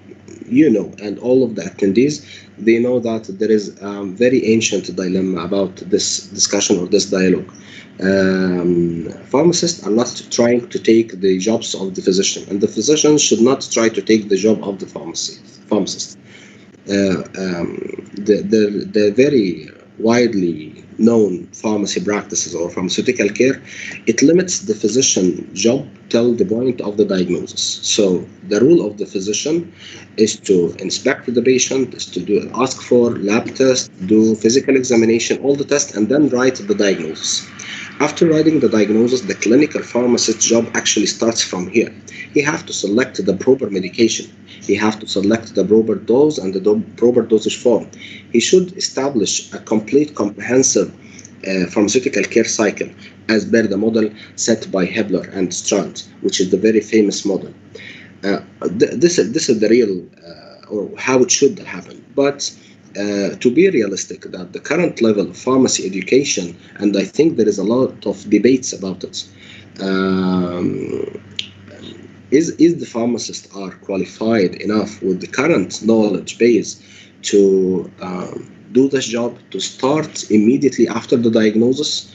and all of the attendees, they know that there is a very ancient dilemma about this discussion or this dialogue. Pharmacists are not trying to take the jobs of the physician, and the physician should not try to take the job of the pharmacist. The very widely known pharmacy practices or pharmaceutical care, it limits the physician job till the point of the diagnosis. So the role of the physician is to inspect the patient, is to ask for lab tests, do physical examination, all the tests, and then write the diagnosis. After writing the diagnosis, the clinical pharmacist's job actually starts from here. He has to select the proper medication. He has to select the proper dose and the proper dosage form. He should establish a complete, comprehensive pharmaceutical care cycle as per the model set by Hebler and Strand, which is the very famous model. This is the real, or how it should happen. But to be realistic, that the current level of pharmacy education, and I think there is a lot of debates about it, is the pharmacist are qualified enough with the current knowledge base to do this job, to start immediately after the diagnosis?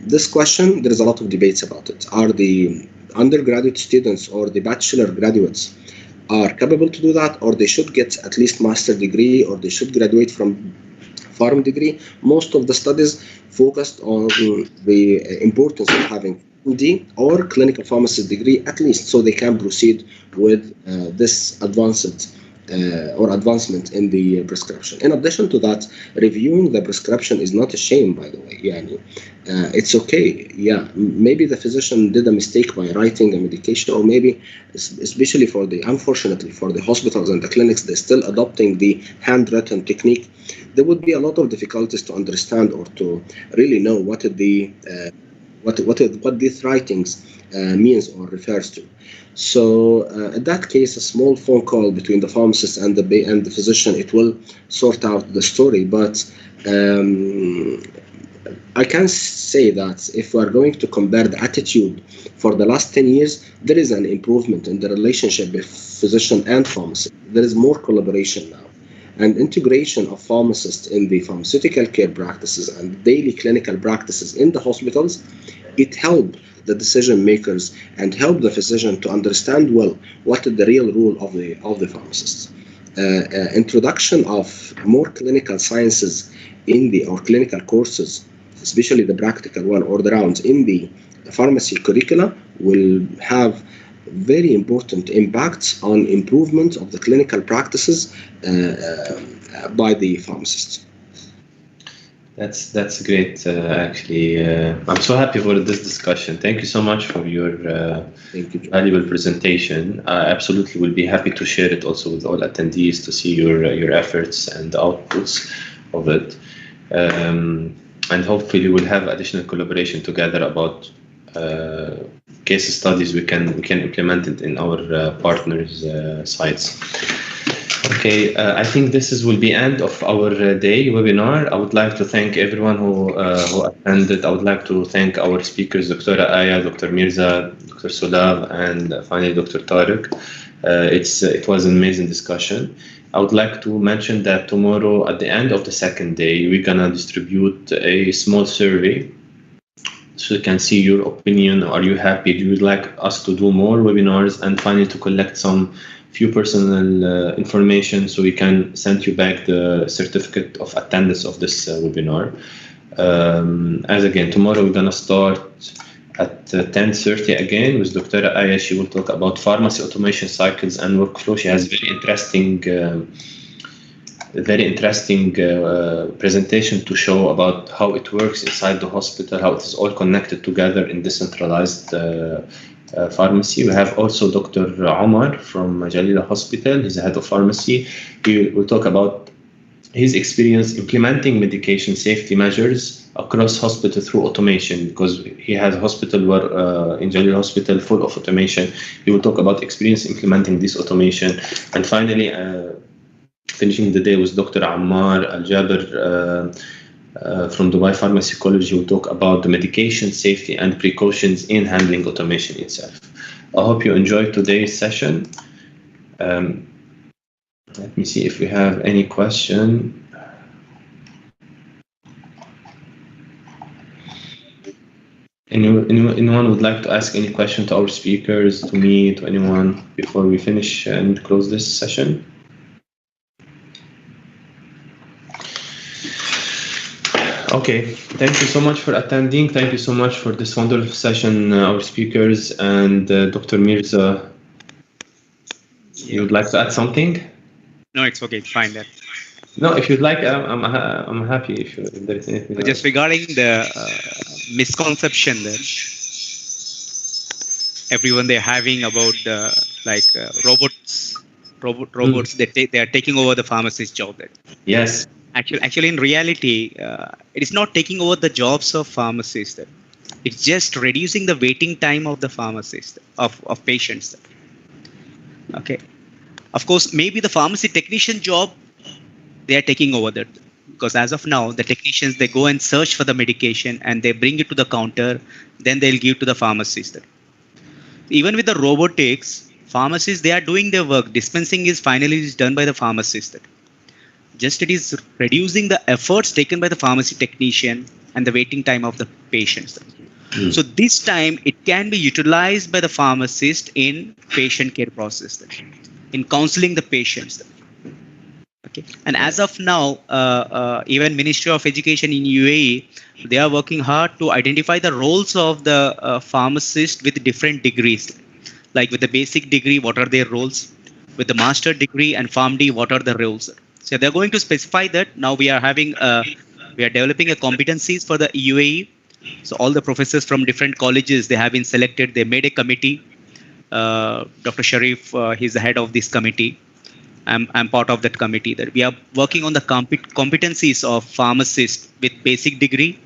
This question, there is a lot of debates about it. Are the undergraduate students or the bachelor graduates are capable to do that, or they should get at least master's degree, or they should graduate from pharm degree? Most of the studies focused on the importance of having MD or clinical pharmacist degree at least, so they can proceed with this advancement in the prescription. In addition to that, reviewing the prescription is not a shame, by the way. It's okay. Maybe the physician did a mistake by writing a medication, or maybe, especially unfortunately for the hospitals and the clinics, they're still adopting the handwritten technique. There would be a lot of difficulties to understand or to really know what these writings means or refers to. So in that case, a small phone call between the pharmacist and the physician, it will sort out the story. But I can say that if we are going to compare the attitude for the last 10 years, there is an improvement in the relationship with physician and pharmacist. There is more collaboration now. And integration of pharmacists in the pharmaceutical care practices and daily clinical practices in the hospitals, it helped the decision makers and help the physician to understand well what is the real role of the pharmacist. Introduction of more clinical sciences in our clinical courses, especially the practical one or the rounds in the pharmacy curricula, will have very important impacts on improvement of the clinical practices by the pharmacists. That's great. Actually, I'm so happy for this discussion. Thank you so much for your valuable presentation. I absolutely will be happy to share it also with all attendees to see your efforts and the outputs of it. And hopefully we'll have additional collaboration together about case studies we can implement it in our partners' sites. Okay. Okay, I think will be end of our day webinar. I would like to thank everyone who attended. I would like to thank our speakers, Dr. Aya, Dr. Mirza, Dr. Sulav, and finally Dr. Tariq. It was an amazing discussion. I would like to mention that tomorrow at the end of the second day, we're gonna distribute a small survey so you can see your opinion. Are you happy? Do you like us to do more webinars? And finally to collect some few personal information so we can send you back the certificate of attendance of this webinar. As again, tomorrow we're gonna start at 10:30 again with Dr. Aya. She will talk about pharmacy automation cycles and workflow. She has very interesting presentation to show about how it works inside the hospital, how it is all connected together in decentralized pharmacy. We have also Dr. Omar from Jalila Hospital. He's the head of pharmacy. He will talk about his experience implementing medication safety measures across hospital through automation, because he has a hospital where in Jalila Hospital full of automation. He will talk about experience implementing this automation. And finally, finishing the day with Dr. Ammar Al-Jaber from Dubai Pharmacy College. He will talk about the medication safety and precautions in handling automation itself. I hope you enjoyed today's session. Let me see if we have any question. Anyone would like to ask any question to our speakers, to me, to anyone before we finish and close this session? Okay, thank you so much for attending. Thank you so much for this wonderful session, our speakers. And Dr. Mirza, you would like to add something? No, it's okay. It's fine then. No, if you'd like, I'm happy if there's anything. Just regarding the misconception that everyone they're having about robots, they are taking over the pharmacist job. Yes. Actually, in reality, it is not taking over the jobs of pharmacists. It's just reducing the waiting time of the pharmacist, of patients. Okay. Of course, maybe the pharmacy technician job, they are taking over that. Because as of now, the technicians, they go and search for the medication and they bring it to the counter, then they'll give to the pharmacist. Even with the robotics, pharmacists, they are doing their work. Dispensing is finally done by the pharmacist. Just it is reducing the efforts taken by the pharmacy technician and the waiting time of the patients. So this time it can be utilized by the pharmacist in patient care process, in counseling the patients. Okay. And as of now, even Ministry of Education in UAE, they are working hard to identify the roles of the pharmacist with different degrees. Like with the basic degree, what are their roles? With the master degree and PharmD, what are the roles? So they're going to specify that. Now we are developing a competencies for the UAE. So all the professors from different colleges, they have been selected. They made a committee. Dr. Sharif, he's the head of this committee. I'm part of that committee. That we are working on the competencies of pharmacists with basic degree,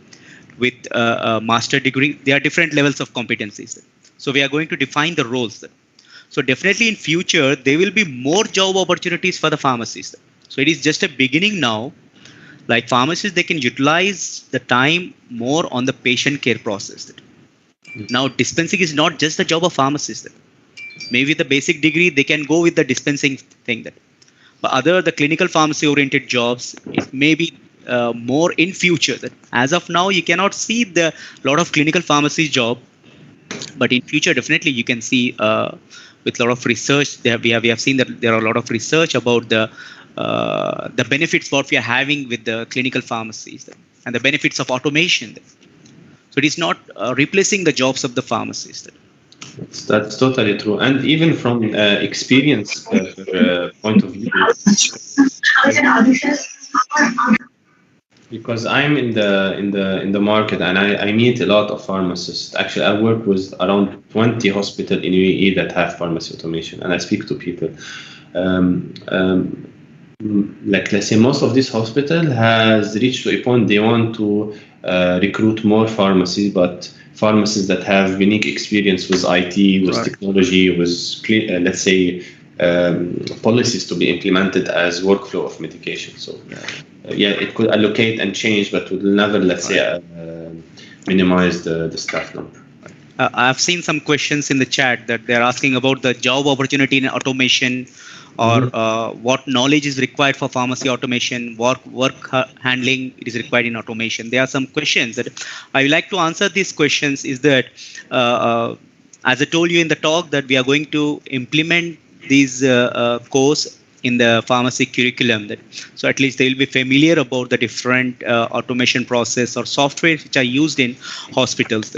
with a master degree. There are different levels of competencies. So we are going to define the roles. So definitely in future, there will be more job opportunities for the pharmacists. So it is just a beginning now. Like pharmacists, they can utilize the time more on the patient care process. Now, dispensing is not just the job of pharmacists. Maybe the basic degree, they can go with the dispensing thing. But the clinical pharmacy oriented jobs, it may be more in future. As of now, you cannot see the lot of clinical pharmacy job. But in future, definitely you can see with a lot of research. We have seen that there are a lot of research about the benefits what we are having with the clinical pharmacies and the benefits of automation. So it is not replacing the jobs of the pharmacist. That's totally true. And even from experience point of view, because I'm in the market and I meet a lot of pharmacists. Actually, I work with around 20 hospitals in UAE that have pharmacy automation, and I speak to people. Like let's say most of this hospital has reached to a point they want to recruit more pharmacies, but pharmacists that have unique experience with IT, with technology, with let's say policies to be implemented as workflow of medication. So yeah, it could allocate and change, but will never, let's say, minimize the staff number. I've seen some questions in the chat that they're asking about the job opportunity in automation, or what knowledge is required for pharmacy automation, work handling it is required in automation. There are some questions that I would like to answer. These questions is that, as I told you in the talk, that we are going to implement these course in the pharmacy curriculum. So at least they will be familiar about the different automation process or software which are used in hospitals.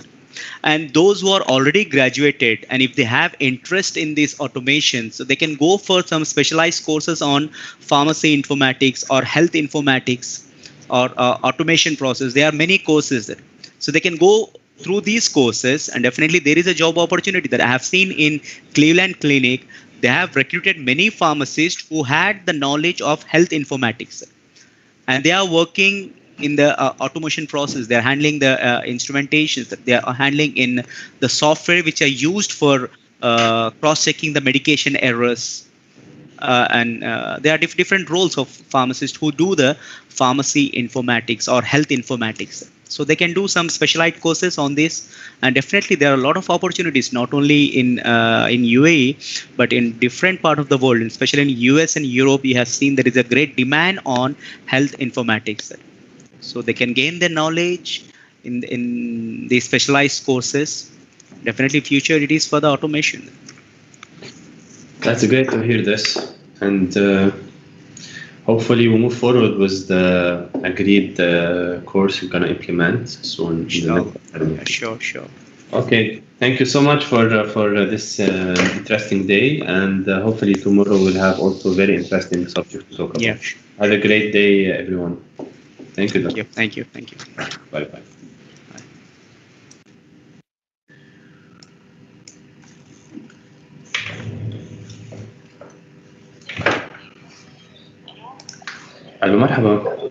And those who are already graduated, and if they have interest in this automation, so they can go for some specialized courses on pharmacy informatics or health informatics or automation process. There are many courses there. So they can go through these courses, and definitely there is a job opportunity that I have seen in Cleveland Clinic. They have recruited many pharmacists who had the knowledge of health informatics, and they are working in the automation process. They're handling the instrumentations, that they are handling in the software which are used for cross-checking the medication errors. And there are different roles of pharmacists who do the pharmacy informatics or health informatics. So they can do some specialized courses on this, and definitely there are a lot of opportunities, not only in UAE, but in different part of the world, especially in US and Europe. You have seen there is a great demand on health informatics. So they can gain their knowledge in these specialized courses. Definitely future it is for the automation. That's great to hear this, and hopefully we'll move forward with the agreed course we're going to implement soon. Sure. Okay, thank you so much for this interesting day, and hopefully tomorrow we'll have also very interesting subject to talk about. Yeah. Have a great day, everyone. Thank you. Thank you. Bye. ألو مرحبا.